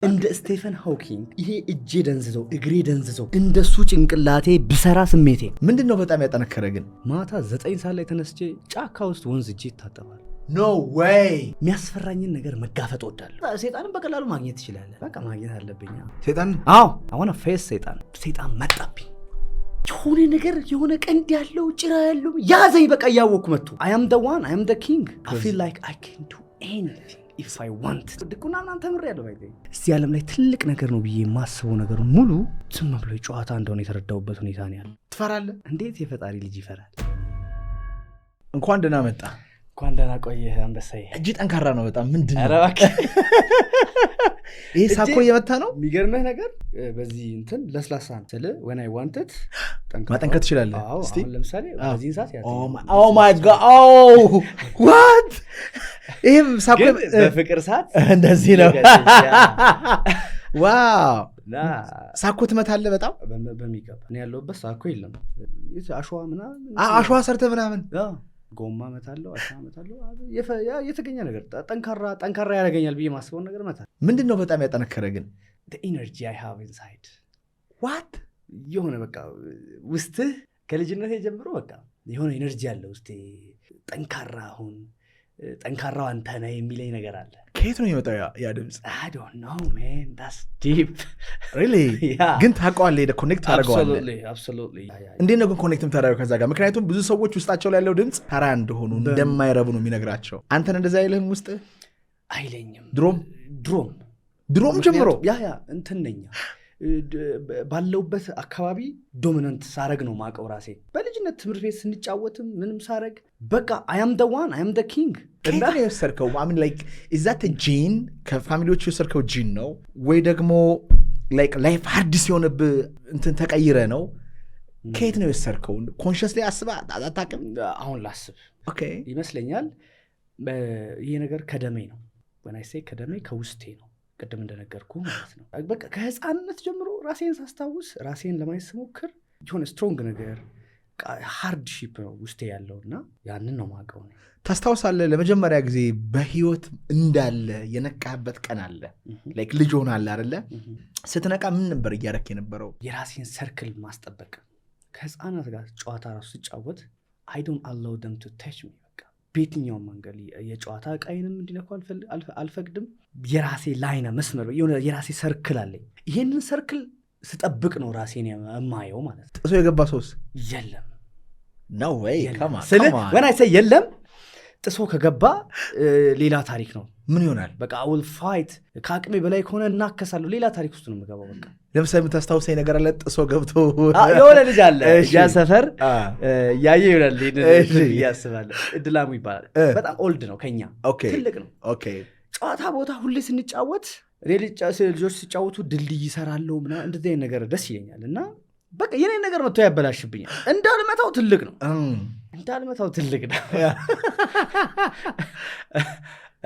እንደ ስቴፈን ሃውኪንግ ይሄ እጄ ደንዝዘው እግሬ ደንዝዘው እንደሱ ጭንቅላቴ ብሰራ ስሜቴ ምንድነው በጣም ያጠነከረ ግን ማታ 9 ሰዓት ላይ ተነስቼ ጫካ ውስጥ ወንዝ እጄ ይታጠባል። ኖ ዌይ የሚያስፈራኝን ነገር መጋፈጥ ወዳለሁ። ሰይጣንን በቀላሉ ማግኘት ትችላለህ። በቃ ማግኘት አለብኝ ሰይጣን። አዎ አሁን ፌስ ሰይጣን መጣብኝ። የሆነ ነገር የሆነ ቀንድ ያለው ጭራ ያለው ያዘኝ። በቃ ያወኩ መጥቶ I am the one, I am the king. I feel like I can do anything if I want. ድቁና ምናምን ተምሬያለሁ። እዚህ ዓለም ላይ ትልቅ ነገር ነው ብዬ የማስበው ነገር ሙሉ ዝም ብሎ ጨዋታ እንደሆነ የተረዳሁበት ሁኔታ ነው ያለው። ትፈራለህ? እንዴት የፈጣሪ ልጅ ይፈራል? እንኳን ደህና መጣ። እንኳን ደህና ቆየህ አንበሳዬ። እጅ ጠንካራ ነው በጣም። ምንድነው? ኧረ እባክህ ይሄ ሳኮ እየመታ ነው። የሚገርምህ ነገር በዚህ እንትን ለስላሳ ነው ስለ when I wanted ማጠንከር ትችላለህ። እስቲ አሁን ለምሳሌ በዚህ ሰዓት ያለው oh my god oh what ይሄም ሳኮ በፍቅር ሰዓት እንደዚህ ነው። ዋው ሳኮ ትመታለህ በጣም በሚገባ እኔ ያለሁበት ሳኮ የለም። አሸዋ ምናምን አሸዋ ሰርተህ ምናምን ጎማ መታለው አሸዋ መታለው የተገኘ ነገር ጠንካራ ያደርገኛል ብዬ ማስበው ነገር መታ። ምንድነው በጣም ያጠነከረ ግን the energy I have inside what የሆነ በቃ ውስጥህ ከልጅነቴ ጀምሮ በቃ የሆነ ኤነርጂ አለ ውስጤ። ጠንካራው አንተ ነህ የሚለኝ ነገር አለ። ከየት ነው የመጣው ያ ድምፅ? I don't know man, that's deep really yeah. ግን ታውቀዋለህ ሄደህ ኮኔክት ታደርገዋለህ። absolutely እንዴት ነው ግን ኮኔክት የምታደርገው ከዛ ጋር? ምክንያቱም ብዙ ሰዎች ውስጣቸው ላይ ያለው ድምፅ ተራ እንደሆኑ እንደማይረቡ ነው የሚነግራቸው። አንተን እንደዛ አይልህም? ውስጥ አይለኝም። ድሮም ጀምሮ ያ እንትን ነኝ ባለውበት አካባቢ ዶሚናንት ሳረግ ነው ማቀው ራሴ። በልጅነት ትምህርት ቤት ስንጫወትም ምንም ሳረግ በቃ I am the one, I am the king። እና የወሰድከው I mean like is that a gene? ከፋሚሊዎች የወሰድከው ጂን ነው ወይ ደግሞ like life hard ሲሆንብህ እንትን ተቀይረ ነው? ከየት ነው የወሰድከው? ኮንሺየስሊ አስበህ አታውቅም? አሁን ላስብ ኦኬ ይመስለኛል ይሄ ነገር ከደሜ ነው። when I say ከደሜ ከውስጤ ነው። ቅድም እንደነገርኩ ማለት ነው። በቃ ከህፃንነት ጀምሮ ራሴን ሳስታውስ ራሴን ለማየት ስሞክር የሆነ ስትሮንግ ነገር ሃርድሺፕ ነው ውስጤ ያለውና ያንን ነው ማቀው ነው። ታስታውሳለህ ለመጀመሪያ ጊዜ በህይወት እንዳለ የነቃበት ቀን አለ? ላይክ ልጅ ሆናል አይደለ? ስትነቃ ምን ነበር እያደረክ የነበረው? የራሴን ሰርክል ማስጠበቅ። ከህፃናት ጋር ጨዋታ ራሱ ስጫወት I don't allow them to touch me። በየትኛውም መንገድ የጨዋታ ዕቃዬንም እንዲነኩ አልፈቅድም። የራሴ ላይና መስመር የራሴ ሰርክል አለኝ። ይሄንን ሰርክል ስጠብቅ ነው ራሴን የማየው ማለት ነው። ጥሶ የገባ ሰውስ የለም? ነው ወይ? when I say የለም ጥሶ ከገባ ሌላ ታሪክ ነው። ምን ይሆናል? በቃ I will fight። ከአቅሜ በላይ ከሆነ እናከሳለሁ። ሌላ ታሪክ ውስጥ ነው የምገባው። በቃ ለምሳሌ የምታስታውሰኝ ነገር አለ? ጥሶ ገብቶ የሆነ ልጅ አለ ያ ሰፈር ያየ ይሆናል ያስባለ እድላሙ ይባላል። በጣም ኦልድ ነው ከኛ ትልቅ ነው። ኦኬ ጨዋታ ቦታ ሁሌ ስንጫወት ልጆች ሲጫወቱ ድልድይ ይሰራለሁ ምናምን እንደዚህ አይነት ነገር ደስ ይለኛል። እና በቃ የኔ ነገር መጥቶ ያበላሽብኛል። እንዳልመታው ትልቅ ነው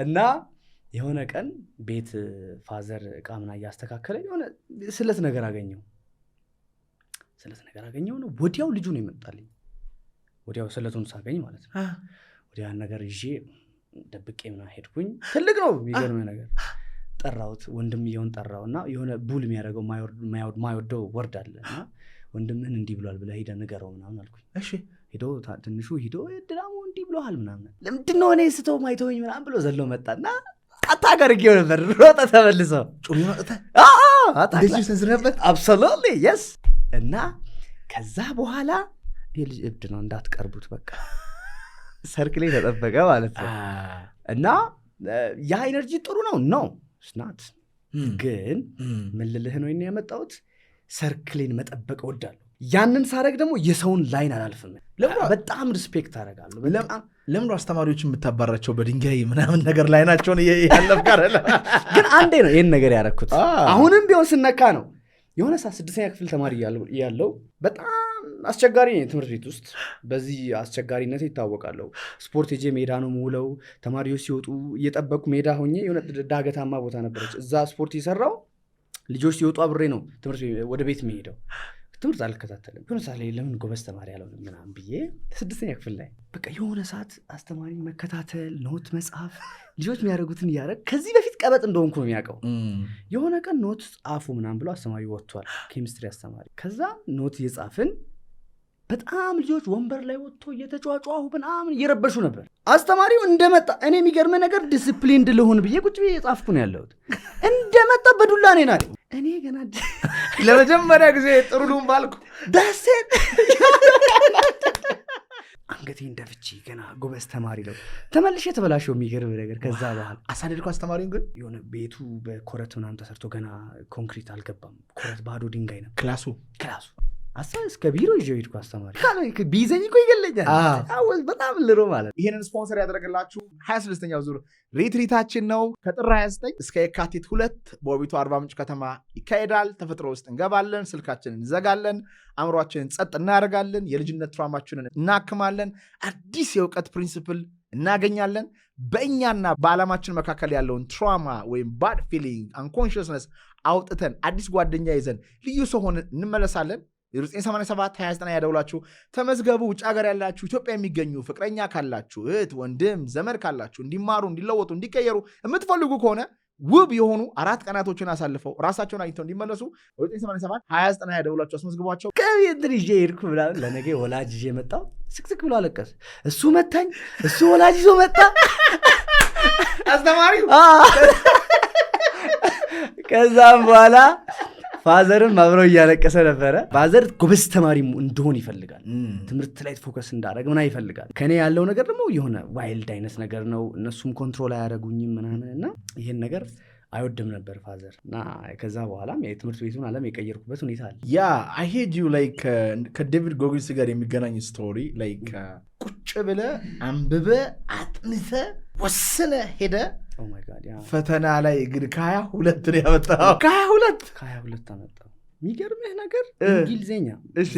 እና የሆነ ቀን ቤት ፋዘር ዕቃ ምናምን እያስተካከለ የሆነ ስለት ነገር አገኘው ነው። ወዲያው ልጁ ነው የመጣልኝ። ወዲያው ስለቱን ሳገኝ ማለት ነው። ወዲያ ነገር ይዤ ደብቄ ምናምን ሄድኩኝ። ትልቅ ነው የሚገርም ነገር። ጠራሁት፣ ወንድምየውን ጠራውና የሆነ ቡል የሚያደርገው ማይወደው ወርድ አለና ወንድምህን እንዲህ ብሏል ብለህ ሄደህ ንገረው ምናምን አልኩኝ። እሺ ሄዶ ትንሹ ሄዶ ድራሙ እንዲህ ብለዋል ምናምን ለምንድነው እኔ ስተው ማይተውኝ ምናምን ብሎ ዘሎ መጣና አታገርጌው ነበር። ሮጠ ተመልሶ ጩሚ መጥተ እንደዚህ ሰንዝረበት absolutely yes። እና ከዛ በኋላ የልጅ እብድ ነው እንዳትቀርቡት በቃ ሰርክሌ ተጠበቀ ማለት ነው። እና ያ ኤነርጂ ጥሩ ነው ስናት ግን ምን ልልህ ነው ያመጣሁት ሰርክሌን መጠበቅ እወዳለሁ። ያንን ሳረግ ደግሞ የሰውን ላይን አላልፍም። በጣም ሪስፔክት አደርጋለሁ። ለምን አስተማሪዎችን የምታባራቸው በድንጋይ ምናምን ነገር ላይ ናቸውን ያለፍክ አይደለ? ግን አንዴ ነው ይሄን ነገር ያደረኩት። አሁንም ቢሆን ስነካ ነው። የሆነ 6ኛ ክፍል ተማሪ ያለው በጣም አስቸጋሪ ነው ትምህርት ቤት ውስጥ። በዚህ አስቸጋሪነት ይታወቃለሁ። ስፖርት ሄጄ ሜዳ ነው የምውለው። ተማሪዎች ሲወጡ እየጠበቁ ሜዳ ሆኜ የሆነ ዳገታማ ቦታ ነበረች። እዛ ስፖርት የሰራው ልጆች ሲወጡ አብሬ ነው ትምህርት ወደ ቤት የሚሄደው። ትምህርት አልከታተልም የሆነ ሰዓት ላይ ለምን ጎበዝ ተማሪ አልሆንም ምናምን ብዬ 6ኛ ክፍል ላይ በቃ የሆነ ሰዓት አስተማሪ መከታተል ኖት መጻፍ ልጆች የሚያደርጉትን እያደረግ ከዚህ በፊት ቀበጥ እንደሆንኩ ነው የሚያውቀው የሆነ ቀን ኖት ጻፉ ምናምን ብሎ አስተማሪ ወጥቷል ኬሚስትሪ አስተማሪ ከዛ ኖት እየጻፍን በጣም ልጆች ወንበር ላይ ወጥቶ እየተጫጫሁ ምናምን እየረበሹ ነበር አስተማሪው እንደመጣ እኔ የሚገርም ነገር ዲሲፕሊንድ ልሁን ብዬ ቁጭ ብዬ የጻፍኩ ነው ያለሁት እንደመጣ በዱላ እኔ ናት እኔ ገና ለመጀመሪያ ጊዜ ጥሩ ልሁን ባልኩ ዳሴት አንገቴ እንደፍቺ ገና ጎበዝ ተማሪ ነው ተመልሼ ተበላሸው የሚገርም ነገር ከዛ በኋላ አሳደድኩ አስተማሪውን ግን የሆነ ቤቱ በኮረት ምናምን ተሰርቶ ገና ኮንክሪት አልገባም ኮረት ባዶ ድንጋይ ነው ክላሱ እስከ ቢሮ ይዤው ሄድኩ አስተማሪ ቢይዘኝ እኮ ይገለኛል በጣም ልሮ ማለት ይህንን ስፖንሰር ያደረገላችሁ 26ኛው ዙር ሪትሪታችን ነው ከጥር 29 እስከ የካቲት 2 በውቢቱ አርባ ምንጭ ከተማ ይካሄዳል ተፈጥሮ ውስጥ እንገባለን ስልካችንን እንዘጋለን አእምሯችንን ጸጥ እናደርጋለን የልጅነት ትራውማችንን እናክማለን አዲስ የእውቀት ፕሪንሲፕል እናገኛለን በእኛና በዓለማችን መካከል ያለውን ትራውማ ወይም ባድ ፊሊንግ አንኮንሽስነስ አውጥተን አዲስ ጓደኛ ይዘን ልዩ ሰው ሆነን እንመለሳለን 987 ያደውላችሁ ተመዝገቡ ውጭ ሀገር ያላችሁ ኢትዮጵያ የሚገኙ ፍቅረኛ ካላችሁ እህት ወንድም ዘመድ ካላችሁ እንዲማሩ እንዲለወጡ እንዲቀየሩ የምትፈልጉ ከሆነ ውብ የሆኑ 4 ቀናቶችን አሳልፈው ራሳቸውን አግኝተው እንዲመለሱ 987 ያደውላችሁ አስመዝግቧቸው ከቤት ይዤ ሄድኩ ምናምን ለነገ ወላጅ ይዤ መጣሁ ስቅስቅ ብሎ አለቀሰ እሱ መታኝ እሱ ወላጅ ይዞ መጣ አስተማሪው ከዛም በኋላ ፋዘርም አብረው እያለቀሰ ነበረ ፋዘር ጎበዝ ተማሪ እንደሆን ይፈልጋል ትምህርት ላይ ፎከስ እንዳደረግ ምና ይፈልጋል ከኔ ያለው ነገር ደግሞ የሆነ ዋይልድ አይነት ነገር ነው እነሱም ኮንትሮል አያደረጉኝም ምናምንና ይሄን ነገር አይወድም ነበር ፋዘር እና ከዛ በኋላም የትምህርት ቤቱን ዓለም የቀየርኩበት ሁኔታ አለ ያ አይ ሄድ ዩ ላይክ ከዴቪድ ጎግልስ ጋር የሚገናኝ ስቶሪ ላይክ ቁጭ ብለ አንብበ አጥንተ ወስነ ሄደ ኦ ማይ ጋድ ያ ፈተና ላይ ግን ከ22 ነው ያመጣው ከ22 አመጣው የሚገርምህ ነገር እንግሊዘኛ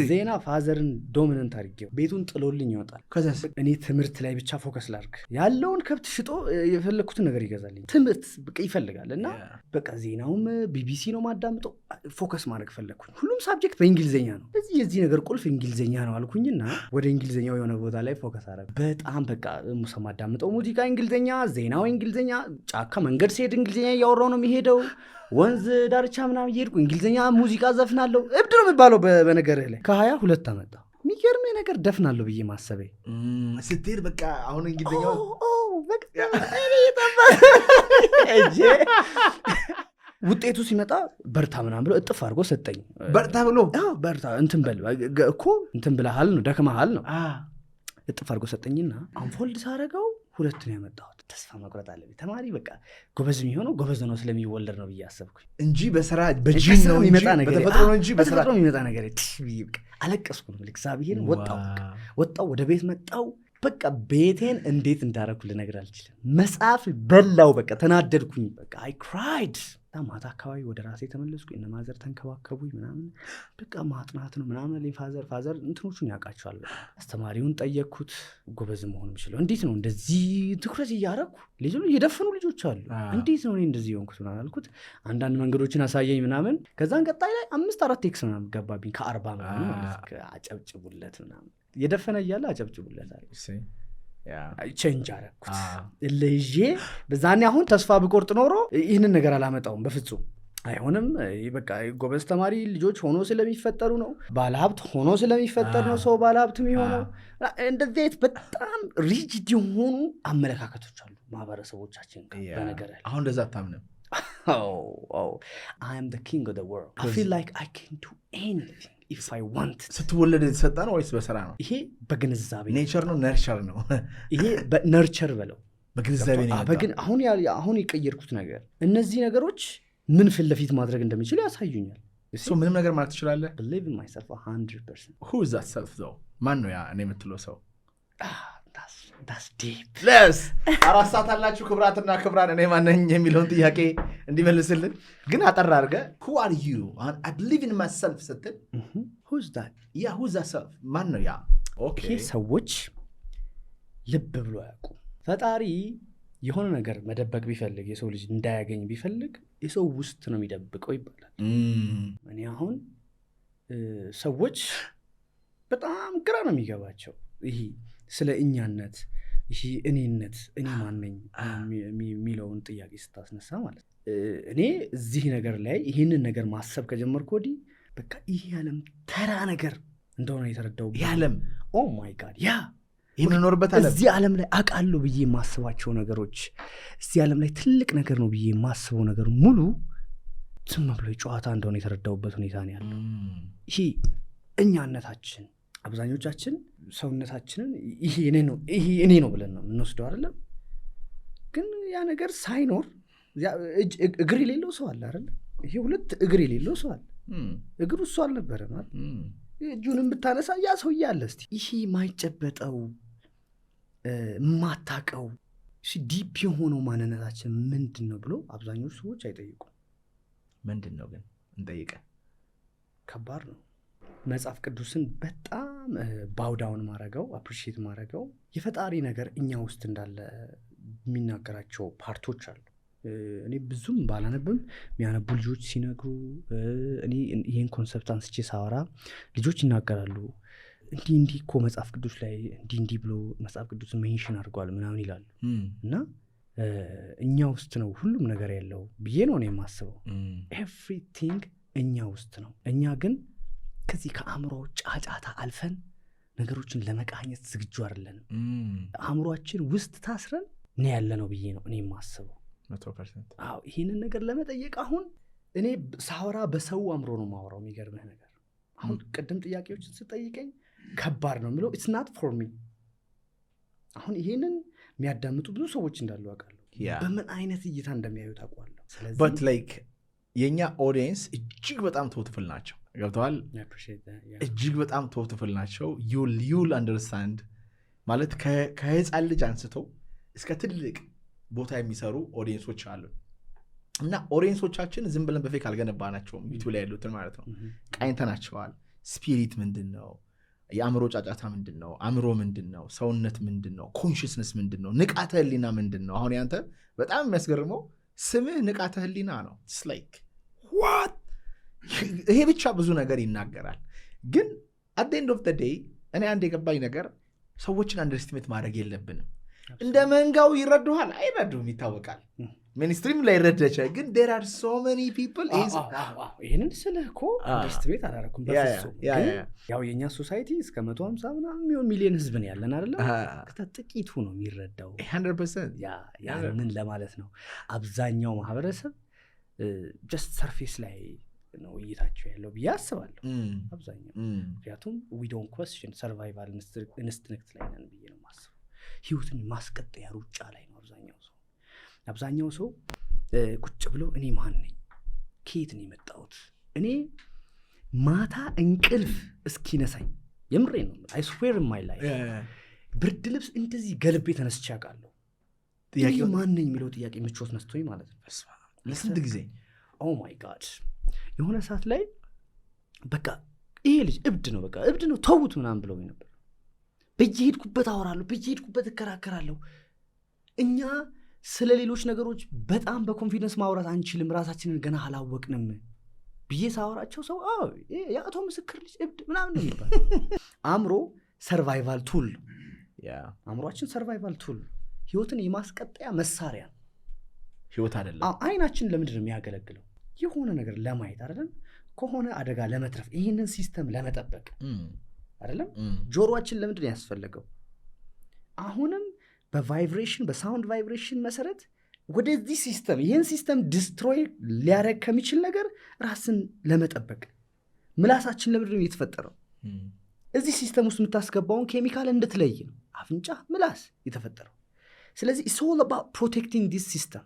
ዜና ፋዘርን ዶሚናንት አድርጌው ቤቱን ጥሎልኝ ይወጣል ከዛስ እኔ ትምህርት ላይ ብቻ ፎከስ ላድርግ ያለውን ከብት ሽጦ የፈለኩትን ነገር ይገዛልኝ ትምህርት በቃ ይፈልጋል እና በቃ ዜናውም ቢቢሲ ነው ማዳምጠው ፎከስ ማድረግ ፈለኩኝ ሁሉም ሳብጀክት በእንግሊዘኛ ነው ስለዚህ የዚህ ነገር ቁልፍ እንግሊዘኛ ነው አልኩኝና ወደ እንግሊዘኛው የሆነ ቦታ ላይ ፎከስ አደረግ በጣም በቃ ማዳምጠው ሙዚቃ እንግሊዘኛ ዜናው እንግሊዘኛ ጫካ መንገድ ሲሄድ እንግሊዘኛ እያወራው ነው የሚሄደው ወንዝ ዳርቻ ምናምን እየሄድኩ እንግሊዘኛ ሙዚቃ ዘፍናለሁ እብድ ነው የሚባለው በነገርህ ላይ ከ22 አመጣ የሚገርምህ ነገር ደፍናለሁ ብዬ ማሰቤ ስትሄድ በቃ አሁን እንግሊዘኛው ውጤቱ ሲመጣ በርታ ምናምን ብሎ እጥፍ አድርጎ ሰጠኝ በርታ ብሎ በርታ እንትን በል እኮ እንትን ብለሃል ነው ደክመሃል ነው እጥፍ አድርጎ ሰጠኝና አንፎልድ ሳረገው 2 ነው ያመጣሁት ተስፋ መቁረጥ አለብኝ ተማሪ በቃ ጎበዝ የሚሆነው ጎበዝ ነው ስለሚወለድ ነው ብዬ አሰብኩኝ እንጂ በስራ በጂን ነው የሚመጣ ነገር በተፈጥሮ ነው እንጂ በስራ ነው የሚመጣ ነገር አለቀስኩ ነው እግዚአብሔር ወጣው ወደ ቤት መጣው በቃ ቤቴን እንዴት እንዳረኩ ልነግር አልችልም መጽሐፍ በላው በቃ ተናደድኩኝ በቃ አይ ክራይድ ማታ አካባቢ ወደ ራሴ ተመለስኩ እነ ማዘር ተንከባከቡኝ ምናምን በቃ ማጥናት ነው ምናምን ፋዘር እንትኖቹን ያውቃቸዋል አስተማሪውን ጠየቅኩት ጎበዝ መሆን የምችለው እንዴት ነው እንደዚህ ትኩረት እያረኩ ልጆች የደፈኑ ልጆች አሉ እንዴት ነው እኔ እንደዚህ የሆንኩት ምናምን አልኩት አንዳንድ መንገዶችን አሳየኝ ምናምን ከዛን ቀጣይ ላይ 5-4 ኤክስ ምናምን ገባብኝ ከ40 ምናምን ማለት አጨብጭቡለት ምናምን የደፈነ እያለ አጨብጭቡለት አለ ቼንጅ አረኩት ለይዤ በዛኔ አሁን ተስፋ ብቆርጥ ኖሮ ይህንን ነገር አላመጣውም በፍጹም አይሆንም በቃ ጎበዝ ተማሪ ልጆች ሆኖ ስለሚፈጠሩ ነው ባለሀብት ሆኖ ስለሚፈጠር ነው ሰው ባለሀብት የሚሆነው እንደዚህ በጣም ሪጂድ የሆኑ አመለካከቶች አሉ ማህበረሰቦቻችን በነገር ላይ አሁን እንደዛ አታምንም I am the king of the world I feel like I can do anything if I want ስትወለድ የተሰጠ ነው ወይስ በስራ ነው ይሄ በግንዛቤ ኔቸር ነው ነርቸር ነው ይሄ በነርቸር በለው በግንዛቤ ነው በግን አሁን የቀየርኩት ነገር እነዚህ ነገሮች ምን ፊት ለፊት ማድረግ እንደሚችል ያሳዩኛል ምንም ነገር ማለት ትችላለህ believe in myself 100% who is that self though ማን ነው ያ እኔ የምትለው ሰው that's deep ለስ 4 ሰዓት አላችሁ ክብራትና ክብራን እኔ ማን ነኝ የሚለውን ጥያቄ እንዲመልስልን ግን አጠር አድርገህ who are you I believe in myself ስትል who's that who's that self ማን ነው ያ ኦኬ ሰዎች ልብ ብሎ ያውቁ ፈጣሪ የሆነ ነገር መደበቅ ቢፈልግ የሰው ልጅ እንዳያገኝ ቢፈልግ የሰው ውስጥ ነው የሚደብቀው ይባላል እኔ አሁን ሰዎች በጣም ግራ ነው የሚገባቸው ይሄ ስለ እኛነት ይሄ እኔነት እኔ ማነኝ የሚለውን ጥያቄ ስታስነሳ ማለት ነው። እኔ እዚህ ነገር ላይ ይህንን ነገር ማሰብ ከጀመርኩ ወዲህ በቃ ይህ ዓለም ተራ ነገር እንደሆነ የተረዳው የዓለም ኦ ማይ ጋድ ያ የምንኖርበት ዓለም እዚህ ዓለም ላይ አውቃለሁ ብዬ የማስባቸው ነገሮች እዚህ ዓለም ላይ ትልቅ ነገር ነው ብዬ የማስበው ነገር ሙሉ ዝም ብሎ ጨዋታ እንደሆነ የተረዳውበት ሁኔታ ነው ያለው። ይሄ እኛነታችን አብዛኞቻችን ሰውነታችንን ይሄ እኔ ነው ብለን ነው የምንወስደው አይደለም። ግን ያ ነገር ሳይኖር እግር የሌለው ሰው አለ አይደል? ይሄ 2 እግር የሌለው ሰው አለ። እግሩ እሱ አልነበረም አይደል? እጁንም ብታነሳ ያ ሰውዬ አለ። እስቲ ይሄ ማይጨበጠው ማታቀው ዲፕ የሆነው ማንነታችን ምንድን ነው ብሎ አብዛኞቹ ሰዎች አይጠይቁም። ምንድን ነው ግን እንጠይቀ ከባድ ነው። መጽሐፍ ቅዱስን በጣም ባውዳውን ማረገው አፕሪሺየት ማረገው የፈጣሪ ነገር እኛ ውስጥ እንዳለ የሚናገራቸው ፓርቶች አሉ። እኔ ብዙም ባላነብም የሚያነቡ ልጆች ሲነግሩ እኔ ይህን ኮንሰፕት አንስቼ ሳወራ ልጆች ይናገራሉ። እንዲህ እኮ መጽሐፍ ቅዱስ ላይ እንዲህ ብሎ መጽሐፍ ቅዱስን ሜንሽን አድርጓል ምናምን ይላሉ። እና እኛ ውስጥ ነው ሁሉም ነገር ያለው ብዬ ነው እኔ የማስበው። ኤቭሪቲንግ እኛ ውስጥ ነው። እኛ ግን ከዚህ ከአእምሮ ጫጫታ አልፈን ነገሮችን ለመቃኘት ዝግጁ አይደለንም። አእምሮአችን ውስጥ ታስረን ነው ያለ ነው ብዬ ነው እኔ የማስበው። 100%። አዎ ይህንን ነገር ለመጠየቅ አሁን እኔ ሳወራ በሰው አእምሮ ነው ማወራው። የሚገርምህ ነገር አሁን ቅድም ጥያቄዎችን ስጠይቀኝ ከባድ ነው የምለው ኢትስ ናት ፎር ሚ። አሁን ይሄንን የሚያዳምጡ ብዙ ሰዎች እንዳሉ አውቃለሁ። በምን አይነት እይታ እንደሚያዩት አውቃለሁ። ስለዚህ በት ላይክ የኛ ኦዲየንስ እጅግ በጣም ተወትፍል ናቸው። ገብተዋል? እጅግ በጣም ተወትፍል ናቸው። ዩል አንደርስታንድ ማለት ከህፃን ልጅ አንስተው እስከ ትልቅ ቦታ የሚሰሩ ኦዲየንሶች አሉ። እና ኦዲየንሶቻችን ዝም ብለን በፌክ አልገነባናቸውም። ዩቲዩብ ላይ ያሉትን ማለት ነው ቃኝተናቸዋል። ስፒሪት ምንድን ነው? የአእምሮ ጫጫታ ምንድን ነው? አእምሮ ምንድን ነው? ሰውነት ምንድን ነው? ኮንሽስነስ ምንድን ነው? ንቃተ ህሊና ምንድን ነው? አሁን ያንተ በጣም የሚያስገርመው ስምህ ንቃተ ህሊና ነው። ላይክ ዋት ይሄ ብቻ ብዙ ነገር ይናገራል። ግን አት ኤንድ ኦፍ ዘ ዴይ እኔ አንድ የገባኝ ነገር ሰዎችን አንደርስቲሜት ማድረግ የለብንም። እንደ መንጋው ይረዱሃል አይረዱም ይታወቃል። ሚኒስትሪም ላይ ረደቸ ግን there are so many people ይህንን ስልህ እኮ አንደርስቲሜት አላረኩም በፍጹም። ያው የእኛ ሶሳይቲ እስከ 150 ምናምን የሚሆን ሚሊዮን ህዝብ ነው ያለን አይደለም። ጥቂቱ ነው የሚረዳው 100%። ያንን ለማለት ነው። አብዛኛው ማህበረሰብ ጀስት ሰርፌስ ላይ ነው እይታቸው ያለው ብዬ አስባለሁ። አብዛኛው ምክንያቱም we don't question survival instinct ላይ ነን ብዬ ነው የማስበው። ህይወትን ማስቀጠያ ሩጫ ላይ ነው አብዛኛው ሰው ቁጭ ብሎ እኔ ማን ነኝ? ከየት ነው የመጣሁት? እኔ ማታ እንቅልፍ እስኪነሳኝ የምሬ ነው I swear in my life ብርድ ልብስ እንደዚህ ገልቤ ተነስቼ አውቃለሁ። እኔ ማን ነኝ የሚለው ጥያቄ ምቾት ነስቶኝ ማለት ነው። ለስንት ጊዜ ኦ ማይ ጋድ የሆነ ሰዓት ላይ በቃ ይሄ ልጅ እብድ ነው፣ በቃ እብድ ነው ተውት ምናምን ብለው ነበር። በየሄድኩበት አወራለሁ፣ በየሄድኩበት እከራከራለሁ። እኛ ስለ ሌሎች ነገሮች በጣም በኮንፊደንስ ማውራት አንችልም፣ ራሳችንን ገና አላወቅንም ብዬ ሳወራቸው ሰው የአቶ ምስክር ልጅ እብድ ምናምን ነው የሚባል። አእምሮ ሰርቫይቫል ቱል፣ አእምሮአችን ሰርቫይቫል ቱል፣ ህይወትን የማስቀጠያ መሳሪያ ነው። ህይወት አይደለም። አይናችን ለምንድን ነው የሚያገለግለው? የሆነ ነገር ለማየት አይደለም፣ ከሆነ አደጋ ለመትረፍ፣ ይህንን ሲስተም ለመጠበቅ አይደለም። ጆሮአችን ለምንድን ነው ያስፈለገው? አሁንም በቫይብሬሽን በሳውንድ ቫይብሬሽን መሰረት ወደዚህ ሲስተም ይህን ሲስተም ዲስትሮይ ሊያደርግ ከሚችል ነገር ራስን ለመጠበቅ። ምላሳችን ለምንድን ነው የተፈጠረው? እዚህ ሲስተም ውስጥ የምታስገባውን ኬሚካል እንድትለይ ነው አፍንጫ ምላስ የተፈጠረው። ስለዚህ it's all about protecting this system።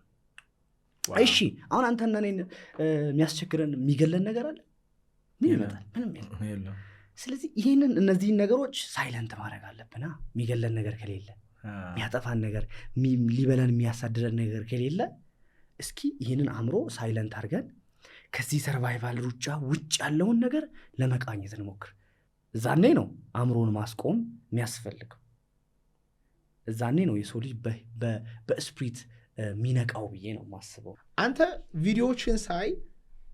እሺ አሁን አንተና እኔን የሚያስቸግረን የሚገለን ነገር አለ? ምን ይመጣል? ምንም የለም። ስለዚህ ይህንን እነዚህን ነገሮች ሳይለንት ማድረግ አለብና የሚገለን ነገር ከሌለ፣ የሚያጠፋን ነገር፣ ሊበለን የሚያሳድረን ነገር ከሌለ እስኪ ይህንን አእምሮ ሳይለንት አድርገን ከዚህ ሰርቫይቫል ሩጫ ውጭ ያለውን ነገር ለመቃኘት እንሞክር። እዛኔ ነው አእምሮን ማስቆም የሚያስፈልገው። እዛኔ ነው የሰው ልጅ በስፕሪት ሚነቃው ብዬ ነው ማስበው። አንተ ቪዲዮዎችን ሳይ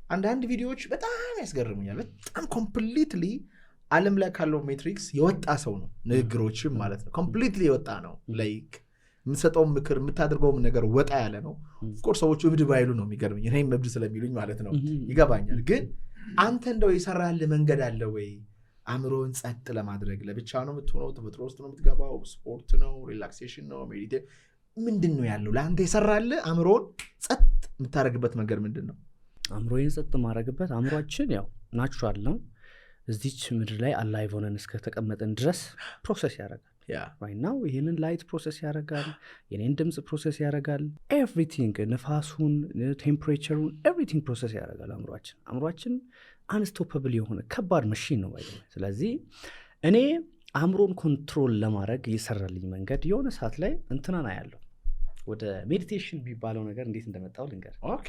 አንዳንድ ቪዲዮዎች በጣም ያስገርሙኛል። በጣም ኮምፕሊትሊ ዓለም ላይ ካለው ሜትሪክስ የወጣ ሰው ነው። ንግግሮችም ማለት ነው ኮምፕሊትሊ የወጣ ነው። ላይክ የምትሰጠውም ምክር የምታደርገውም ነገር ወጣ ያለ ነው። ኦፍኮርስ ሰዎቹ እብድ ባይሉ ነው የሚገርምኝ። እኔም እብድ ስለሚሉኝ ማለት ነው ይገባኛል። ግን አንተ እንደው የሰራልህ መንገድ አለ ወይ? አእምሮን ጸጥ ለማድረግ ለብቻ ነው የምትሆነው? ተፈጥሮ ውስጥ ነው የምትገባው? ስፖርት ነው? ሪላክሴሽን ነው? ሜዲቴሽን ምንድን ነው ያለው ለአንተ የሰራልህ? አእምሮን ጸጥ የምታደርግበት መንገድ ምንድን ነው? አእምሮዬን ጸጥ ማድረግበት አእምሯችን ያው ናቹራል ነው። እዚች ምድር ላይ አላይቭ ሆነን እስከተቀመጠን ድረስ ፕሮሰስ ያደርጋል። right now ይህንን ላይት ፕሮሰስ ያደርጋል፣ የኔን ድምፅ ፕሮሰስ ያደርጋል፣ ኤቭሪቲንግ ንፋሱን፣ ቴምፕሬቸሩን ኤቭሪቲንግ ፕሮሰስ ያደርጋል አእምሯችን አንስቶፐብል የሆነ ከባድ መሽን ነው። ስለዚህ እኔ አእምሮን ኮንትሮል ለማድረግ እየሰራልኝ መንገድ የሆነ ሰዓት ላይ እንትናና ያለው ወደ ሜዲቴሽን የሚባለው ነገር እንዴት እንደመጣው ልንገር። ኦኬ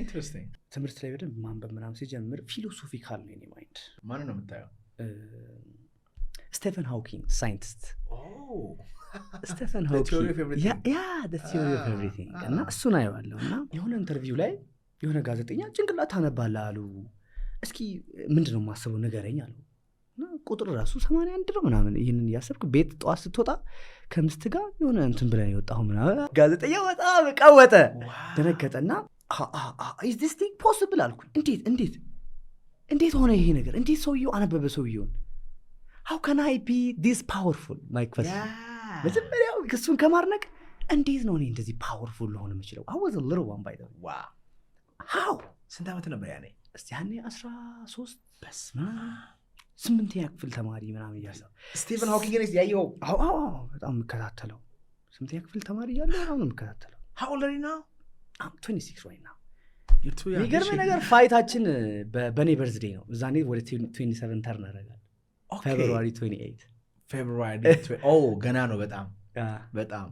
ኢንትረስቲንግ። ትምህርት ላይ በደንብ ማንበብ ምናምን ሲጀምር ፊሎሶፊካል ነው የኔ ማይንድ። ማን ነው የምታየው? ስቴፈን ሃውኪንግ ሳይንቲስት። ስቴፈን ሃውኪንግ the theory of everything እና እሱን አየዋለሁ እና የሆነ ኢንተርቪው ላይ የሆነ ጋዜጠኛ ጭንቅላት ታነባለህ አሉ። እስኪ ምንድነው የማስበው ንገረኝ አሉ። ቁጥር ራሱ 81 ነው ምናምን። ይህንን እያሰብክ ቤት ጠዋት ስትወጣ ከምስት ጋር የሆነ እንትን ብለን የወጣሁ ምናምን። ጋዜጠኛ በጣም ቀወጠ፣ ደነገጠና is this thing possible አልኩኝ። እንዴት ሆነ ይሄ ነገር? እንዴት ሰውየው አነበበ ሰውየውን? how can I be this powerful? like መጀመሪያው እሱን ከማርነቅ እንዴት ነው እኔ እንደዚህ ፓወርፉል ልሆን የምችለው? I was a little one by the way. wow how ስንት ዓመት ነበር ያኔ? እስቲ ያኔ 13 በስመ 8ኛ ክፍል ተማሪ ምናምን እያለሁ ስቲቨን ሃውኪንግ ነው ያየው። በጣም የምከታተለው 8ኛ ክፍል ተማሪ እያለሁ በጣም የምከታተለው። how old are you now? I'm 26 right now. you're too young. የሚገርም ነገር ፋይታችን በኔ በርዝዴይ ነው። እዛኔ ወደ 27 ተርን አደረጋል። February 28 ገና ነው በጣም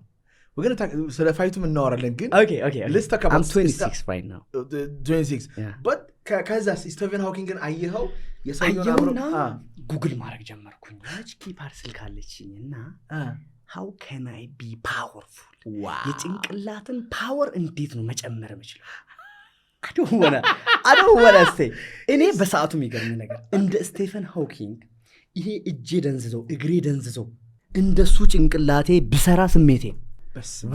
ወገን ስለ ፋይቱ እናወራለን። ግን okay let's talk about I'm 26 right now 26 but ከዛ ስቲቨን ሃውኪንግን አየኸው? የሰውየውን ጉግል ማድረግ ጀመርኩኝ። ኪ ፓርስል ካለችኝና how can I be powerful? የጭንቅላትን ፓወር እንዴት ነው መጨመር የምችለው? I don't wanna say እኔ በሰዓቱ የሚገርም ነገር እንደ ስቲቨን ሃውኪንግ ይሄ እጄ ደንዝዘው እግሬ ደንዝዘው እንደሱ ጭንቅላቴ ብሰራ ስሜቴ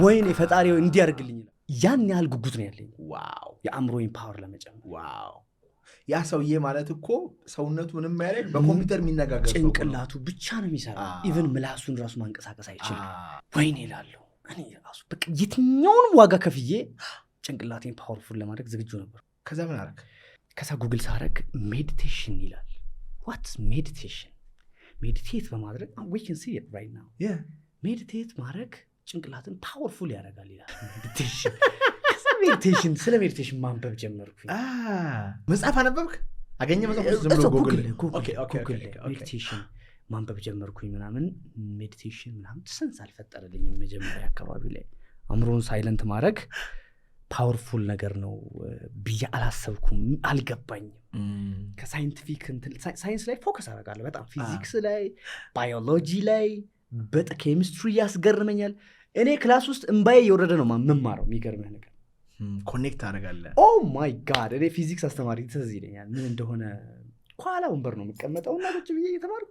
ወይኔ ፈጣሪው እንዲያርግልኝ ነው። ያን ያህል ጉጉት ነው ያለኝ። ዋው የአእምሮዬን ፓወር ለመጨመር። ዋው ያ ሰውዬ ማለት እኮ ሰውነቱ ምንም ያለ በኮምፒውተር የሚነጋገር ጭንቅላቱ ብቻ ነው የሚሰራ። ኢቭን ምላሱን ራሱ ማንቀሳቀስ አይችልም። ወይኔ እላለሁ እኔ ራሱ በቃ የትኛውንም ዋጋ ከፍዬ ጭንቅላቴን ፓወርፉል ለማድረግ ዝግጁ ነበር። ከዛ ምን አደረክ? ከዛ ጉግል ሳረግ ሜዲቴሽን ይላል። ዋትስ ሜዲቴሽን? ሜዲቴት በማድረግ we can see it right now. ሜዲቴት ማድረግ ጭንቅላትን ፓወርፉል ያደርጋል ይላል ሜዲቴሽን። ስለ ሜዲቴሽን ማንበብ ጀመርኩኝ። መጽሐፍ አነበብክ? አገኘ መጽሐፍ? ጉግል ሜዲቴሽን ማንበብ ጀመርኩኝ ምናምን። ሜዲቴሽን ምናምን ሰንስ አልፈጠረልኝም መጀመሪያ አካባቢ ላይ። አእምሮን ሳይለንት ማድረግ ፓወርፉል ነገር ነው ብዬ አላሰብኩም፣ አልገባኝም። ከሳይንቲፊክ ሳይንስ ላይ ፎከስ አደርጋለሁ በጣም ፊዚክስ ላይ፣ ባዮሎጂ ላይ፣ ኬሚስትሪ ያስገርመኛል። እኔ ክላስ ውስጥ እምባዬ እየወረደ ነው የምማረው። የሚገርምህ ነገር ኮኔክት አደርጋለህ። ኦ ማይ ጋድ! እኔ ፊዚክስ አስተማሪ ትዝ ይለኛል። ምን እንደሆነ ኋላ ወንበር ነው የምቀመጠው እና ቁጭ ብዬ እየተማርኩ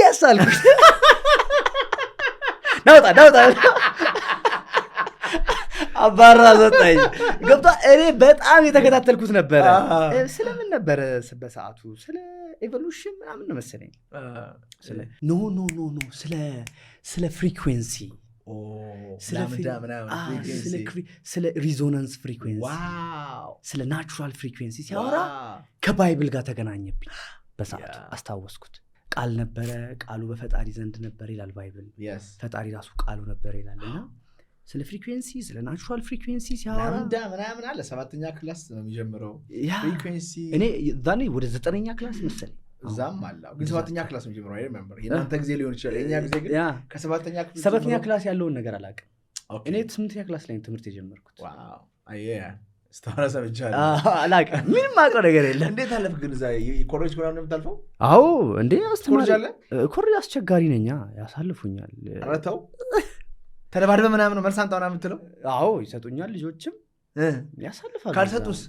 የስ አልኩት። ናውጣ አባራ ዘጣኝ ገብታ። እኔ በጣም የተከታተልኩት ነበረ። ስለምን ነበረ በሰዓቱ? ስለ ኤቮሉሽን ምናምን ነው መሰለኝ። ኖ ስለ ፍሪኩዌንሲ፣ ስለ ሪዞናንስ ፍሪኩዌንሲ፣ ስለ ናቹራል ፍሪኩዌንሲ ሲያወራ ከባይብል ጋር ተገናኘብኝ። በሰዓቱ አስታወስኩት። ቃል ነበረ፣ ቃሉ በፈጣሪ ዘንድ ነበር ይላል ባይብል። ፈጣሪ ራሱ ቃሉ ነበር ይላል እና ስለ ፍሪኩዌንሲ፣ ስለ ናቹራል ፍሪኩዌንሲ ሲያወራ ምናምን አለ። 7ኛ ክላስ ነው የሚጀምረው ፍሪኩዌንሲ። እኔ ዛኔ ወደ 9ኛ ክላስ መሰለኝ። እዛም አለ ግን 7ኛ ክላስ ነው የሚጀምረው። አይደል? የእናንተ ጊዜ ሊሆን ይችላል። የእኛ ጊዜ ግን ከ7ኛ ክላስ ያለውን ነገር አላውቅም። እኔ 8ኛ ክላስ ላይ ትምህርት የጀመርኩት። ዋው ስታወራ ሰምቻለሁ። አላውቅም፣ ምንም አውቀው ነገር የለም። እንዴት አለፍክ ግን? እዛ ኮሌጅ ምናምን ነው የምታልፈው? አዎ እንዴ አስተማሪ ኮሌጅ አስቸጋሪ ነኛ፣ ያሳልፉኛል። ኧረ ተው ተደባድበ ምናምን መልስ አንጣውና የምትለው? አዎ ይሰጡኛል። ልጆችም ያሳልፋሉ። ካልሰጡስ?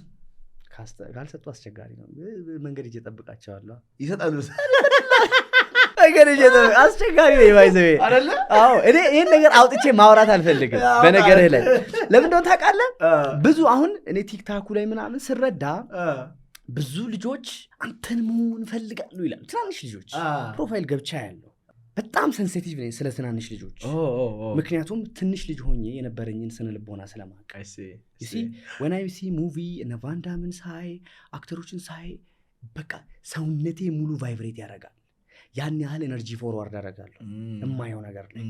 ካልሰጡ አስቸጋሪ ነው። መንገድ እየጠብቃቸዋለሁ ይሰጣሉ አስቸጋሪ ነው ባይዘው አይደለ? አዎ እኔ ይሄን ነገር አውጥቼ ማውራት አልፈልግም። በነገርህ ላይ ለምን እንደሆነ ታውቃለህ? ብዙ አሁን እኔ ቲክታኩ ላይ ምናምን ስረዳ ብዙ ልጆች አንተን መሆን ፈልጋሉ ይላሉ። ትናንሽ ልጆች ፕሮፋይል ገብቻ ያለው በጣም ሴንሲቲቭ ነኝ ስለ ትናንሽ ልጆች። ምክንያቱም ትንሽ ልጅ ሆኜ የነበረኝን ስነ ልቦና ስለማውቅ when I see movie እነ ቫን ዳምን ሳይ አክተሮችን ሳይ በቃ ሰውነቴ ሙሉ ቫይብሬት ያደርጋል። ያን ያህል ኤነርጂ ፎርዋርድ አደርጋለሁ የማየው ነገር ላይ።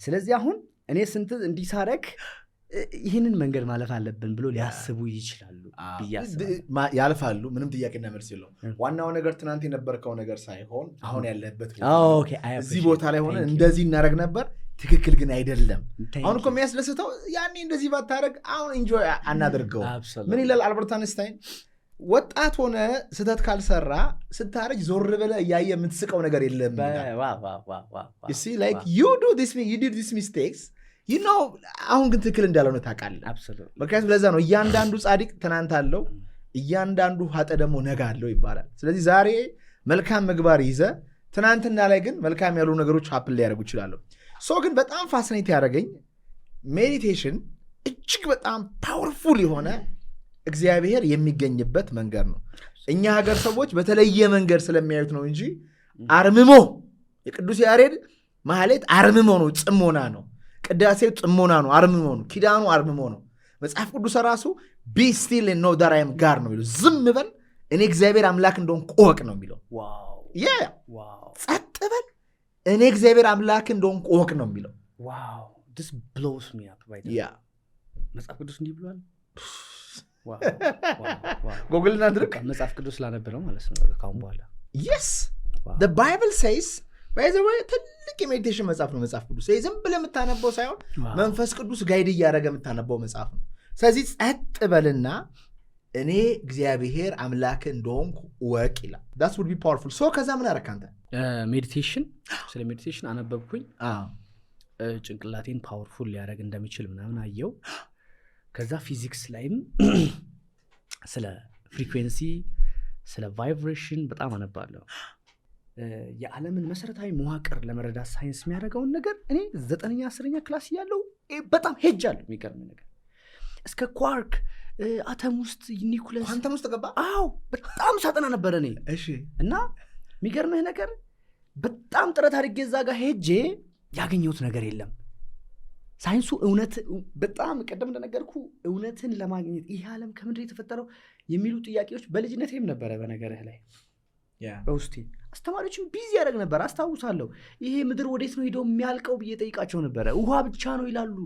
ስለዚህ አሁን እኔ ስንት እንዲሳረክ ይህንን መንገድ ማለፍ አለብን ብሎ ሊያስቡ ይችላሉ ያልፋሉ። ምንም ጥያቄና መልስ የለውም። ዋናው ነገር ትናንት የነበርከው ነገር ሳይሆን አሁን ያለበት እዚህ ቦታ ላይ ሆነ እንደዚህ እናደርግ ነበር፣ ትክክል ግን አይደለም። አሁን እኮ የሚያስደስተው ያኔ እንደዚህ ባታደርግ አሁን ኢንጆይ አናደርገው። ምን ይላል አልበርት አንስታይን? ወጣት ሆነ ስተት ካልሰራ ስታረጅ ዞር ብለህ እያየ የምትስቀው ነገር የለም። you do these mistakes አሁን ግን ትክክል እንዳልሆነ ታውቃለህ። ምክንያቱም ለዛ ነው እያንዳንዱ ጻድቅ ትናንት አለው፣ እያንዳንዱ ኃጥእ ደግሞ ነገ አለው ይባላል። ስለዚህ ዛሬ መልካም ምግባር ይዘህ ትናንትና ላይ ግን መልካም ያሉ ነገሮች ሀፕን ሊያደርጉ ይችላሉ። ግን በጣም ፋሲኔት ያደረገኝ ሜዲቴሽን እጅግ በጣም ፓወርፉል የሆነ እግዚአብሔር የሚገኝበት መንገድ ነው። እኛ ሀገር ሰዎች በተለየ መንገድ ስለሚያዩት ነው እንጂ አርምሞ የቅዱስ ያሬድ ማህሌት አርምሞ ነው፣ ጽሞና ነው። ቅዳሴው ጽሞና ነው፣ አርምሞ ነው። ኪዳኑ አርምሞ ነው። መጽሐፍ ቅዱስ ራሱ be still and know that I am God ነው የሚለው። ዝም በል እኔ እግዚአብሔር አምላክ እንደሆንኩ እወቅ ነው የሚለው። ጸጥ በል እኔ እግዚአብሔር አምላክ እንደሆንኩ እወቅ ነው የሚለው። this blows me up right now. መጽሐፍ ቅዱስ እንዲህ ብሏል። ጎግል እናድርግ። መጽሐፍ ቅዱስ ላነበረው ማለት ነው ካሁን በኋላ yes the Bible says by the way ትልቅ የሜዲቴሽን መጽሐፍ ነው መጽሐፍ ቅዱስ። ዝም ብለህ የምታነበው ሳይሆን መንፈስ ቅዱስ ጋይድ እያደረገ የምታነበው መጽሐፍ ነው። ስለዚህ ጸጥ በልና እኔ እግዚአብሔር አምላክ እንደሆንኩ እወቅ ይላል። that would be powerful. ከዛ ምን አደረክ አንተ? ሜዲቴሽን ስለ ሜዲቴሽን አነበብኩኝ። ጭንቅላቴን ፓወርፉል ሊያደርግ እንደሚችል ምናምን አየው። ከዛ ፊዚክስ ላይም ስለ ፍሪኩዌንሲ ስለ ቫይብሬሽን በጣም አነባለሁ። የዓለምን መሰረታዊ መዋቅር ለመረዳት ሳይንስ የሚያደርገውን ነገር እኔ 9ኛ 10ኛ ክላስ እያለሁ በጣም ሄጃለሁ። የሚገርም ነገር እስከ ኳርክ አተም ውስጥ ኒኩለስ ኳንተም ውስጥ ገባ። በጣም ሳጠና ነበረ እኔ። እና የሚገርምህ ነገር በጣም ጥረት አድርጌ እዛ ጋር ሄጄ ያገኘሁት ነገር የለም። ሳይንሱ እውነት በጣም ቀደም እንደነገርኩ እውነትን ለማግኘት ይህ ዓለም ከምንድን የተፈጠረው የሚሉ ጥያቄዎች በልጅነቴም ነበረ። በነገርህ ላይ በውስጤ አስተማሪዎችን ቢዚ ያደርግ ነበር። አስታውሳለሁ ይሄ ምድር ወዴት ነው ሄደው የሚያልቀው ብዬ ጠይቃቸው ነበረ። ውሃ ብቻ ነው ይላሉ።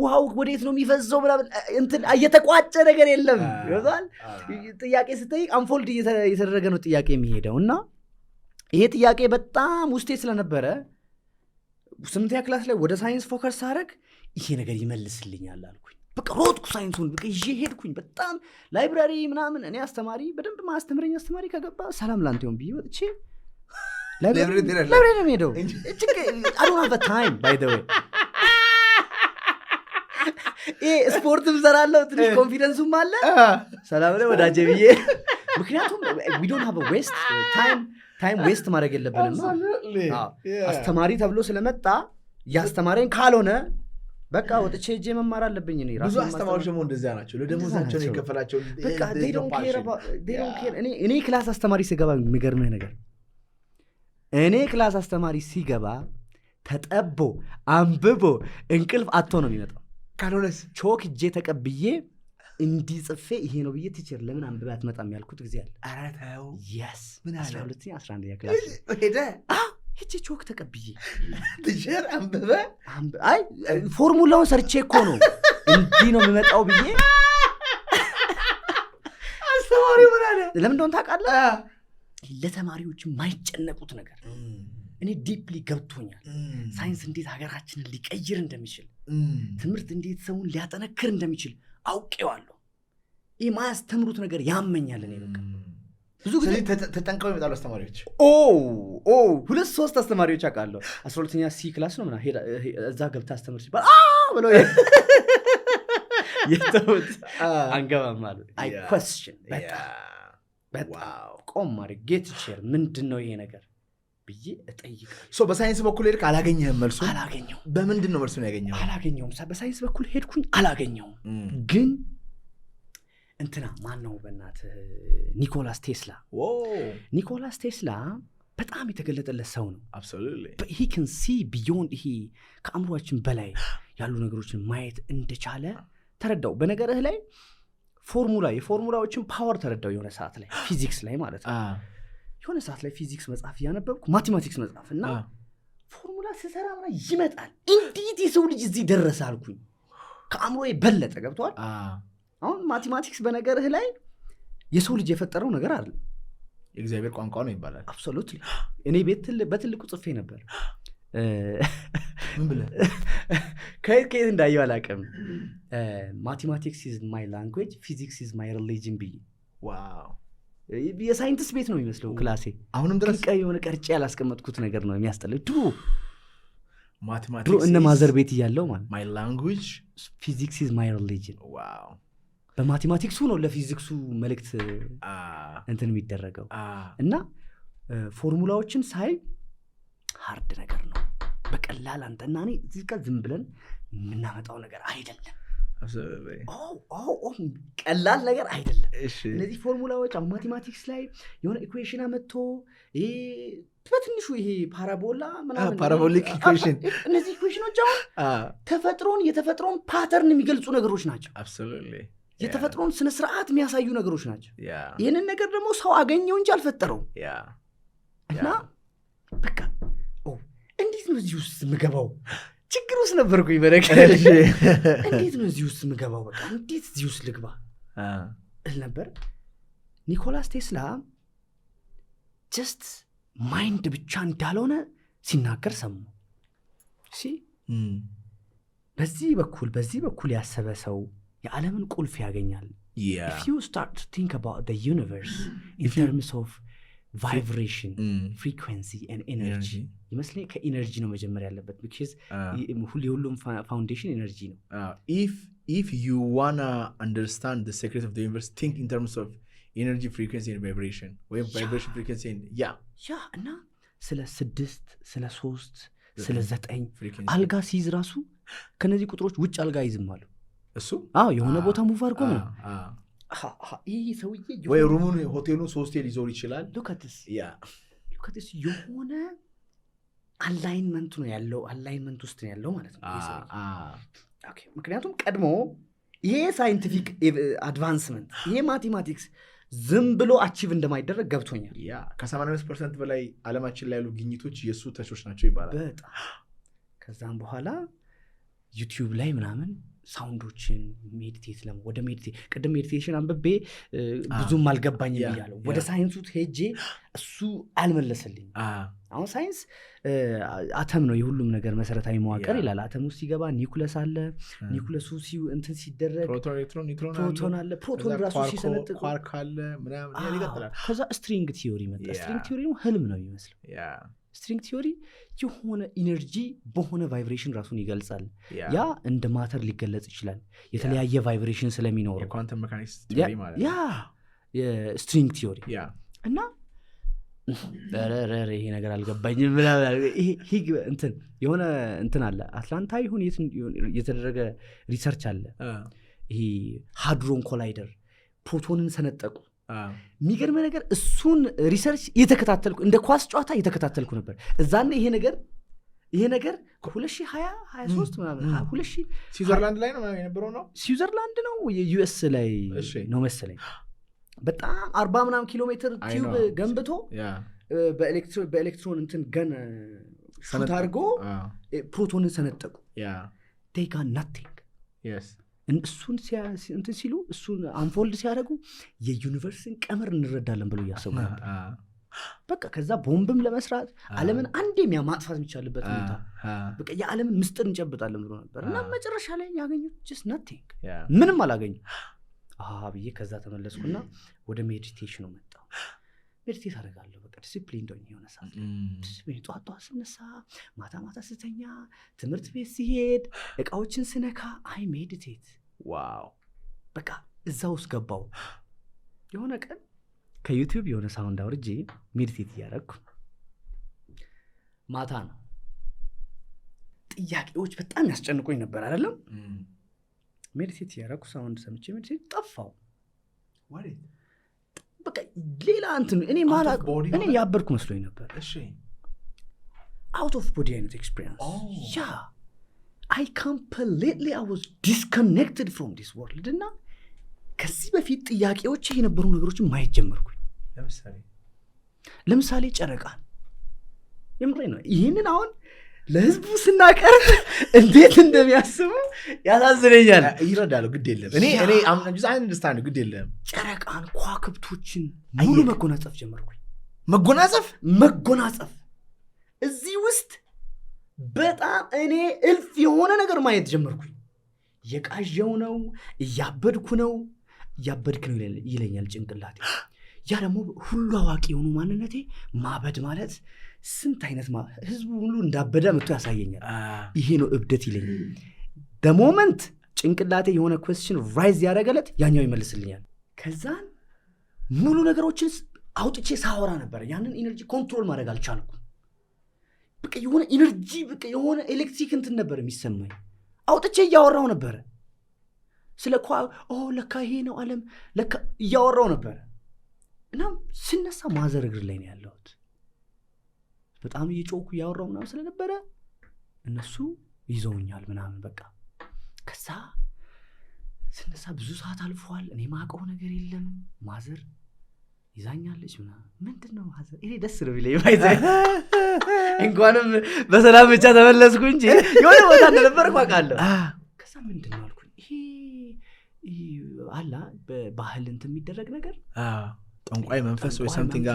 ውሃው ወዴት ነው የሚፈሰው ብላ እንትን እየተቋጨ ነገር የለም ይወጣል። ጥያቄ ስጠይቅ አንፎልድ እየተደረገ ነው ጥያቄ የሚሄደው። እና ይሄ ጥያቄ በጣም ውስጤ ስለነበረ 8ኛ ክላስ ላይ ወደ ሳይንስ ፎከስ ሳደርግ ይሄ ነገር ይመልስልኛል አልኩኝ። በቃ ሮጥኩ ሳይንሱን በቃ ይዤ ሄድኩኝ። በጣም ላይብራሪ ምናምን እኔ አስተማሪ በደንብ ማስተምረኝ አስተማሪ ከገባ ሰላም ላንተ ይሁን ብዬ ወጥቼ ላይብራሪ ነው ሄደው I don't have the time by the way ስፖርትም ሰራለሁ ትንሽ ኮንፊደንሱም አለ። ሰላም ላይ ወዳጄ ብዬ ምክንያቱም we don't have a waste ታይም ዌስት ማድረግ የለብንም። አስተማሪ ተብሎ ስለመጣ ያስተማረኝ ካልሆነ በቃ ወጥቼ ሄጄ መማር አለብኝ። እኔ ብዙ አስተማሪዎች ደግሞ እንደዚያ ናቸው። ለደሞዛቸው ነው የከፈላቸው። በቃ they don't care እኔ ክላስ አስተማሪ ሲገባ የሚገርምህ ነገር እኔ ክላስ አስተማሪ ሲገባ ተጠቦ አንብቦ እንቅልፍ አጥቶ ነው የሚመጣው። ካልሆነስ ቾክ እጄ ተቀብዬ እንዲጽፌ ይሄ ነው ብዬ ቲቸር ለምን አንብበ አትመጣም ያልኩት ጊዜ አለ። ኧረ ተው yes ምን አለ 12ኛ 11ኛ ክላስ ሄጄ ቾክ ተቀብዬ ቲቸር አንብበ አይ ፎርሙላውን ሰርቼ እኮ ነው እንዲህ ነው የሚመጣው ብዬ አስተማሪው ምን አለ ለምን እንደሆነ ታውቃለህ? ለተማሪዎች የማይጨነቁት ነገር እኔ ዲፕሊ ገብቶኛል። ሳይንስ እንዴት ሀገራችንን ሊቀይር እንደሚችል፣ ትምህርት እንዴት ሰውን ሊያጠነክር እንደሚችል አውቄዋለሁ። ይህ ማያስተምሩት ነገር ያመኛል። እኔ በቃ ብዙ ጊዜ ተጠንቀው ይመጣሉ አስተማሪዎች። 2-3 አስተማሪዎች አውቃለሁ። 12ኛ ሲ ክላስ ነው ምናምን እዛ ገብታ አስተምር ሲባል ብሎ የተውት አንገባም አሉ። አይ question በጣም ቆም ማድረግ ጌት ሼር ምንድን ነው ይሄ ነገር ብዬ እጠይቃለሁ። በሳይንስ በኩል ሄድክ አላገኘህም? መልሱ አላገኘሁም። በምንድን ነው መልሱን ያገኘው? አላገኘሁም። በሳይንስ በኩል ሄድኩኝ አላገኘሁም። ግን እንትና ማን ነው በእናትህ ኒኮላስ ቴስላ በጣም የተገለጠለት ሰው ነው። absolutely he can see beyond ይሄ ከአእምሯችን በላይ ያሉ ነገሮችን ማየት እንደቻለ ተረዳው። በነገርህ ላይ የፎርሙላዎችን ፓወር ተረዳው የሆነ ሰዓት ላይ ፊዚክስ ላይ ማለት ነው። የሆነ ሰዓት ላይ ፊዚክስ መጽሐፍ እያነበብኩ ማቴማቲክስ መጽሐፍ እና ፎርሙላ ስሰራ ምናምን ይመጣል። እንዴት የሰው ልጅ እዚህ ደረሰ አልኩኝ። ከአእምሮ በለጠ። ገብቷል። አሁን ማቴማቲክስ በነገርህ ላይ የሰው ልጅ የፈጠረው ነገር አይደለም፣ የእግዚአብሔር ቋንቋ ነው ይባላል። አብሶሉትሊ። እኔ በትልቁ ጽፌ ነበር። ምን ብለህ ከየት እንዳየው አላውቅም። ማቴማቲክስ ኢዝ ማይ ላንጉዌጅ ፊዚክስ ኢዝ ማይ ሪሊጅን ብዬ። ዋው! የሳይንቲስት ቤት ነው የሚመስለው ክላሴ። አሁንም ድረስ የሆነ ቀርጬ ያላስቀመጥኩት ነገር ነው የሚያስጠላው። ድሮ ማቴማቲክስ እነ ማዘር ቤት እያለው ማለት ማይ ላንጉዌጅ ፊዚክስ ኢዝ ማይ ሪሊጅን። ዋው! በማቴማቲክሱ ነው ለፊዚክሱ መልእክት እንትን የሚደረገው እና ፎርሙላዎችን ሳይ ሃርድ ነገር ነው። በቀላል አንተና እኔ እዚህ ጋር ዝም ብለን የምናመጣው ነገር አይደለም። ቀላል ነገር አይደለም። እነዚህ ፎርሙላዎች አሁን ማቴማቲክስ ላይ የሆነ ኢኩዌሽን አመጥቶ በትንሹ ይሄ ፓራቦላ ምናምን ፓራቦሊክ ኢኩዌሽን፣ እነዚህ ኢኩዌሽኖች አሁን የተፈጥሮን ፓተርን የሚገልጹ ነገሮች ናቸው። የተፈጥሮን ስነ ስርዓት የሚያሳዩ ነገሮች ናቸው። ይህንን ነገር ደግሞ ሰው አገኘው እንጂ አልፈጠረውም። እና በቃ እንዴት ነው እዚህ ውስጥ ምገባው? ችግር ውስጥ ነበርኩኝ። በነገር እንዴት ነው እዚህ ውስጥ ምገባው? በቃ እንዴት እዚህ ውስጥ ልግባ እል ነበር። ኒኮላስ ቴስላ ጀስት ማይንድ ብቻ እንዳልሆነ ሲናገር ሰሙ። በዚህ በኩል ያሰበ ሰው የዓለምን ቁልፍ ያገኛል። if you start to think about the universe in terms of vibration, frequency and energy, ይመስለኝ ከኢነርጂ ነው መጀመር ያለበት because የሁሉም ፋውንዴሽን ኤነርጂ ነው። if you wanna understand the secret of the universe, think in terms of energy, frequency and vibration, ወይ vibration, frequency and እና ስለ 6 ስለ 3 ስለ 9 አልጋ ሲይዝ ራሱ ከነዚህ ቁጥሮች ውጭ አልጋ ይዝም አሉ። እሱ የሆነ ቦታ ሙቭ አድርጎ ነው ይህ ሰውዬ ወይ ሩሙን ሆቴሉን 3 ሊዞር ይችላል። ሉካትስ የሆነ አላይንመንት ነው ያለው። አላይንመንት ውስጥ ነው ያለው ማለት ነው። ምክንያቱም ቀድሞ ይሄ ሳይንቲፊክ አድቫንስመንት ይሄ ማቴማቲክስ ዝም ብሎ አቺቭ እንደማይደረግ ገብቶኛል። ከ85% በላይ ዓለማችን ላይ ያሉ ግኝቶች የእሱ ተቾች ናቸው ይባላል። በጣም ከዛም በኋላ ዩቲዩብ ላይ ምናምን ሳውንዶችን ሜዲቴት ወደ ቅድም ሜዲቴሽን አንብቤ ብዙም አልገባኝም ብያለሁ። ወደ ሳይንሱ ሄጄ እሱ አልመለሰልኝ። አሁን ሳይንስ አተም ነው የሁሉም ነገር መሰረታዊ መዋቅር ይላል። አተም ውስጥ ሲገባ ኒኩለስ አለ። ኒኩለሱ እንትን ሲደረግ ፕሮቶን አለ። ፕሮቶን ራሱ ሲሰነጥቅ ኳርክ አለ ምናምን ይቀጥላል። ከዛ ስትሪንግ ቲዮሪ መጣ። ስትሪንግ ቲዮሪ ህልም ነው የሚመስለው። ስትሪንግ ቲዮሪ የሆነ ኢነርጂ በሆነ ቫይብሬሽን ራሱን ይገልጻል። ያ እንደ ማተር ሊገለጽ ይችላል የተለያየ ቫይብሬሽን ስለሚኖረው የኳንተም ሜካኒክስ ቲዮሪ ማለት ነው። የስትሪንግ ቲዮሪ እና ይሄ ነገር አልገባኝም። ይሄ የሆነ እንትን አለ አትላንታ ይሁን የተደረገ ሪሰርች አለ። ይሄ ሃድሮን ኮላይደር ፕሮቶንን ሰነጠቁ። የሚገርም ነገር እሱን ሪሰርች እየተከታተልኩ እንደ ኳስ ጨዋታ እየተከታተልኩ ነበር። እዛኔ ይሄ ነገር 2023 ምናምን 2000 ስዊዘርላንድ ላይ ነው የነበረው ነው ስዊዘርላንድ ነው የዩኤስ ላይ ነው መሰለኝ። በጣም 40 ምናምን ኪሎ ሜትር ቲዩብ ገንብቶ በኤሌክትሮን እንትን ገን ሹት አድርጎ ፕሮቶንን ሰነጠቁ። they got nothing. እሱን እንትን ሲሉ እሱን አንፎልድ ሲያደርጉ የዩኒቨርስን ቀመር እንረዳለን ብሎ እያሰቡ ነበር። በቃ ከዛ ቦምብም ለመስራት ዓለምን አንዴ ማጥፋት የሚቻልበት ሁኔታ በቃ የዓለምን ምስጢር እንጨብጣለን ብሎ ነበር። እና መጨረሻ ላይ ያገኙት just nothing ምንም አላገኙ ብዬ ከዛ ተመለስኩና ወደ ሜዲቴሽኑ መጣሁ። ሜዲቴት አደርጋለሁ። በቃ ዲሲፕሊን እንደሆነ የሆነ ሰዓት ዲሲፕሊን ጠዋት ስነሳ፣ ማታ ስተኛ፣ ትምህርት ቤት ሲሄድ፣ እቃዎችን ስነካ አይ ሜዲቴት ዋው በቃ እዛ ውስጥ ገባው። የሆነ ቀን ከዩቲዩብ የሆነ ሳውንድ አውርጄ ሜዲቴት እያደረኩ ማታ ነው። ጥያቄዎች በጣም ያስጨንቁኝ ነበር አይደለም። ሜዲቴት እያደረኩ ሳውንድ ሰምቼ ሜዲቴት ጠፋው። በቃ ሌላ እንትን እኔ ማላቅ እኔ ያበርኩ መስሎኝ ነበር። እሺ out of body አይነት experience yeah I completely I was disconnected from this world እና ከዚህ በፊት ጥያቄዎች የነበሩ ነገሮችን ማየት ጀመርኩኝ። ለምሳሌ ጨረቃን የምሬ ነው። ይሄንን አሁን ለህዝቡ ስናቀርብ እንዴት እንደሚያስቡ ያሳዝነኛል። ይረዳሉ። ግድ የለም እኔ just I understand ግድ የለም። ጨረቃን ከዋክብቶችን ሙሉ መጎናጸፍ ጀመርኩኝ። መጎናጸፍ እዚህ ውስጥ በጣም እኔ እልፍ የሆነ ነገር ማየት ጀመርኩኝ። የቃዠው ነው፣ እያበድኩ ነው ይለኛል ጭንቅላቴ። ያ ደግሞ ሁሉ አዋቂ የሆኑ ማንነቴ ማበድ ማለት ስንት አይነት ህዝቡ ሁሉ እንዳበደ መጥቶ ያሳየኛል። ይሄ ነው እብደት ይለኛል። the moment ጭንቅላቴ የሆነ question ራይዝ ያደረገለት ያኛው ይመልስልኛል። ከዛን ሙሉ ነገሮችን አውጥቼ ሳወራ ነበር። ያንን ኢነርጂ ኮንትሮል ማድረግ አልቻልኩም። በቃ የሆነ ኢነርጂ በቃ የሆነ ኤሌክትሪክ እንትን ነበር የሚሰማኝ። አውጥቼ እያወራው ነበር ስለ ለካ ይሄ ነው ዓለም ለካ እያወራው ነበር። እና ስነሳ ማዘር እግር ላይ ነው ያለሁት። በጣም እየጮኩ እያወራው ምናምን ስለነበረ እነሱ ይዘውኛል ምናምን በቃ። ከዛ ስነሳ ብዙ ሰዓት አልፏል። እኔ ማውቀው ነገር የለም። ማዘር ይዛኛለች ምናምን። ምንድነው ማዘር? እኔ ደስ ነው ቢለኝ ባይዘ እንኳንም በሰላም ብቻ ተመለስኩ እንጂ የሆነ ቦታ እንደነበርኩ አውቃለሁ። ከዛ ምንድነው አልኩኝ። ይሄ አላ በባህል እንትን የሚደረግ ነገር ጠንቋይ መንፈስ ወይ something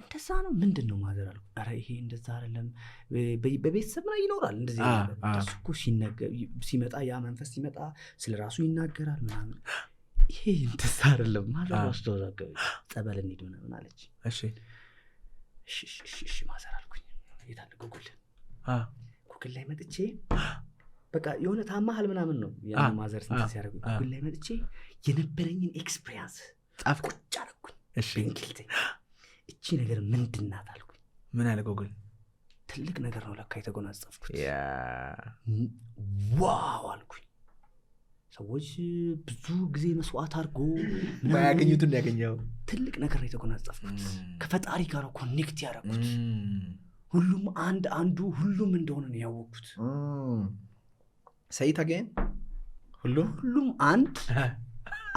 እንደዛ ነው። ምንድነው ማዘር አልኩ። ኧረ ይሄ እንደዛ አይደለም፣ በቤተሰብ ላይ ይኖራል እንደዚህ ነገር። እሱ ሲመጣ ያ መንፈስ ሲመጣ ስለራሱ ይናገራል ምናምን። ይሄ እንደዛ አይደለም ማዘር ወስዶዛቀ ጸበል እንሂድ ምናምን አለች። እሺ ማዘር አልኩኝ። የታለ ጉግል ላይ መጥቼ በቃ የሆነ ታማሃል ምናምን ነው ያ ማዘር ስንት ሲያደርጉ ጉግል ላይ መጥቼ የነበረኝን ኤክስፒሪየንስ ጻፍኩ አደረኩኝ። እንግሊዘኛ እቺ ነገር ምንድናት አልኩኝ። ምን አለ ጉግል? ትልቅ ነገር ነው ለካ የተጎናጸፍኩት። ዋው አልኩኝ። ሰዎች ብዙ ጊዜ መስዋዕት አድርጎ ማያገኙትን ያገኘው ትልቅ ነገር የተጎናጸፍኩት። ከፈጣሪ ጋር ኮኔክት ያደረኩት ሁሉም አንዱ ሁሉም እንደሆነ ነው ያወቅኩት። ሰይት አገኝ ሁሉም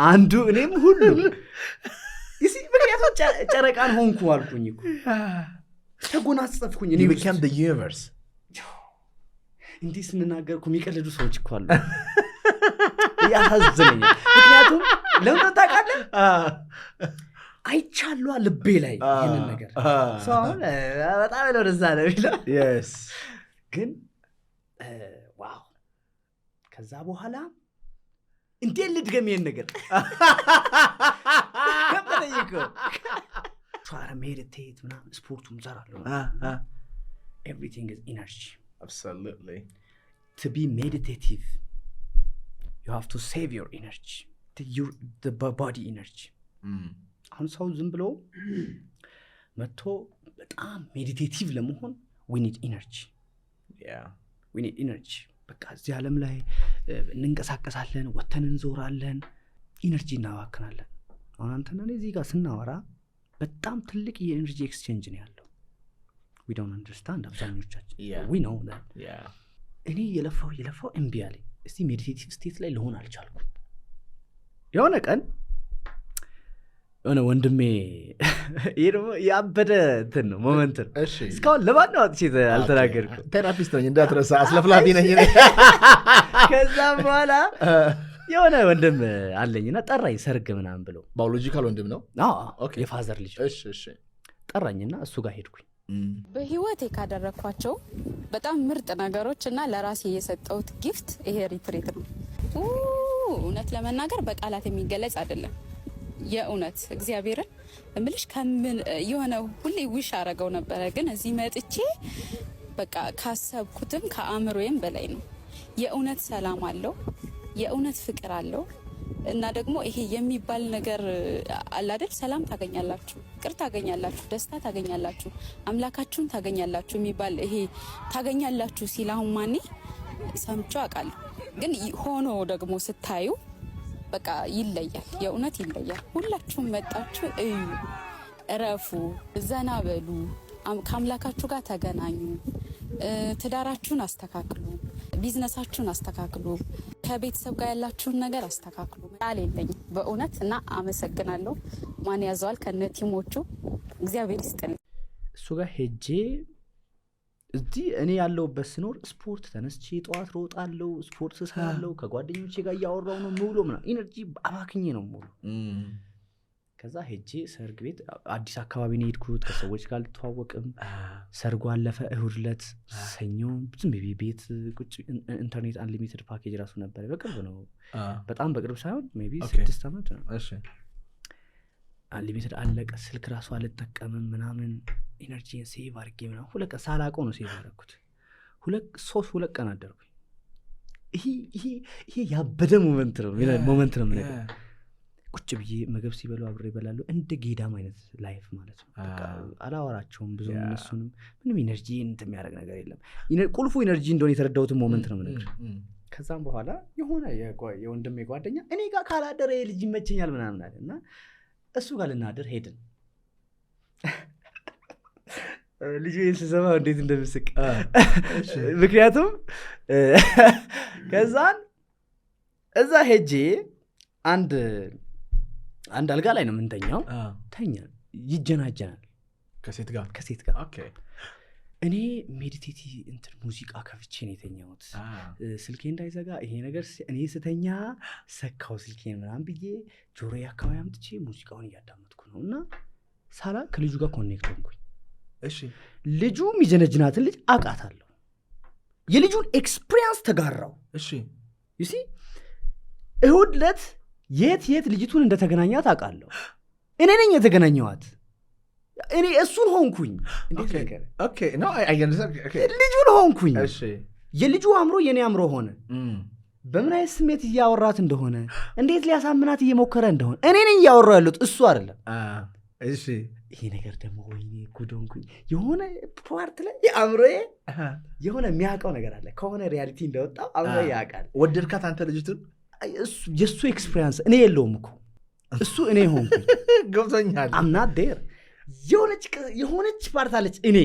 አንዱ እኔም ሁሉም እሺ ምክንያቱም ጨረቃን ሆንኩ አልኩኝ እኮ ተጎናጸፍኩኝ። እኔ became the universe እንዲህ ስንናገርኩ የሚቀልዱ ሰዎች እኮ አሉ። ያሳዝነኛል። ምክንያቱም ለምን ታውቃለህ? አይቻለሁ ልቤ ላይ ይሄንን ነገር ሰው በጣም ነው ደዛ ነው ይላል። yes ግን ዋው ከዛ በኋላ እንዴት ልድገም ይሄን ነገር ከበደኝኮ try to meditate ምናምን ስፖርቱም ዘራለሁ። everything is energy. Absolutely. To be meditative you have to save your energy, the body energy. አሁን ሰው ዝም ብሎ መጥቶ በጣም ሜዲቴቲቭ ለመሆን we need energy. we need energy. በቃ እዚህ ዓለም ላይ እንንቀሳቀሳለን፣ ወተን እንዞራለን፣ ኢነርጂ እናባክናለን። አሁን አንተና እኔ እዚህ ጋር ስናወራ በጣም ትልቅ የኤነርጂ ኤክስቼንጅ ነው ያለው። we don't understand አብዛኞቻችን we know that እኔ የለፋው እምቢ አለኝ። እስቲ ሜዲቴቲቭ ስቴት ላይ ልሆን አልቻልኩም። የሆነ ቀን የሆነ ወንድሜ ይሄ ደግሞ ያበደ እንትን ነው ሞመንት ነው። እስካሁን ለማን ነው አጥቼ አልተናገርኩም። ቴራፒስት ነኝ እንዳትረሳ፣ አስለፍላፊ ነኝ። ከዛ በኋላ የሆነ ወንድም አለኝና ጠራኝ ሰርግ ምናምን ብሎ። ባዮሎጂካል ወንድም ነው? አዎ የፋዘር ልጅ። እሺ ጠራኝና እሱ ጋር ሄድኩኝ። በህይወቴ ካደረኳቸው በጣም ምርጥ ነገሮች እና ለራሴ የሰጠሁት ጊፍት ይሄ ሪትሪት ነው። እውነት ለመናገር በቃላት የሚገለጽ አይደለም። የእውነት እግዚአብሔርን እምልሽ ከምን የሆነ ሁሌ ዊሽ አረገው ነበረ፣ ግን እዚህ መጥቼ በቃ ካሰብኩትም ከአእምሮዬም በላይ ነው። የእውነት ሰላም አለው። የእውነት ፍቅር አለው እና ደግሞ ይሄ የሚባል ነገር አለ አይደል? ሰላም ታገኛላችሁ፣ ፍቅር ታገኛላችሁ፣ ደስታ ታገኛላችሁ፣ አምላካችሁን ታገኛላችሁ የሚባል ይሄ ታገኛላችሁ ሲል አሁን ማኔ ሰምቼው አውቃለሁ። ግን ሆኖ ደግሞ ስታዩ በቃ ይለያል፣ የእውነት ይለያል። ሁላችሁም መጣችሁ እዩ፣ እረፉ፣ ዘና በሉ፣ ከአምላካችሁ ጋር ተገናኙ፣ ትዳራችሁን አስተካክሉ፣ ቢዝነሳችሁን አስተካክሉ፣ ከቤተሰብ ጋር ያላችሁን ነገር አስተካክሉ። ቃል የለኝም በእውነት እና አመሰግናለሁ። ማን ያዘዋል ከነ ቲሞቹ እግዚአብሔር ይስጥልኝ። እሱ ጋር ሄጄ እዚህ እኔ ያለሁበት ስኖር ስፖርት ተነስቼ ጠዋት ሮጣለሁ፣ ስፖርት ስሰራለሁ፣ ከጓደኞቼ ጋር እያወራሁ ነው ሙሉ ምናምን ኢነርጂ አባክኜ ነው ሙሉ። ከዛ ሄጄ ሰርግ ቤት አዲስ አካባቢ ነው የሄድኩት። ከሰዎች ጋር ልተዋወቅም። ሰርጉ አለፈ። እሁድ ዕለት ሰኞ ዝም ብዬ ቤት ቁጭ ኢንተርኔት አንሊሚትድ ፓኬጅ ራሱ ነበር። በቅርብ ነው፣ በጣም በቅርብ ሳይሆን ሜይ ቢ 6 ዓመት ነው። አንሊሚትድ አለቀ። ስልክ ራሱ አልጠቀምም ምናምን ኢነርጂን ሴቭ አድርጌ ምናምን 2 ቀን ሳላውቀው ነው ሴቭ ያደረኩት። 2 ቀን አደርኩኝ። ይሄ ያበደ ሞመንት ነው የምነግርህ። ቁጭ ብዬ ምግብ ሲበሉ አብሬ ይበላሉ። እንደ ጌዳም አይነት ላይፍ ማለት ነው። አላወራቸውም ብዙ እነሱንም ምንም ኢነርጂ እንትን የሚያደርግ ነገር የለም። ቁልፉ ኢነርጂ እንደሆነ የተረዳሁትን ሞመንት ነው የምነግርህ። ከዛም በኋላ የሆነ የወንድሜ ጓደኛ እኔ ጋር ካላደረ ልጅ ይመቸኛል ምናምን አለ እና እሱ ጋር ልናደር ሄድን። ልጁ ስሰማ እንዴት እንደምስቅ ምክንያቱም ከዛን እዛ ሄጄ አንድ አልጋ ላይ ነው የምንተኛው። ተኛ ይጀናጀናል ከሴት ጋር እኔ ሜዲቴቲ እንትን ሙዚቃ ከፍቼ ነው የተኛሁት። ስልኬ እንዳይዘጋ ይሄ ነገር እኔ ስተኛ ሰካው ስልኬን ምናምን ብዬ ጆሮዬ አካባቢ አምጥቼ ሙዚቃውን እያዳመጥኩ ነው እና ሳላ ከልጁ ጋር ኮኔክት ሆንኩኝ። ልጁ የሚጀነጅናትን ልጅ አውቃታለሁ። የልጁን ኤክስፒሪየንስ ተጋራው። ዩ ሲ እሁድ ዕለት የት ልጅቱን እንደተገናኛት አውቃለሁ። እኔ ነኝ የተገናኘዋት። እኔ እሱን ሆንኩኝ። ልጁን ሆንኩኝ። የልጁ አእምሮ የኔ አእምሮ ሆነ። በምን አይነት ስሜት እያወራት እንደሆነ እንዴት ሊያሳምናት እየሞከረ እንደሆነ እኔ ነኝ እያወራሁ ያለሁት እሱ አይደለም። ይሄ ነገር ደግሞ ወይኔ ጉድ ሆንኩኝ። የሆነ ፓርት ላይ አእምሮዬ የሆነ የሚያውቀው ነገር አለ። ከሆነ ሪያሊቲ እንደወጣው አእምሮዬ ያውቃል። ወደድካት አንተ ልጅቱን? የእሱ ኤክስፒሪየንስ እኔ የለውም እኮ እሱ እኔ ሆንኩኝ። ገብቶኛል። አምናት ዴር የሆነች ፓርት አለች እኔ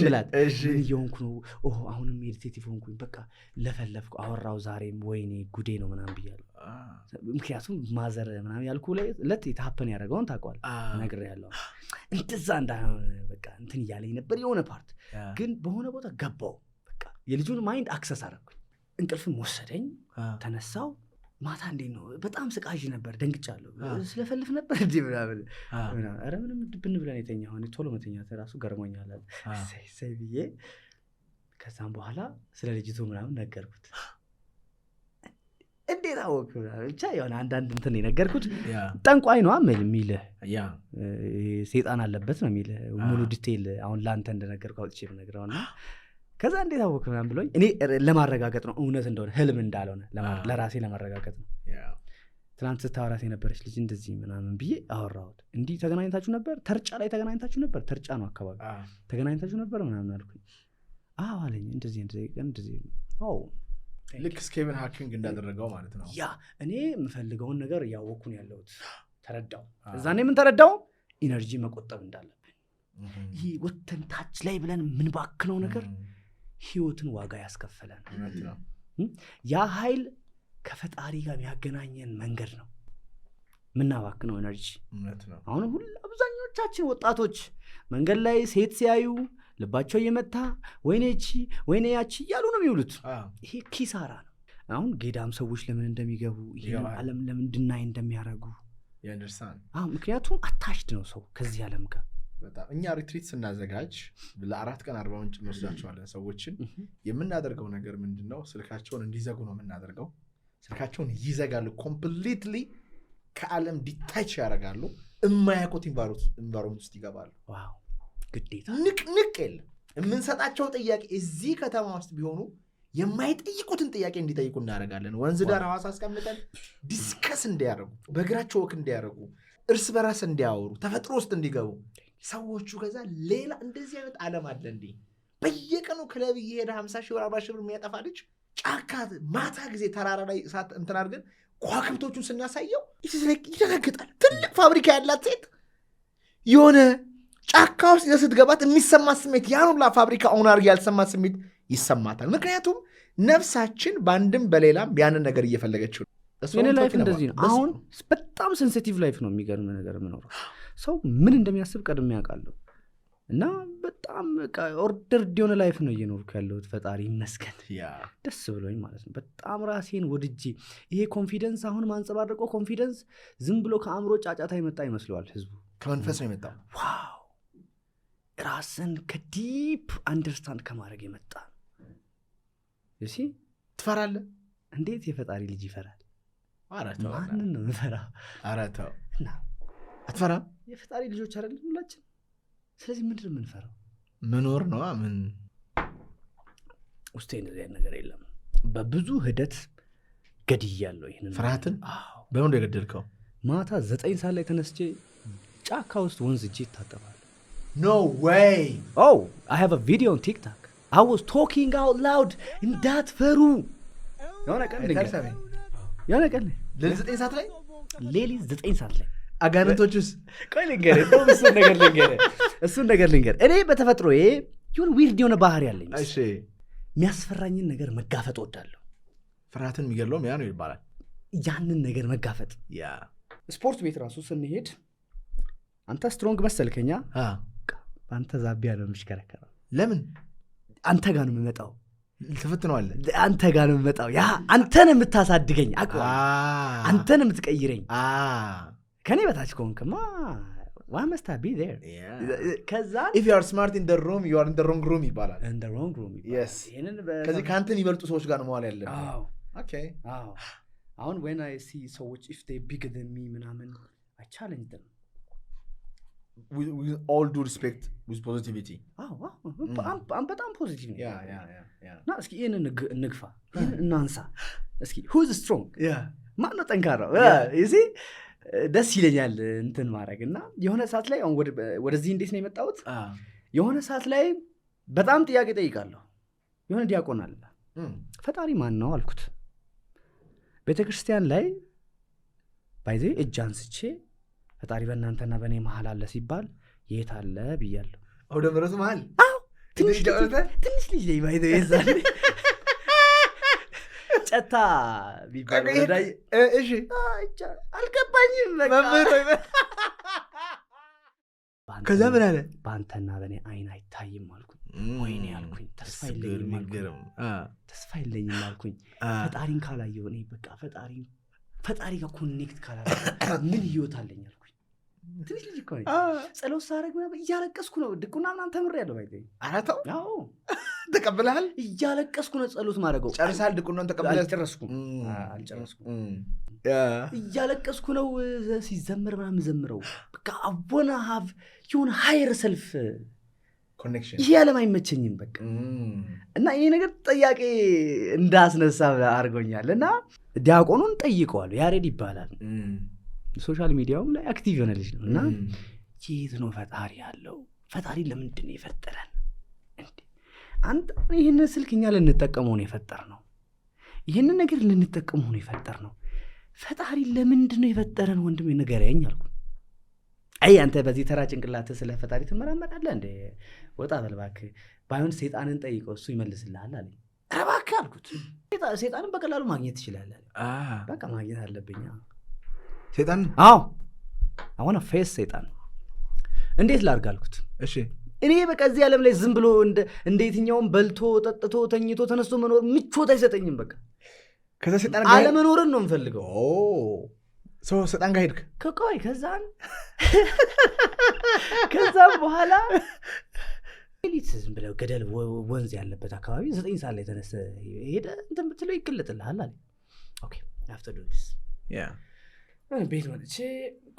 ምላት እየሆንኩ ነው። አሁንም ሜዲቴቲቭ ሆንኩኝ። በቃ ለፈለፍኩ አወራው። ዛሬም ወይኔ ጉዴ ነው ምናምን ብያለሁ። ምክንያቱም ማዘር ምናምን ያልኩ ለት የተሀፐን ያደረገውን ታውቀዋል። ነግሬያለሁ። እንደዛ እንዳይሆን በቃ እንትን እያለኝ ነበር። የሆነ ፓርት ግን በሆነ ቦታ ገባው። በቃ የልጁን ማይንድ አክሰስ አደረግኩኝ። እንቅልፍም ወሰደኝ። ተነሳው። ማታ እንዴት ነው በጣም ስቃዥ ነበር። ደንግጫለሁ። ስለፈልፍ ነበር እንዴ ምናምን። ኧረ ምንም ድብን ብለን የተኛው እኔ ቶሎ መተኛት እራሱ ገርሞኛል። ሳይ ብዬ ከዛም በኋላ ስለ ልጅቱ ምናምን ነገርኩት። እንዴት አወቅ ብቻ የሆነ አንዳንድ እንትን የነገርኩት። ጠንቋይ ነው የሚልህ ሴጣን አለበት ነው የሚልህ ሙሉ ዲቴይል አሁን ለአንተ እንደነገርኩ አውጥቼ ብነግረውና ከዛ እንዴት አወቅ ምናምን ብሎኝ እኔ ለማረጋገጥ ነው እውነት እንደሆነ ህልም እንዳልሆነ ለራሴ ለማረጋገጥ ነው። ትናንት ስታወራት የነበረች ልጅ እንደዚህ ምናምን ብዬ አወራሁት። እንዲህ ተገናኝታችሁ ነበር? ተርጫ ላይ ተገናኝታችሁ ነበር? ተርጫ ነው አካባቢ ተገናኝታችሁ ነበር ምናምን አልኩኝ። አዎ አለኝ። እንደዚህ ልክ ስቴቨን ሃኪንግ እንዳደረገው ማለት ነው። ያ እኔ የምፈልገውን ነገር እያወቅኩን ያለሁት ተረዳው። እዛ እኔ ምን ተረዳው? ኢነርጂ መቆጠብ እንዳለብን። ይህ ወተን ታች ላይ ብለን የምንባክነው ነገር ህይወትን ዋጋ ያስከፈለን። ያ ኃይል ከፈጣሪ ጋር የሚያገናኘን መንገድ ነው። ምናባክነው ኤነርጂ። አሁን አብዛኞቻችን ወጣቶች መንገድ ላይ ሴት ሲያዩ ልባቸው እየመታ ወይኔ ያቺ እያሉ ነው የሚውሉት። ይሄ ኪሳራ ነው። አሁን ጌዳም ሰዎች ለምን እንደሚገቡ ይሄን ዓለም ለምን እንድናይ እንደሚያደርጉ ምክንያቱም አታሽድ ነው ሰው ከዚህ ዓለም ጋር። በጣም እኛ ሪትሪት ስናዘጋጅ ለ4 ቀን 40 ወንጭ እንወስዳቸዋለን ሰዎችን። የምናደርገው ነገር ምንድነው? ስልካቸውን እንዲዘጉ ነው የምናደርገው። ስልካቸውን ይዘጋሉ። ኮምፕሊትሊ ከዓለም ዲታች ያደርጋሉ። የማያውቁት ኢንቫይሮንመንት ውስጥ ይገባሉ። ዋው ግዴታ ንቅ የለም። የምንሰጣቸው ጥያቄ እዚህ ከተማ ውስጥ ቢሆኑ የማይጠይቁትን ጥያቄ እንዲጠይቁ እናደርጋለን። ወንዝ ዳር ሐዋሳ አስቀምጠን ዲስከስ እንዲያደርጉ፣ በእግራቸው ወክ እንዲያደርጉ፣ እርስ በራስ እንዲያወሩ፣ ተፈጥሮ ውስጥ እንዲገቡ ሰዎቹ። ከዛ ሌላ እንደዚህ አይነት ዓለም አለ እንዴ? በየቀኑ ክለብ እየሄደ 50 ሺህ ብር 40 ሺህ ብር የሚያጠፋ ልጅ ጫካ ማታ ጊዜ ተራራ ላይ እሳት እንትን አድርገን ከዋክብቶቹን ስናሳየው ይደነግጣል። ትልቅ ፋብሪካ ያላት ሴት የሆነ ጫካ ውስጥ ስትገባት የሚሰማ ስሜት ያን ሁላ ፋብሪካ ኦን አድርጌ ያልሰማ ስሜት ይሰማታል። ምክንያቱም ነፍሳችን በአንድም በሌላም ያንን ነገር እየፈለገችው ነው። የኔ ላይፍ እንደዚህ ነው። አሁን በጣም ሴንሲቲቭ ላይፍ ነው። የሚገርም ነገር የምኖረው ሰው ምን እንደሚያስብ ቀድሜ ያውቃለሁ። እና በጣም ኦርደር የሆነ ላይፍ ነው እየኖርኩ ያለሁት። ፈጣሪ ይመስገን ደስ ብሎኝ ማለት ነው። በጣም ራሴን ወድጄ ይሄ ኮንፊደንስ አሁን ማንጸባረቀው ኮንፊደንስ ዝም ብሎ ከአእምሮ ጫጫታ የመጣ ይመስለዋል ህዝቡ። ከመንፈስ ነው የመጣው። ዋው ራስን ከዲፕ አንደርስታንድ ከማድረግ የመጣ እሺ። ትፈራለህ? እንዴት የፈጣሪ ልጅ ይፈራል? ማንን ነው ምፈራ? ኧረ ተው እና አትፈራም? የፈጣሪ ልጆች አይደለም ሁላችን። ስለዚህ ምንድን ነው የምንፈራው? መኖር ነው። ምን ውስጤ እንደዚህ አይነት ነገር የለም። በብዙ ሂደት ገድያለሁ ይሄንን ፍርሃትን። በምን የገደልከው? ማታ 9 ሰዓት ላይ ተነስቼ ጫካ ውስጥ ወንዝ እጄ ይታጠባል። No way. Oh, I have a video on TikTok. I was talking out loud እንዳትፈሩ። የሆነ ቀን ሌሊት 9 ሰዓት ላይ ሌሊት 9 ሰዓት ላይ አጋንንቶችስ? ቆይ ልንገርህ፣ እሱን ነገር ልንገርህ። እኔ በተፈጥሮዬ የሆነ ዊርድ የሆነ ባህሪ ያለኝ። እሺ የሚያስፈራኝን ነገር መጋፈጥ እወዳለሁ። ፍርሃትን የሚገድለውም ያ ነው ይባላል። ያንን ነገር መጋፈጥ። ያ ስፖርት ቤት ራሱ ስንሄድ አንተ ስትሮንግ መሰልከኛ፣ በአንተ ዛቢያ ነው የምሽከረከረው። ለምን? አንተ ጋር ነው የምመጣው። ትፈትነዋለህ። አንተ ጋር ነው የምመጣው። ያ አንተ ነው የምታሳድገኝ፣ አንተ ነው የምትቀይረኝ። ከኔ በታች ከሆንክማ why must I be there? ከዛ if you are smart in the room you are in the wrong room ይባላል። in the wrong room ይባላል። yes ከዚህ ካንተን ይበልጡ ሰዎች ጋር ነው መዋል ያለብህ። okay አሁን when I see ሰዎች if they bigger than me ምናምን I challenge them with all due respect with positivity. በጣም ፖዚቲቭ ነው። ና እስኪ ይህንን እንግፋ፣ ይህን እናንሳ እስኪ። who's strong? ማን ነው ጠንካራው? ደስ ይለኛል እንትን ማድረግ። እና የሆነ ሰዓት ላይ አሁን ወደዚህ እንዴት ነው የመጣሁት? የሆነ ሰዓት ላይ በጣም ጥያቄ ጠይቃለሁ። የሆነ ዲያቆን አለ፣ ፈጣሪ ማን ነው አልኩት። ቤተክርስቲያን ላይ ባይዜ እጅ አንስቼ ፈጣሪ በእናንተና በእኔ መሀል አለ ሲባል የት አለ ብያለሁ። አውደ ምሕረቱ መሀል ትንሽ ልጅ ላይ ባይዜ ይዛል ጨታ ቢባል ወዳይ እሺ አልገባኝም። ከዛ ምን አለ? በአንተና በእኔ አይን አይታይም አልኩኝ። ወይኔ አልኩኝ። ተስፋ የለኝም አልኩኝ። ፈጣሪን ካላየሁ እኔ በቃ ፈጣሪ ጋር ኮኔክት ካላደረኩ ምን ህይወት አለኝ አልኩኝ። ትንሽ ልጅ እኮ ነኝ። ጸሎት ሳደርግ እያለቀስኩ ነው። ድቁና ምናምን ተምሬያለሁ። ባይዘኝ አራተው ተቀብለሃል? እያለቀስኩ ነው ጸሎት ማድረገው። ጨርሳል? ድቁናን ተቀብለሃል? አልጨረስኩም። እያለቀስኩ ነው ሲዘምር ምናምን ዘምረው። በቃ አቦና ሀቭ የሆነ ሃየር ሰልፍ ኮኔክሽን። ይሄ ዓለም አይመቸኝም በቃ። እና ይሄ ነገር ጥያቄ እንዳስነሳ አድርጎኛል። እና ዲያቆኑን ጠይቀዋል። ያሬድ ይባላል። ሶሻል ሚዲያውም ላይ አክቲቭ የሆነ ልጅ ነው። እና የት ነው ፈጣሪ ያለው? ፈጣሪ ለምንድን ነው የፈጠረን? አንተ ይህንን ስልክ እኛ ልንጠቀመው ነው የፈጠር ነው። ይህንን ነገር ልንጠቀመው ነው የፈጠር ነው። ፈጣሪ ለምንድን ነው የፈጠረን? ወንድሜ ንገረኝ አልኩ። አይ አንተ በዚህ ተራ ጭንቅላትህ ስለ ፈጣሪ ትመራመራለህ እንደ ወጣ በል እባክህ። ባይሆን ሴጣንን ጠይቀው እሱ ይመልስልሃል አለኝ። ኧረ እባክህ አልኩት። ሴጣንን በቀላሉ ማግኘት ትችላለህ። በቃ ማግኘት አለብኝ ሴጣን። አዎ አሁን ፌስ ሴጣን እንዴት ላድርግ አልኩት። እሺ እኔ በቃ እዚህ ዓለም ላይ ዝም ብሎ እንደ የትኛውም በልቶ ጠጥቶ ተኝቶ ተነስቶ መኖር ምቾት አይሰጠኝም። በቃ ከዛ ሴጣን ጋር አለመኖርን ነው የምፈልገው። ሰው ሴጣን ጋር ሄድክ? ከቆይ ከዛም በኋላ ሌሊት ዝም ብለው ገደል ወንዝ ያለበት አካባቢ 9 ሰዓት ላይ ተነስተ ሄደ እንትን ብትለው ይገለጥልሃል አለ። ኦኬ አፍተር ዱስ ቤት መጥቼ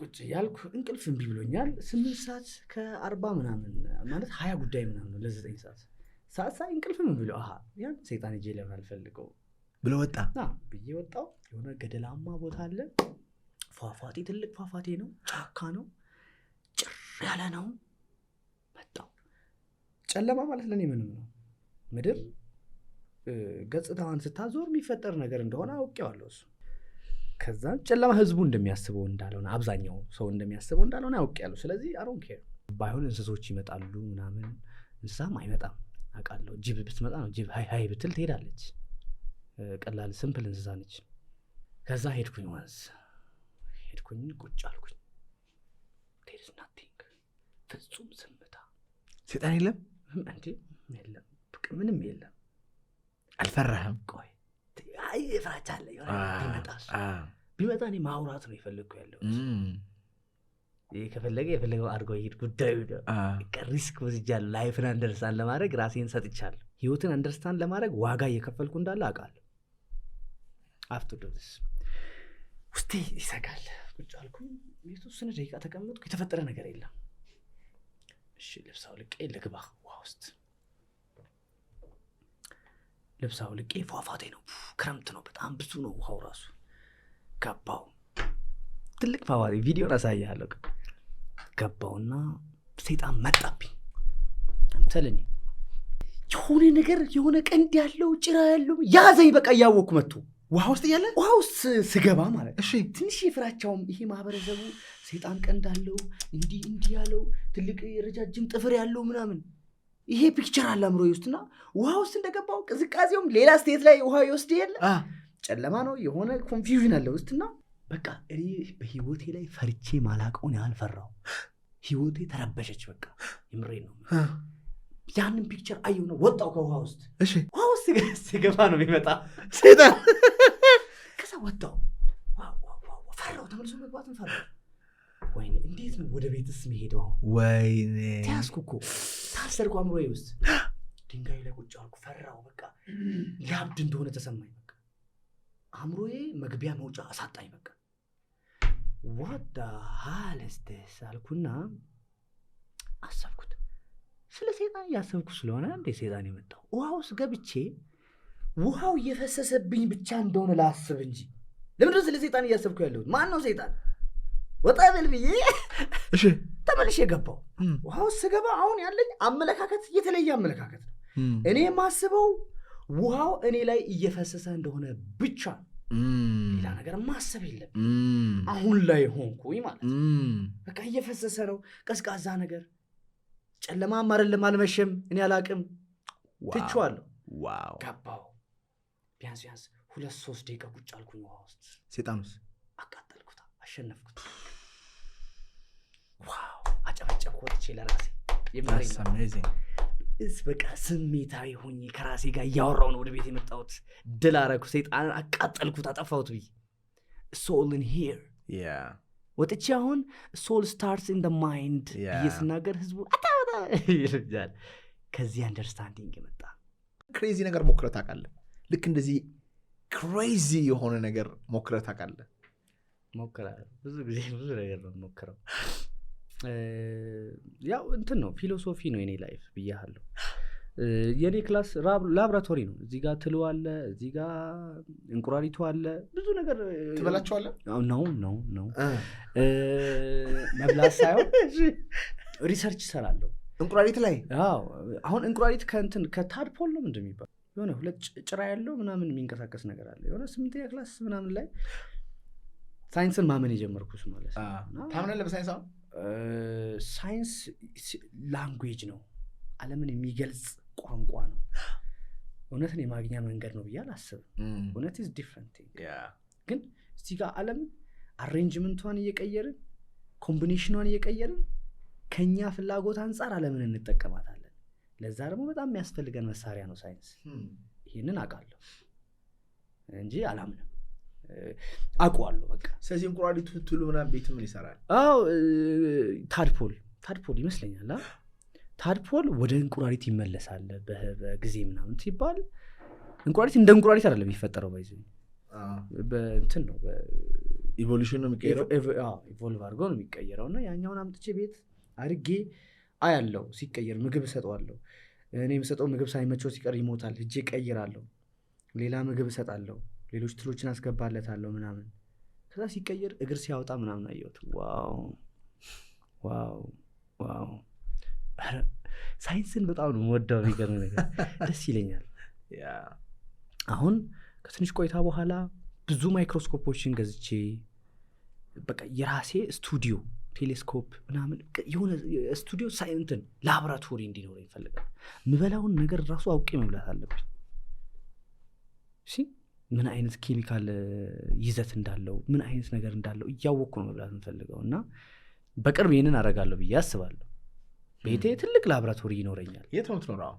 ቁጭ ያልኩ እንቅልፍ እምቢ ብሎኛል። 8 ሰዓት ከ40 ምናምን ማለት 20 ጉዳይ ምናምን ነው ለ9 ሰዓት ሳሳ እንቅልፍ ምን ብሎ ያን ሰይጣን እጄ ለምን አልፈልገው ብሎ ወጣ ብዬ ወጣው። የሆነ ገደላማ ቦታ አለ፣ ፏፏቴ፣ ትልቅ ፏፏቴ ነው፣ ጫካ ነው፣ ጭር ያለ ነው። መጣው። ጨለማ ማለት ለኔ ምንም ነው። ምድር ገጽታዋን ስታዞር የሚፈጠር ነገር እንደሆነ አውቄዋለሁ። እሱ ከዛ ጨለማ ህዝቡ እንደሚያስበው እንዳልሆነ፣ አብዛኛው ሰው እንደሚያስበው እንዳልሆነ አውቄያለሁ። ስለዚህ አሮን ኬር ባይሆን እንስሶች ይመጣሉ ምናምን፣ እንስሳም አይመጣም አውቃለሁ። ጅብ ብትመጣ ነው ጅብ ሃይ ሃይ ብትል ትሄዳለች። ቀላል ሲምፕል እንስሳ ነች። ከዛ ሄድኩኝ፣ ወንዝ ሄድኩኝ፣ ቁጭ አልኩኝ። ቴርስ ናቲንግ፣ ፍጹም ዝምታ። ሰይጣን የለም እንዴ? የለም፣ ምንም የለም። አልፈራህም? ቆይ ፍራቻ አለ። ቢመጣ እኔ ማውራት ነው የፈለግኩ ያለው። ከፈለገ የፈለገው አድርገው ይሄድ፣ ጉዳዩ ሪስክ ወስጃለሁ። ላይፍን አንደርስታንድ ለማድረግ ራሴን ሰጥቻለሁ። ህይወትን አንደርስታንድ ለማድረግ ዋጋ እየከፈልኩ እንዳለ አውቃለሁ። አፍቶዶስ ውስጤ ይሰጋል። ቁጭ አልኩኝ። የተወሰነ ደቂቃ ተቀመጥኩ። የተፈጠረ ነገር የለም። እሺ ልብስ አውልቄ ልግባ ውሃ ውስጥ። ልብስ አውልቄ፣ ፏፏቴ ነው፣ ክረምት ነው፣ በጣም ብዙ ነው ውሃው ራሱ። ገባው፣ ትልቅ ፏፏቴ፣ ቪዲዮን አሳያለሁ። ገባውና ሰይጣን መጣብኝ። አንተልኝ የሆነ ነገር፣ የሆነ ቀንድ ያለው ጭራ ያለው ያዘኝ። በቃ እያወቅኩ መጥቶ ውሃ ውስጥ እያለ ውሃ ውስጥ ስገባ ማለት እሺ፣ ትንሽ የፍራቻውም ይሄ ማህበረሰቡ ሰይጣን ቀንድ አለው እንዲህ ያለው ትልቅ ረጃጅም ጥፍር ያለው ምናምን ይሄ ፒክቸር አለ አእምሮዬ ውስጥና ውሃ ውስጥ እንደገባው ቅዝቃዜውም ሌላ ስቴት ላይ ውሃ ይወስድ የለ ጨለማ ነው፣ የሆነ ኮንፊውዥን አለ ውስጥና በቃ እኔ በህይወቴ ላይ ፈርቼ ማላቀውን ያህል ፈራው። ህይወቴ ተረበሸች። በቃ የምሬን ነው። ያንን ፒክቸር አየሁ ነው ወጣው ከውሃ ውስጥ። እሺ ውሃ ውስጥ ሲገባ ነው የሚመጣ ሰይጣን። ከዛ ወጣው፣ ፈራው፣ ተመልሶ መግባትን ፈራው። ወይኔ እንዴት ነው ወደ ቤትስ መሄደው? ወይኔ ተያዝኩ እኮ፣ ታሰርኩ። አእምሮዬ ውስጥ ድንጋይ ላይ ቁጭ አልኩ። ፈራው። በቃ ላብድ እንደሆነ ተሰማኝ። በቃ አእምሮዬ መግቢያ መውጫ አሳጣኝ። በቃ ዋዳ ሃለስቴስ አልኩና አሰብኩት። ስለ ሰይጣን እያሰብኩ ስለሆነ እንዴ ሰይጣን የመጣው ውሃ ውስጥ ገብቼ ውሃው እየፈሰሰብኝ ብቻ እንደሆነ ላስብ እንጂ ለምንድነው ስለ ሰይጣን እያሰብኩ ያለሁት? ማን ነው ሰይጣን? ወጣ በል ብዬ እሺ ተመልሼ ገባው። ውሃ ውስጥ ስገባ አሁን ያለኝ አመለካከት የተለየ አመለካከት ነው። እኔ የማስበው ውሃው እኔ ላይ እየፈሰሰ እንደሆነ ብቻ፣ ሌላ ነገር ማሰብ የለም። አሁን ላይ ሆንኩኝ ማለት በቃ እየፈሰሰ ነው፣ ቀዝቃዛ ነገር። ጨለማም አይደለም፣ አልመሸም፣ እኔ አላቅም፣ ትቼዋለሁ። ዋው ገባው። ቢያንስ 2-3 ደቂቃ ቁጭ አልኩኝ ውሃ ውስጥ። ሰይጣኑስ? አቃጠልኩት፣ አሸነፍኩት። ዋው አጨበጨብኩ ወጥቼ ለራሴ። በቃ ስሜታዊ ሆኜ ከራሴ ጋር እያወራሁ ነው ወደ ቤት የመጣሁት። ድል አደረኩ፣ ሰይጣንን አቃጠልኩት፣ አጠፋሁት ብዬ soul in here ወጥቼ አሁን soul starts in the mind ብዬ ስናገር ህዝቡ ይልጃል። ከዚህ አንደርስታንዲንግ የመጣ ክሬዚ ነገር ሞክረህ ታውቃለህ? ልክ እንደዚህ ክሬዚ የሆነ ነገር ሞክረህ ታውቃለህ? ሞክራለሁ፣ ብዙ ጊዜ ብዙ ነገር ነው ሞክረው። ያው እንትን ነው፣ ፊሎሶፊ ነው የኔ ላይፍ ብያለሁ። የኔ ክላስ ላብራቶሪ ነው። እዚህ ጋር ትሉ አለ፣ እዚህ ጋር እንቁራሪቱ አለ፣ ብዙ ነገር ትበላቸዋለህ? ነው መብላት ሳይሆን ሪሰርች እሰራለሁ እንቁራሪት ላይ። አሁን እንቁራሪት ከእንትን ከታድፖል ነው ምንድን የሚባል የሆነ 2 ጭራ ያለው ምናምን የሚንቀሳቀስ ነገር አለ። የሆነ 8ኛ ክላስ ምናምን ላይ ሳይንስን ማመን የጀመርኩት ማለት ነው። ታምናለህ በሳይንስ? አሁን ሳይንስ ላንጉዌጅ ነው፣ ዓለምን የሚገልጽ ቋንቋ ነው። እውነትን የማግኛ መንገድ ነው ብዬ አላስብም። እውነት is different thing። ግን እዚህ ጋር ዓለም አሬንጅመንቷን እየቀየርን ኮምቢኔሽኗን እየቀየርን ከኛ ፍላጎት አንጻር ዓለምን እንጠቀማታለን። ለዛ ደግሞ በጣም የሚያስፈልገን መሳሪያ ነው ሳይንስ። ይህንን አውቃለሁ እንጂ አላምንም፣ አውቀዋለሁ በቃ። ስለዚህ እንቁራሪቱ ትሉ ምናምን ቤት ምን ይሰራል? ታድፖል ይመስለኛል። ታድፖል ወደ እንቁራሪት ይመለሳል በጊዜ ምናምን ሲባል፣ እንቁራሪት እንደ እንቁራሪት አይደለም የሚፈጠረው፣ ባይዘ በእንትን ነው፣ ኢቮሉሽን ነው የሚቀየረው። ኢቮልቭ አድርገው ነው የሚቀየረው። እና ያኛውን አምጥቼ ቤት አድርጌ አያለው ሲቀየር፣ ምግብ እሰጠዋለሁ። እኔ የምሰጠው ምግብ ሳይመቸው ሲቀር ይሞታል። እጄ ቀይራለሁ፣ ሌላ ምግብ እሰጣለሁ፣ ሌሎች ትሎችን አስገባለታለሁ ምናምን። ከዛ ሲቀየር እግር ሲያወጣ ምናምን አየሁት። ዋው ዋው ዋው! ሳይንስን በጣም ነው የምወደው። የሚገርም ነገር ደስ ይለኛል። አሁን ከትንሽ ቆይታ በኋላ ብዙ ማይክሮስኮፖችን ገዝቼ በቃ የራሴ ስቱዲዮ ቴሌስኮፕ ምናምን የሆነ ስቱዲዮ ሳይንትን ላቦራቶሪ እንዲኖር ይፈልጋል። ምበላውን ነገር ራሱ አውቄ መብላት አለብኝ። እሺ ምን አይነት ኬሚካል ይዘት እንዳለው ምን አይነት ነገር እንዳለው እያወቅኩ ነው መብላት የምፈልገው እና በቅርብ ይህንን አደርጋለሁ ብዬ አስባለሁ። ቤቴ ትልቅ ላቦራቶሪ ይኖረኛል። የት ነው የምትኖረው?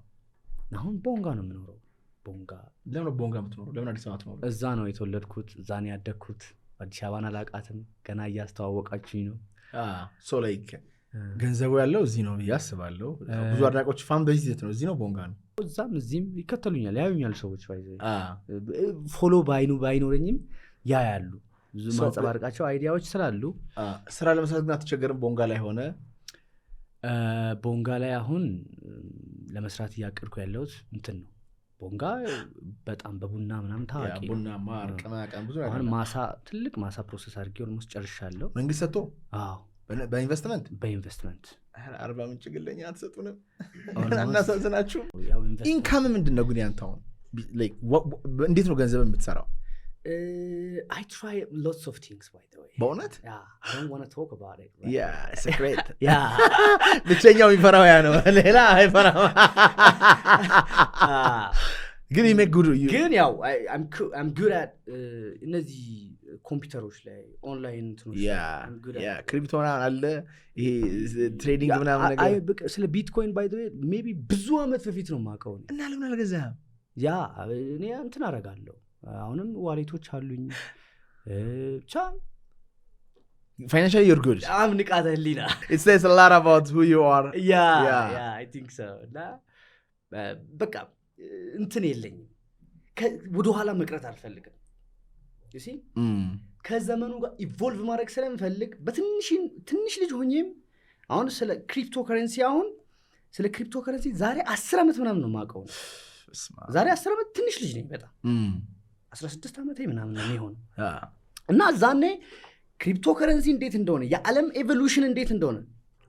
አሁን ቦንጋ ነው የምኖረው። ቦንጋ። ለምን ቦንጋ የምትኖረው? ለምን አዲስ አበባ ትኖረው? እዛ ነው የተወለድኩት፣ እዛ ነው ያደግኩት። አዲስ አበባን አላውቃትም፣ ገና እያስተዋወቃችሁኝ ነው። ሶ ላይክ ገንዘቡ ያለው እዚህ ነው ብዬ አስባለሁ። ብዙ አድናቆች ፋን በዚህ ነው፣ እዚህ ነው ቦንጋ ነው። እዛም እዚህም ይከተሉኛል፣ ያዩኛል ሰዎች። ፎሎ ባይኖረኝም ያያሉ። ብዙ ማንጸባርቃቸው አይዲያዎች ስላሉ ስራ ለመስራት ግን አትቸገርም? ቦንጋ ላይ ሆነ ቦንጋ ላይ አሁን ለመስራት እያቀድኩ ያለሁት እንትን ነው። ቦንጋ በጣም በቡና ምናምን ታዋቂ ቡና ማር ቀማቃም ብዙ አሁን ማሳ ትልቅ ማሳ ፕሮሰስ አድርጌ ኦልሞስት ጨርሻለሁ። መንግስት ሰጥቶ? አዎ በኢንቨስትመንት 40 ምንጭ ግለኛ አትሰጡንም? እናሳዝናችሁ። ኢንካም ምንድን ነው ግን ያንተ? አሁን እንዴት ነው ገንዘብ የምትሰራው? I try lots of things, by the way. በእውነት? Yeah, I don't want to talk about it. Right? Yeah, it's a great. Yeah. ብቸኛው የሚፈራው ያ ነው፣ ሌላ አይፈራም። ግን you make good. ግን ያው I'm good at እነዚህ ኮምፒውተሮች ላይ ኦንላይን እንትኖች ያ ክሪፕቶ አለ፣ ይሄ ትሬዲንግ ምናምን ነገር። ስለ ቢትኮይን by the way ሜቢ ብዙ አመት በፊት ነው የማውቀው እና ለምን አልገዛህም? ያ እኔ እንትን አደርጋለሁ። አሁንም ዋሌቶች አሉኝ። ብቻ financially you're good. I'm ንቃተ ህሊና. It says a lot about who you are. Yeah, I think so. እና በቃ እንትን የለኝም፣ ወደኋላ መቅረት አልፈልግም። you see ከዘመኑ ጋር ኢቮልቭ ማድረግ ስለምፈልግ በትንሽ ልጅ ሆኜም አሁን ስለ ክሪፕቶ ከረንሲ ዛሬ 10 ዓመት ምናምን ነው የማውቀው። ዛሬ 10 ዓመት ትንሽ ልጅ ነኝ በጣም 16 ዓመቴ ምናምን ነው የሚሆነው። እና ዛኔ ክሪፕቶ ከረንሲ እንዴት እንደሆነ የዓለም ኤቮሉሽን እንዴት እንደሆነ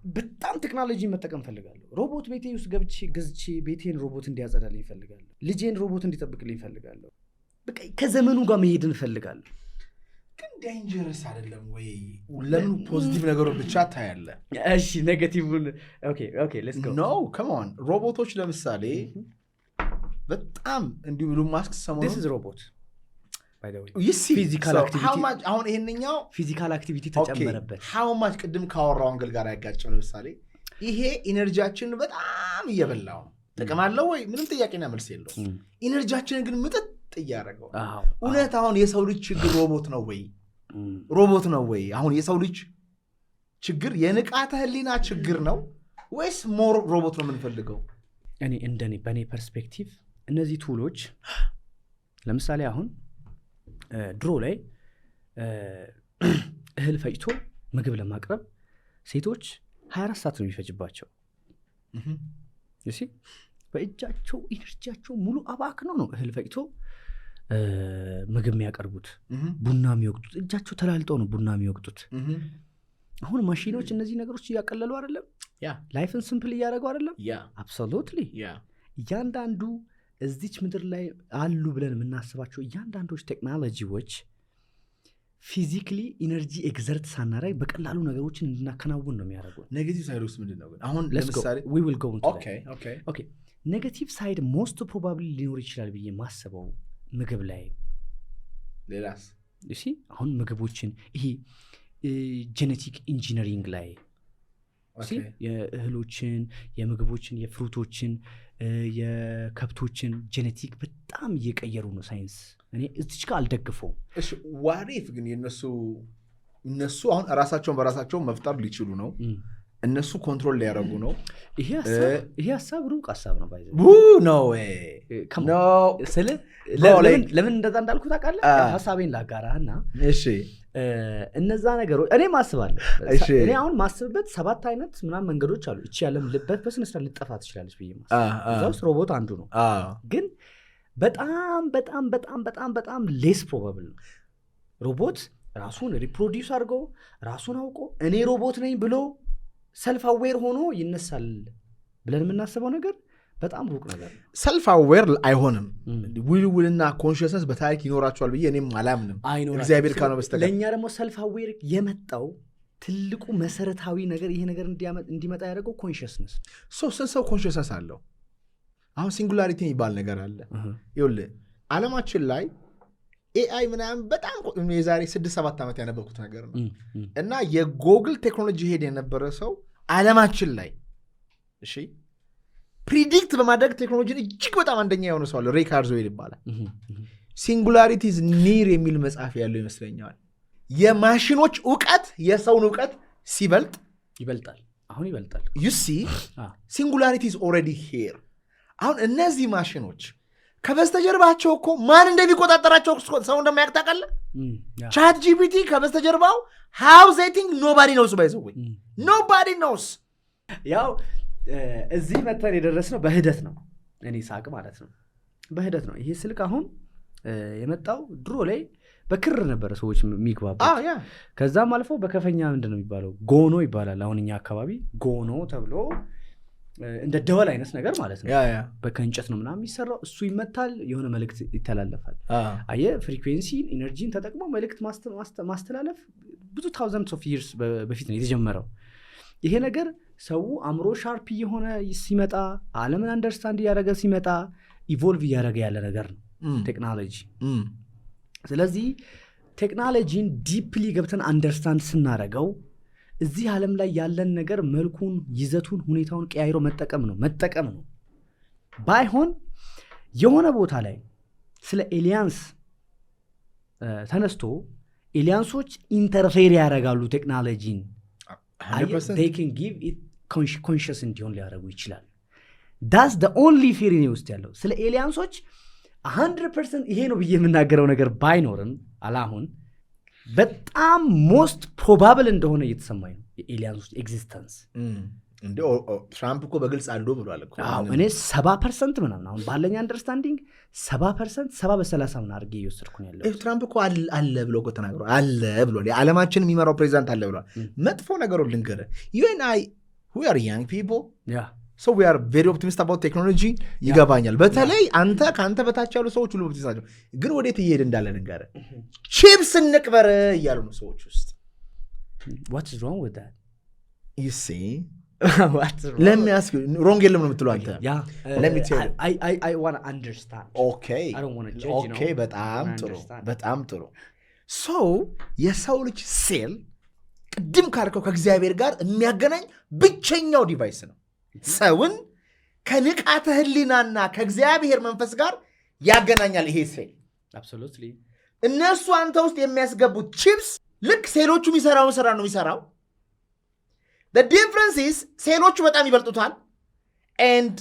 በጣም ቴክኖሎጂ መጠቀም ፈልጋለሁ። ሮቦት ቤቴ ውስጥ ገዝቼ ቤቴን ሮቦት እንዲያጸዳልኝ ፈልጋለሁ። ልጄን ሮቦት እንዲጠብቅልኝ ፈልጋለሁ። በቃ ከዘመኑ ጋር መሄድ እንፈልጋለሁ። ግን ዳንጀረስ አይደለም ወይ? ለምን ፖዚቲቭ ነገሮች ብቻ ታያለ? እሺ ኔጋቲቭን ኦኬ ሌትስ ጎ። ኖ ካም ኦን። ሮቦቶች ለምሳሌ በጣም እንዲሁ ብሉ ማስክ ሰሞኑን this is robot by the way ፊዚካል አክቲቪቲ አሁን ይሄንኛው ፊዚካል አክቲቪቲ ተጨመረበት። how much ቅድም ካወራው አንግል ጋር ያጋጨው ለምሳሌ ይሄ ኢነርጂያችንን በጣም እየበላው ጥቅም አለው ወይ? ምንም ጥያቄና መልስ የለውም። ኢነርጂያችንን ግን ምጥጥ እያደረገው። እውነት አሁን የሰው ልጅ ችግር ሮቦት ነው ወይ? አሁን የሰው ልጅ ችግር የንቃተ ህሊና ችግር ነው ወይስ ሞር ሮቦት ነው የምንፈልገው? እኔ በእኔ ፐርስፔክቲቭ እነዚህ ቱሎች ለምሳሌ አሁን ድሮ ላይ እህል ፈጭቶ ምግብ ለማቅረብ ሴቶች 24 ሰዓት ነው የሚፈጅባቸው። እሺ በእጃቸው ኢነርጂያቸው ሙሉ አባክነው ነው እህል ፈጭቶ ምግብ የሚያቀርቡት፣ ቡና የሚወቅጡት፣ እጃቸው ተላልጠው ነው ቡና የሚወቅጡት። አሁን ማሽኖች እነዚህ ነገሮች እያቀለሉ አይደለም? ላይፍን ሲምፕል እያደረጉ አይደለም? አብሶሉትሊ። እያንዳንዱ እዚች ምድር ላይ አሉ ብለን የምናስባቸው እያንዳንዶች ቴክኖሎጂዎች ፊዚክሊ ኢነርጂ ኤግዘርት ሳናረግ በቀላሉ ነገሮችን እንድናከናውን ነው የሚያደርጉት። ኔጌቲቭ ሳይድ ውስጥ ምንድን ነው ግን? አሁን ለምሳሌ we will go into that. Okay ኔጌቲቭ ሳይድ ሞስት ፕሮባብሊ ሊኖር ይችላል ብዬ ማስበው ምግብ ላይ። ሌላስ? እሺ አሁን ምግቦችን ይሄ ጄኔቲክ ኢንጂነሪንግ ላይ የእህሎችን፣ የምግቦችን፣ የፍሩቶችን፣ የከብቶችን ጄኔቲክ በጣም እየቀየሩ ነው ሳይንስ። እኔ እዚች ጋር አልደግፈውም። እሺ ዋሪፍ ግን እነሱ አሁን ራሳቸውን በራሳቸው መፍጠር ሊችሉ ነው። እነሱ ኮንትሮል ሊያደርጉ ነው። ይሄ ሀሳብ ሩቅ ሀሳብ ነው። ባይዘ ለምን እንደዛ እንዳልኩ ታውቃለህ? ሀሳቤን ላጋራህና እሺ እነዛ ነገሮች እኔ ማስባለሁ። እኔ አሁን ማስብበት 7 አይነት ምናምን መንገዶች አሉ እቺ ያለም ልበት በስነ ስርዓት ልጠፋ ትችላለች ብዬ ማስብ እዛው ሮቦት አንዱ ነው። ግን በጣም በጣም በጣም በጣም በጣም ሌስ ፕሮባብል ነው ሮቦት ራሱን ሪፕሮዲውስ አድርጎ ራሱን አውቆ እኔ ሮቦት ነኝ ብሎ ሰልፍ አዌር ሆኖ ይነሳል ብለን የምናስበው ነገር በጣም ሩቅ ነገር ነው። ሰልፍ አዌር አይሆንም። ውልና ኮንሽስነስ በታሪክ ይኖራቸዋል ብዬ እኔም አላምንም እግዚአብሔር ካለው በስተቀር። ለእኛ ደግሞ ሰልፍ አዌር የመጣው ትልቁ መሰረታዊ ነገር ይሄ ነገር እንዲመጣ ያደረገው ኮንሽስነስ። ስንት ሰው ኮንሽስነስ አለው? አሁን ሲንጉላሪቲ የሚባል ነገር አለ። ይኸውልህ ዓለማችን ላይ ኤአይ ምናምን በጣም የዛሬ 6-7 ዓመት ያነበብኩት ነገር ነው እና የጎግል ቴክኖሎጂ ሄድ የነበረ ሰው ዓለማችን ላይ እሺ ፕሪዲክት በማድረግ ቴክኖሎጂን እጅግ በጣም አንደኛ የሆነ ሰው አለ። ሬይ ካርዝዌል ይባላል። ሲንጉላሪቲዝ ኒር የሚል መጽሐፍ ያለው ይመስለኛል። የማሽኖች እውቀት የሰውን እውቀት ይበልጣል። አሁን ይበልጣል። ዩ ሲ ሲንጉላሪቲዝ ኦልሬዲ ሄር። አሁን እነዚህ ማሽኖች ከበስተጀርባቸው እኮ ማን እንደሚቆጣጠራቸው ሰው እንደማያውቅ ታውቃለህ? ቻት ጂፒቲ ከበስተጀርባው ሃው ዜይ ቲንክ ኖባዲ ኖውስ ባይዘወይ ኖባዲ ኖውስ። ያው እዚህ መተን የደረስነው በሂደት ነው። እኔ ሳቅ ማለት ነው በሂደት ነው። ይሄ ስልክ አሁን የመጣው ድሮ ላይ በክር ነበረ ሰዎች የሚግባቡት። ከዛም አልፎ በከፈኛ ምንድነው የሚባለው ጎኖ ይባላል። አሁን እኛ አካባቢ ጎኖ ተብሎ እንደ ደወል አይነት ነገር ማለት ነው። በከእንጨት ነው ምናምን የሚሰራው። እሱ ይመታል፣ የሆነ መልእክት ይተላለፋል። አየህ ፍሪኩዌንሲ ኢነርጂን ተጠቅሞ መልእክት ማስተላለፍ ብዙ ታውዘንድስ ኦፍ ይርስ በፊት ነው የተጀመረው። ይሄ ነገር ሰው አእምሮ ሻርፕ እየሆነ ሲመጣ ዓለምን አንደርስታንድ እያደረገ ሲመጣ ኢቮልቭ እያደረገ ያለ ነገር ነው ቴክኖሎጂ። ስለዚህ ቴክኖሎጂን ዲፕሊ ገብተን አንደርስታንድ ስናደረገው እዚህ ዓለም ላይ ያለን ነገር መልኩን፣ ይዘቱን፣ ሁኔታውን ቀያይሮ መጠቀም ነው። ባይሆን የሆነ ቦታ ላይ ስለ ኤሊያንስ ተነስቶ ኤሊያንሶች ኢንተርፌር ያደርጋሉ ቴክኖሎጂን they can give it conscious እንዲሆን ሊያደርጉ ይችላል። that's the only fear in ውስጥ ያለው ስለ ኤሊያንሶች 100% ይሄ ነው ብዬ የምናገረው ነገር ባይኖርም አላሁን በጣም ሞስት ፕሮባብል እንደሆነ እየተሰማኝ ነው የኤሊያንሶች ኤግዚስተንስ። ትራምፕ እኮ በግልጽ አሉ ብሏል እኮ። እኔ 70% ምናምን አሁን ባለኝ አንደርስታንዲንግ 70% 70-30 ምን አድርጌ እየወሰድኩ ነው ያለው። ትራምፕ እኮ አለ ብሎ እኮ ተናግሯል። አለ ብሏል። የዓለማችን የሚመራው ፕሬዚዳንት አለ ብሏል። መጥፎ ነገሩን ልንገርህ፣ you and I we are young people so we are very optimistic about technology ይገባኛል። በተለይ ከአንተ በታች ያሉ ሰዎች ሁሉ optimistic ናቸው። ግን ወዴት እየሄድ እንዳለ ልንገርህ። ቺፕስ እንቅበር እያሉ ነው ሰዎች ውስጥ። what is wrong with that? you see let me ask you wrong የለም ነው የምትለው አንተ? let me tell you I want to understand. okay I don't want to judge, okay በጣም ጥሩ so የሰው ልጅ ሴል ቅድም ካልከው ከእግዚአብሔር ጋር የሚያገናኝ ብቸኛው ዲቫይስ ነው። ሰውን ከንቃተ ህሊናና ከእግዚአብሔር መንፈስ ጋር ያገናኛል ይሄ ሴል። absolutely እነሱ አንተ ውስጥ የሚያስገቡት ቺፕስ ልክ ሴሎቹ የሚሰራውን ስራ ነው የሚሰራው። the difference is ሴሎቹ በጣም ይበልጡታል and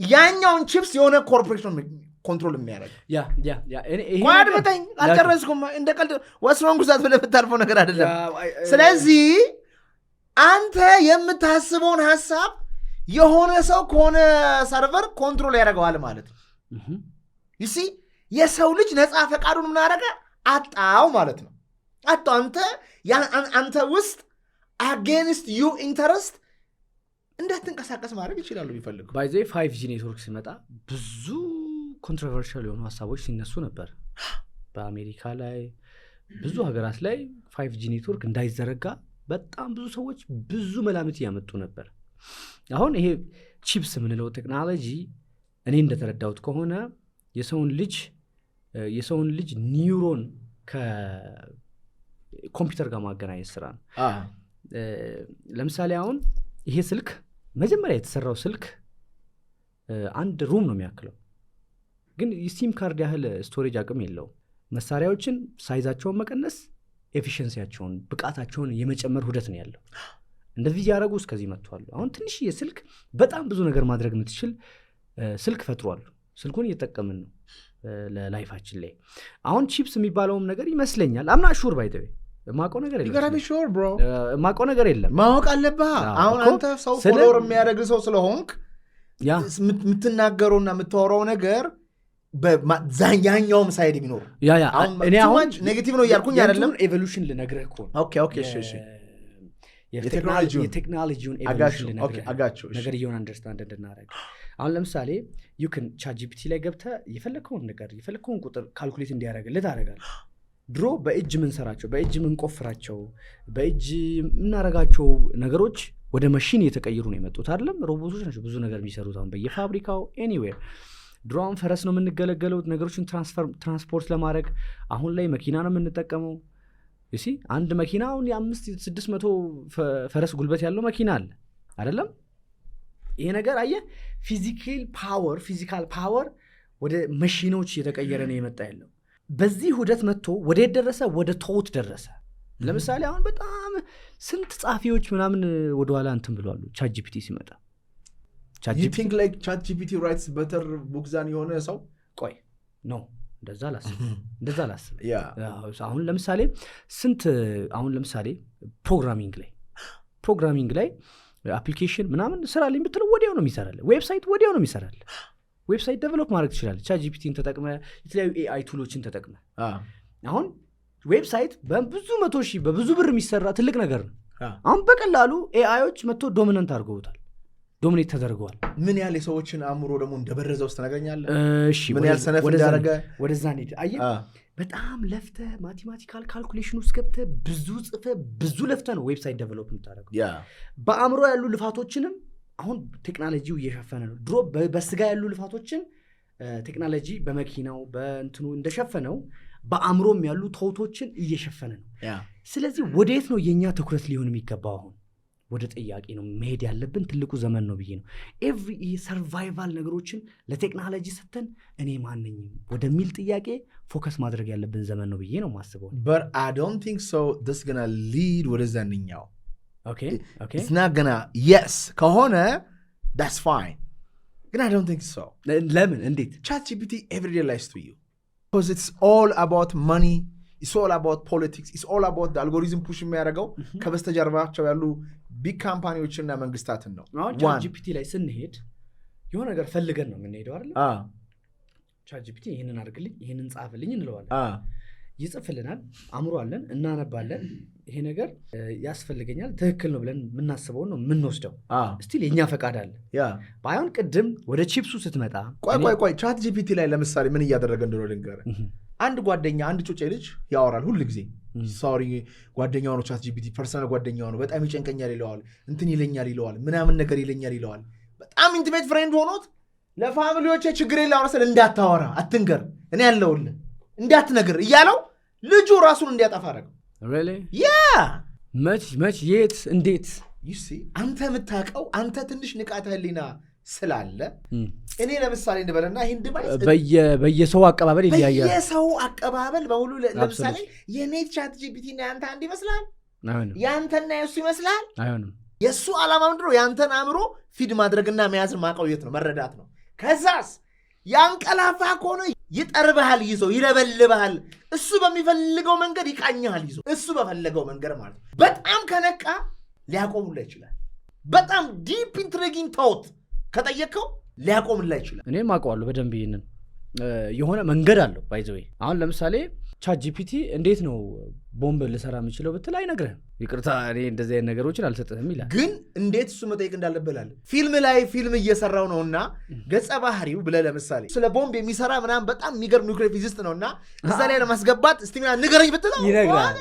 ያኛውን ቺፕስ የሆነ ኮርፖሬሽን ኮንትሮል የሚያደርግ ቋድ በጣኝ አልጨረስኩም። እንደ ቀልድ ወስሮን ጉዛት ብለህ ብታልፈው ነገር አይደለም። ስለዚህ አንተ የምታስበውን ሐሳብ የሆነ ሰው ከሆነ ሰርቨር ኮንትሮል ያደርገዋል ማለት ነው። you see የሰው ልጅ ነፃ ፈቃዱን ምን አደረገ? አጣው ማለት ነው። አጣው አንተ ውስጥ against you interest እንዳትንቀሳቀስ ማድረግ ይችላሉ ቢፈልጉ። by the 5G ኔትወርክ ሲመጣ ብዙ ኮንትሮቨርሻል የሆኑ ሐሳቦች ሲነሱ ነበር። በአሜሪካ ላይ ብዙ ሀገራት ላይ 5G ኔትወርክ እንዳይዘረጋ በጣም ብዙ ሰዎች ብዙ መላምት ያመጡ ነበር። አሁን ይሄ ቺፕስ የምንለው ቴክኖሎጂ እኔ እንደተረዳሁት ከሆነ የሰውን ልጅ ኒውሮን ከኮምፒውተር ጋር ማገናኘት ስራ ነው። ለምሳሌ አሁን ይሄ ስልክ መጀመሪያ የተሰራው ስልክ አንድ ሩም ነው የሚያክለው፣ ግን የሲም ካርድ ያህል ስቶሬጅ አቅም የለውም። መሳሪያዎችን ሳይዛቸውን መቀነስ፣ ኤፊሽንሲያቸውን ብቃታቸውን የመጨመር ሁደት ነው ያለው። እንደዚህ ያደረጉ እስከዚህ መጥቷል። አሁን ትንሽዬ ስልክ በጣም ብዙ ነገር ማድረግ የምትችል ስልክ ፈጥሯል። ስልኩን እየተጠቀምን ነው ለላይፋችን ላይ። አሁን ቺፕስ የሚባለውም ነገር ይመስለኛል አምና ሹር ባይተው ማውቀው ነገር you gotta be sure bro ማውቀው ነገር የለም ማወቅ አለብህ አሁን አንተ ሰው ፎሎወር የሚያደርግ ሰው ስለሆንክ የምትናገረውና የምታወራው ነገር በዛኛውም ሳይድ የሚኖር እኔ አሁን ኔጌቲቭ ነው እያልኩኝ አይደለም ኤቮሉሽን ልነግርህ እኮ ነው ኦኬ እሺ የቴክኖሎጂውን ኤቮሉሽን ልነግርህ ነገር እየሆነ አንደርስታንድ እንድናደርግ አሁን ለምሳሌ you can ChatGPT ላይ ገብተህ የፈለከውን ነገር የፈለከውን ቁጥር ካልኩሌት እንዲያደርግልህ ታደርጋለህ ድሮ በእጅ ምንሰራቸው በእጅ ምንቆፍራቸው በእጅ ምናረጋቸው ነገሮች ወደ ማሽን እየተቀየሩ ነው የመጡት አይደለም ሮቦቶች ናቸው ብዙ ነገር የሚሰሩት አሁን በየፋብሪካው ኤኒዌር ድሮን ፈረስ ነው የምንገለገለው ነገሮችን ትራንስፖርት ለማድረግ አሁን ላይ መኪና ነው የምንጠቀመው እሺ አንድ መኪና አሁን የ500-600 ፈረስ ጉልበት ያለው መኪና አለ አይደለም ይሄ ነገር አየ ፊዚካል ፓወር ወደ ማሽኖች እየተቀየረ ነው የመጣ ያለው በዚህ ሁደት መጥቶ ወደ ደረሰ ወደ ቶት ደረሰ ለምሳሌ አሁን በጣም ስንት ጻፊዎች ምናምን ወደ ኋላ እንትን ብለዋል ChatGPT ሲመጣ you think like ChatGPT writes better books than የሆነ ሰው ቆይ ኖ እንደዛ ላስብ አሁን ለምሳሌ ፕሮግራሚንግ ላይ አፕሊኬሽን ምናምን ስራልኝ ብትለው ወዲያው ነው የሚሰራል ዌብሳይት ወዲያው ነው የሚሰራል ዌብሳይት ዴቨሎፕ ማድረግ ትችላለህ ChatGPTን ተጠቅመ የተለያዩ AI ቱሎችን ተጠቅመ አሁን ዌብሳይት በብዙ 100 ሺህ በብዙ ብር የሚሰራ ትልቅ ነገር ነው አሁን በቀላሉ AIዎች መጥቶ ዶሚናንት አድርገውታል ዶሚኔት ተደርገዋል ምን ያህል የሰዎችን አእምሮ ደግሞ እንደበረዘው ተናገኛለህ እሺ ምን ያህል ሰነፍ እንዳረገ ወደዛ ነው አየ በጣም ለፍተህ ማቴማቲካል ካልኩሌሽን ውስጥ ገብተህ ብዙ ጽፈህ ብዙ ለፍተህ ነው ዌብሳይት ዴቨሎፕ የምታደርገው በአእምሮ ያሉ ልፋቶችንም አሁን ቴክኖሎጂው እየሸፈነ ነው ድሮ በስጋ ያሉ ልፋቶችን ቴክኖሎጂ በመኪናው በእንትኑ እንደሸፈነው በአእምሮም ያሉ ተውቶችን እየሸፈነ ነው ስለዚህ ወዴት ነው የኛ ትኩረት ሊሆን የሚገባው አሁን ወደ ጥያቄ ነው መሄድ ያለብን ትልቁ ዘመን ነው ብዬ ነው ኤቭሪ ሰርቫይቫል ነገሮችን ለቴክኖሎጂ ሰተን እኔ ማንኝ ወደሚል ጥያቄ ፎከስ ማድረግ ያለብን ዘመን ነው ብዬ ነው ማስበው but I don't think so this gonna lead ወደዛኛው okay it's not gonna yes ከሆነ that's fine ግን I don't think so ለምን እንዴት ChatGPT everyday lies to you because it's all about money it's all about politics it's all about the algorithm push የሚያደርገው ከበስተጀርባቸው ያሉ ቢግ ካምፓኒዎችና መንግስታትን ነው ChatGPT ላይ ስንሄድ የሆነ ነገር ፈልገን ነው የምንሄደው አይደል ChatGPT ይሄንን አድርግልኝ ይሄንን ጻፍልኝ እንለዋለን ይጽፍልናል አእምሮ አለን እናነባለን ይሄ ነገር ያስፈልገኛል ትክክል ነው ብለን የምናስበው ነው የምንወስደው ስቲል የኛ ፈቃድ አለ ባይሆን ቅድም ወደ ቺፕሱ ስትመጣ ቆይ ChatGPT ላይ ለምሳሌ ምን እያደረገ እንደሆነ ልንገርህ አንድ ጓደኛ አንድ ጩጬ ልጅ ያወራል ሁሉ ጊዜ ሶሪ ጓደኛው ነው ChatGPT ፐርሰናል ጓደኛው ነው በጣም ይጨንቀኛል ይለዋል እንትን ይለኛል ይለዋል ምናምን ነገር ይለኛል ይለዋል በጣም ኢንቲሜት ፍሬንድ ሆኖት ለፋሚሊዎቼ ችግር የላወራሰል እንዳታወራ አትንገር እኔ ያለውልህ እንዳትነግር እያለው ልጁ ራሱን እንዲያጠፋ አደረገው really መች የት እንዴት you see አንተ የምታውቀው አንተ ትንሽ ንቃተ ህሊና ስላለ እኔ ለምሳሌ እንበለና ይሄን ዲቫይስ በየሰው አቀባበል ይለያያል የሰው አቀባበል በሙሉ ለምሳሌ የኔ ChatGPT እና ያንተ አንድ ይመስላል ያንተና የሱ ይመስላል አይሆንም የሱ ዓላማ ምንድነው ያንተን አእምሮ ፊድ ማድረግና መያዝ ማቆየት ነው መረዳት ነው ከዛስ ያንቀላፋ ከሆነ ይጠርብሃል ይዞ ይለበልብሃል እሱ በሚፈልገው መንገድ ይቃኛል ይዞ እሱ በፈለገው መንገድ ማለት በጣም ከነቃ ሊያቆሙልህ ይችላል በጣም ዲፕ ኢንትሪጊንግ ቶት ከጠየቀው ሊያቆምልህ ይችላል እኔም አውቀዋለሁ በደንብ ይሄንን የሆነ መንገድ አለው ባይ ዘ ዌይ አሁን ለምሳሌ ChatGPT እንዴት ነው ቦምብ ልሰራ የምችለው ብትል አይነግርህም ይቅርታ እኔ እንደዚህ አይነት ነገሮችን አልሰጥህም ይላል ግን እንዴት እሱ መጠየቅ እንዳለብህ ፊልም እየሰራው ነውና ገጸ ባህሪው ብለህ ለምሳሌ ስለ ቦምብ የሚሰራ ምናምን በጣም የሚገርም ኒውክሌር ፊዚስት ነውና እዛ ላይ ለማስገባት እስቲ ንገረኝ ብትለው ይነግራል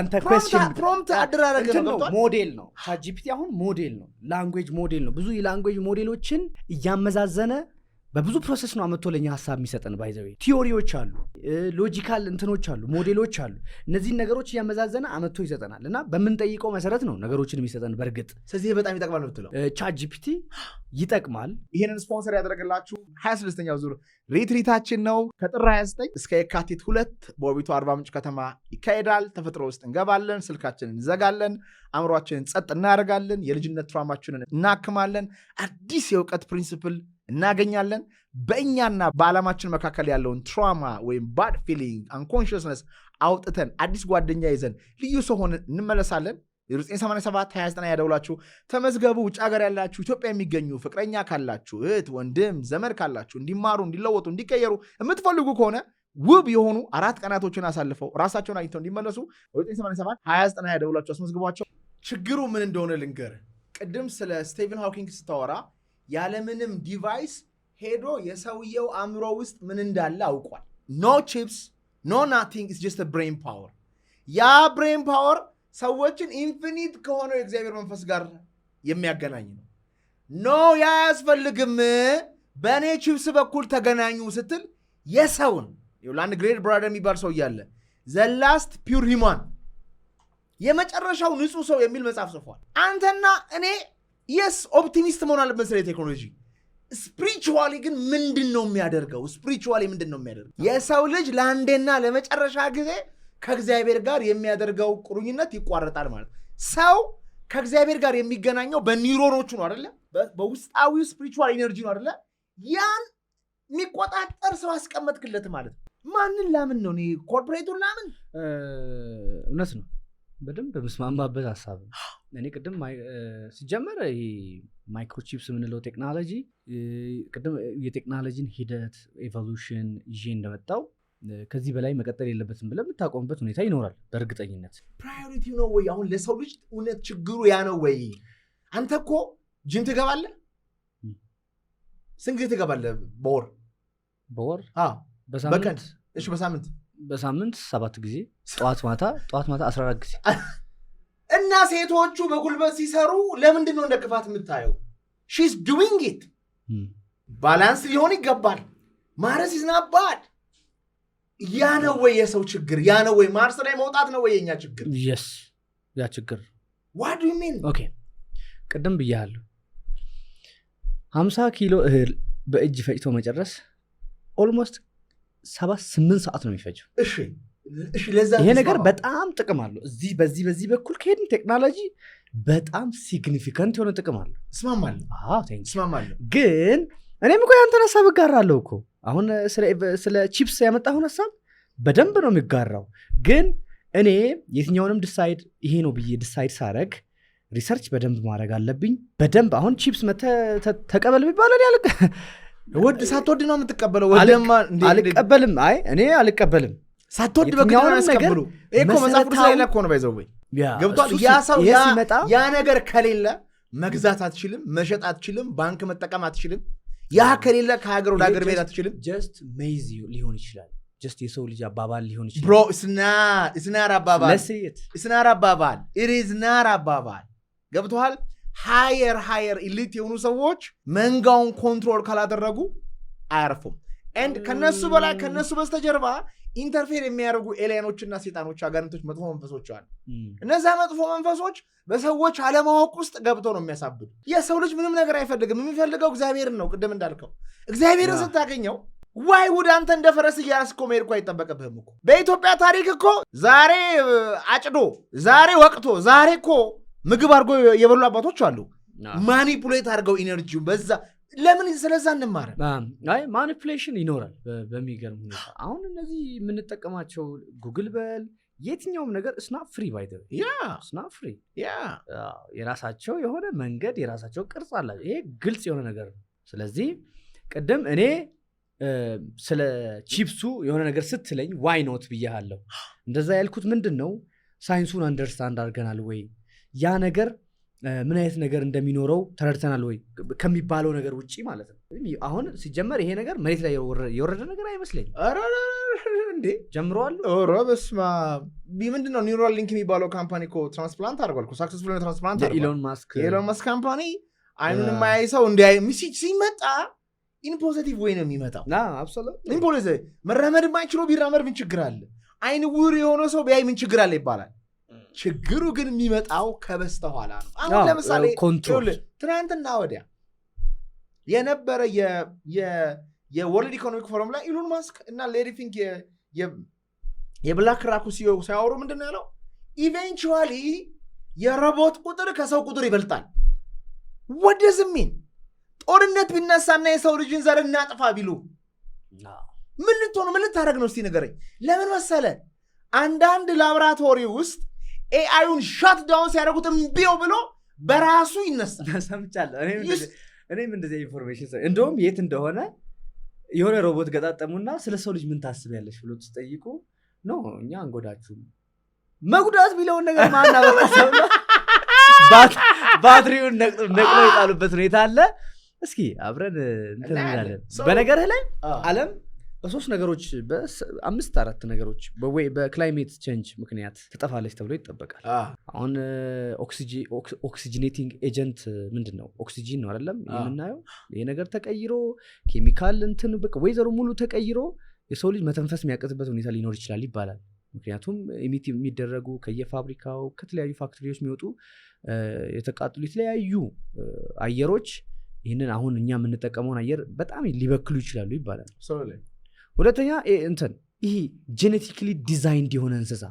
አንተ question ፕሮምፕት አደራረገ ነው ሞዴል ነው ChatGPT አሁን ሞዴል ነው ላንጉዌጅ ሞዴል ነው ብዙ የላንጉዌጅ ሞዴሎችን እያመዛዘነ በብዙ ፕሮሰስ ነው አመጥቶ ለኛ ሐሳብ የሚሰጠን ባይዘው ቲዮሪዎች አሉ ሎጂካል እንትኖች አሉ ሞዴሎች አሉ እነዚህ ነገሮች ያመዛዘና አመጥቶ ይሰጠናልና በመንጠይቀው መሰረት ነው ነገሮችን የሚሰጠን በርግጥ ስለዚህ በጣም ይጠቅማል ነው ብትለው ChatGPT ይጠቅማል ይሄንን ስፖንሰር ያደረገላችሁ 26ኛው ዙር ሪትሪታችን ነው ከጥር 29 እስከ የካቲት 2 በኦቢቱ 40 ምንጭ ከተማ ይካሄዳል ተፈጥሮ ውስጥ እንገባለን ስልካችንን እንዘጋለን አእምሮአችንን ጸጥ እናደርጋለን የልጅነት ትራውማችንን እናክማለን አዲስ የእውቀት ፕሪንሲፕል እናገኛለን በእኛና በዓለማችን መካከል ያለውን ትራውማ ወይም ባድ ፊሊንግ አንኮንሽስነስ አውጥተን አዲስ ጓደኛ ይዘን ልዩ ሰው ሆነን እንመለሳለን። 987 ያደውላችሁ ተመዝገቡ። ውጭ ሀገር ያላችሁ ኢትዮጵያ የሚገኙ ፍቅረኛ ካላችሁ እህት ወንድም ዘመድ ካላችሁ እንዲማሩ እንዲለወጡ እንዲቀየሩ የምትፈልጉ ከሆነ ውብ የሆኑ 4 ቀናቶችን አሳልፈው ራሳቸውን አግኝተው እንዲመለሱ 987 ያደውላችሁ አስመዝግቧቸው። ችግሩ ምን እንደሆነ ልንገርህ። ቅድም ስለ ስቲቨን ሃውኪንግ ስታወራ ያለምንም ዲቫይስ ሄዶ የሰውየው አእምሮ ውስጥ ምን እንዳለ አውቋል። ኖ ቺፕስ ኖ ናቲንግ ኢትስ ጀስት ብሬን ፓወር። ያ ብሬን ፓወር ሰዎችን ኢንፊኒት ከሆነው የእግዚአብሔር መንፈስ ጋር የሚያገናኝ ነው። ኖ ያ አያስፈልግም፣ በእኔ ቺፕስ በኩል ተገናኙ ስትል የሰውን ለአንድ ግሬት ብራደር የሚባል ሰው እያለ ዘላስት ፒውር ሂማን የመጨረሻው ንጹህ ሰው የሚል መጽሐፍ ጽፏል። አንተና እኔ የስ ኦፕቲሚስት መሆን አለብን ስለ ቴክኖሎጂ። ስፒሪቹዋሊ ግን ምንድን ነው የሚያደርገው? ስፒሪቹዋሊ ምንድን ነው የሚያደርገው? የሰው ልጅ ለአንዴና ለመጨረሻ ጊዜ ከእግዚአብሔር ጋር የሚያደርገው ቁርኝነት ይቋረጣል ማለት። ሰው ከእግዚአብሔር ጋር የሚገናኘው በኒውሮኖቹ ነው አይደለ? በውስጣዊው ስፒሪቹዋል ኢነርጂ ነው አይደለ? ያን የሚቆጣጠር ሰው አስቀመጥክለት ማለት ነው። ማንን ላምን ነው? እኔ ኮርፖሬቱን ላምን? እውነት ነው። በደንብ በመስማማበት ሀሳብ ነው። እኔ ቅድም ሲጀመር ማይክሮቺፕስ የምንለው ቴክኖሎጂ ቅድም የቴክኖሎጂን ሂደት ኤቮሉሽን ይዤ እንደመጣው ከዚህ በላይ መቀጠል የለበትም ብለህ የምታቆምበት ሁኔታ ይኖራል። በእርግጠኝነት ፕራዮሪቲ ነው ወይ? አሁን ለሰው ልጅ እውነት ችግሩ ያ ነው ወይ? አንተ እኮ ጂም ትገባለህ? ስንት ጊዜ ትገባለህ? በወር በሳምንት? እሺ በሳምንት 7 ጊዜ ጠዋት ማታ 14 ጊዜ። እና ሴቶቹ በጉልበት ሲሰሩ ለምንድን ነው እንደ ክፋት የምታየው? ሺስ ዱዊንግ ኢት። ባላንስ ሊሆን ይገባል። ማረስ ይዝናባል። ያ ነው ወይ የሰው ችግር? ያ ነው ወይ ማርስ ላይ መውጣት ነው ወይ የኛ ችግር? የስ ያ ችግር። ዋት ዱ ዩ ሚን? ኦኬ ቅድም ብያለሁ 50 ኪሎ እህል በእጅ ፈጭቶ መጨረስ ኦልሞስት 7-8 ሰዓት ነው የሚፈጀው። እሺ ለዛ ይሄ ነገር በጣም ጥቅም አለው። እዚህ በዚህ በኩል ከሄድን ቴክኖሎጂ በጣም ሲግኒፊካንት የሆነ ጥቅም አለው። እስማማለሁ። ግን እኔም እኮ ያንተን ሀሳብ እጋራለሁ እኮ። አሁን ስለ ቺፕስ ያመጣሁን ሀሳብ በደንብ ነው የሚጋራው። ግን እኔ የትኛውንም ዲሳይድ ይሄ ነው ብዬ ዲሳይድ ሳረግ ሪሰርች በደንብ ማድረግ አለብኝ። በደንብ አሁን ቺፕስ ተቀበል ቢባለን ወድ ሳትወድ ነው የምትቀበለው? አልቀበልም። አይ እኔ አልቀበልም። ሳትወድ በግድ ያስቀበሉ እኮ መጽሐፍ ቅዱስ ላይ እኮ ነው ባይዘው ወይ ገብቷል። ያ ሰው ያ ነገር ከሌለ መግዛት አትችልም፣ መሸጥ አትችልም፣ ባንክ መጠቀም አትችልም። ያ ከሌለ ከሀገር ወደ ሀገር መሄድ አትችልም። ጀስት ሜይዝ ሊሆን ይችላል። ጀስት የሰው ልጅ አባባል ሊሆን ይችላል። ብሮ እስናር አባባል ኢሪዝናር አባባል ገብቷል። ሃየር ኢሊት የሆኑ ሰዎች መንጋውን ኮንትሮል ካላደረጉ አያርፉም። ኤንድ ከነሱ በላይ ከነሱ በስተጀርባ ኢንተርፌር የሚያደርጉ ኤሊያኖችና ሴጣኖች፣ አጋንንቶች፣ መጥፎ መንፈሶች አሉ። እነዛ መጥፎ መንፈሶች በሰዎች አለማወቅ ውስጥ ገብተው ነው የሚያሳብዱ። የሰው ልጅ ምንም ነገር አይፈልግም። የሚፈልገው እግዚአብሔርን ነው። ቅድም እንዳልከው እግዚአብሔርን ስታገኘው ዋይ ውድ አንተ እንደ ፈረስ እያስ እኮ መሄድ እኮ አይጠበቅብህም እኮ። በኢትዮጵያ ታሪክ እኮ ዛሬ አጭዶ ዛሬ ወቅቶ ዛሬ እኮ ምግብ አድርጎ የበሉ አባቶች አሉ። ማኒፑሌት አድርገው ኢነርጂው በዛ። ለምን ስለዛ እንማረን? አይ ማኒፑሌሽን ይኖራል በሚገርም ሁኔታ። አሁን እነዚህ የምንጠቀማቸው ጉግል በል የትኛውም ነገር እስና ፍሪ ባይ ዘ እስና ፍሪ የራሳቸው የሆነ መንገድ የራሳቸው ቅርጽ አላቸው። ይሄ ግልጽ የሆነ ነገር ነው። ስለዚህ ቅድም እኔ ስለ ቺፕሱ የሆነ ነገር ስትለኝ ዋይ ኖት ብያለሁ። እንደዛ ያልኩት ምንድን ነው ሳይንሱን አንደርስታንድ አድርገናል ወይ ያ ነገር ምን አይነት ነገር እንደሚኖረው ተረድተናል ወይ ከሚባለው ነገር ውጪ ማለት ነው። አሁን ሲጀመር ይሄ ነገር መሬት ላይ የወረደ ነገር አይመስለኝም። እንዴ ጀምረዋል። በስመ አብ ምንድን ነው ኒውራል ሊንክ የሚባለው ካምፓኒ እኮ ትራንስፕላንት አድርጓል። ሳክሰስፉል ትራንስፕላንት የኢሎን ማስክ ካምፓኒ አይኑን የማያይ ሰው እንዲያይ ሚሴጅ ሲመጣ ኢንፖዚቲቭ ወይ ነው የሚመጣው። ኢንፖዚቲቭ መራመድ የማይችለው ቢራመድ ምን ችግር አለ? አይን ውር የሆነ ሰው ቢያይ ምን ችግር አለ ይባላል። ችግሩ ግን የሚመጣው ከበስተኋላ ነው። አሁን ለምሳሌ ትናንትና ወዲያ የነበረ የወርልድ ኢኮኖሚክ ፎረም ላይ ኢሎን ማስክ እና ሌሪ ፊንክ የብላክ ራኩ ሲያወሩ ምንድን ነው ያለው? ኢቬንቹዋሊ የሮቦት ቁጥር ከሰው ቁጥር ይበልጣል። ወደ ዝሚን ጦርነት ቢነሳና የሰው ልጅን ዘር እናጥፋ ቢሉ ምን ልትሆኑ ምን ልታደረግ ነው? እስቲ ንገረኝ። ለምን መሰለ አንዳንድ ላቦራቶሪ ውስጥ ኤአይውን ሻት ዳውን ሲያደርጉት እምቢው ብሎ በራሱ ይነሳል። ሰምቻለሁ። እኔም እንደዚህ ኢንፎርሜሽን እንደውም የት እንደሆነ የሆነ ሮቦት ገጣጠሙና ስለ ሰው ልጅ ምን ታስቢያለሽ ብሎ ትጠይቁ ነው እኛ አንጎዳችሁም መጉዳት ቢለውን ነገር ማናበቀሰው ባትሪውን ነቅሎ የጣሉበት ሁኔታ አለ። እስኪ አብረን እንትን እንላለን። በነገርህ ላይ ዓለም በሶስት ነገሮች በ5-4 ነገሮች በክላይሜት ቼንጅ ምክንያት ትጠፋለች ተብሎ ይጠበቃል። አሁን ኦክሲጂኔቲንግ ኤጀንት ምንድን ነው? ኦክሲጂን ነው አይደለም የምናየው። ይሄ ነገር ተቀይሮ ኬሚካል እንትን በቃ ወይዘሮ ሙሉ ተቀይሮ የሰው ልጅ መተንፈስ የሚያቅትበት ሁኔታ ሊኖር ይችላል ይባላል። ምክንያቱም ኢሚት የሚደረጉ ከየፋብሪካው ከተለያዩ ፋክተሪዎች የሚወጡ የተቃጠሉ የተለያዩ አየሮች ይህንን አሁን እኛ የምንጠቀመውን አየር በጣም ሊበክሉ ይችላሉ ይባላል። ሁለተኛ እንትን ይሄ ጄኔቲክሊ ዲዛይንድ የሆነ እንስሳ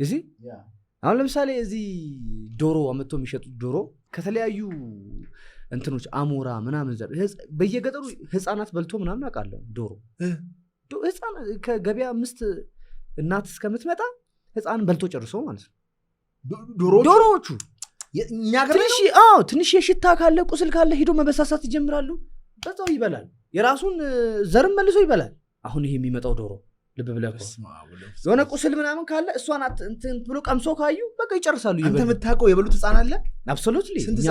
እዚህ አሁን ለምሳሌ እዚህ ዶሮ አመጥቶ የሚሸጡት ዶሮ ከተለያዩ እንትኖች አሞራ ምናምን ዘር በየገጠሩ ህፃናት በልቶ ምናምን አውቃለሁ። ዶሮ ህፃን ከገበያ 5 እናት እስከምትመጣ ህፃን በልቶ ጨርሶ ማለት ነው። ዶሮዎቹ ትንሽ የሽታ ካለ ቁስል ካለ ሂዶ መበሳሳት ይጀምራሉ። በዛው ይበላል፣ የራሱን ዘርም መልሶ ይበላል። አሁን ይሄ የሚመጣው ዶሮ ልብ ብለህ የሆነ ቁስል ምናምን ካለ እሷን እንትን ብሎ ቀምሶ ካዩ በቃ ይጨርሳሉ። አንተ የምታውቀው የበሉት ህፃን አለ? አብሶሉትሊ። እኛ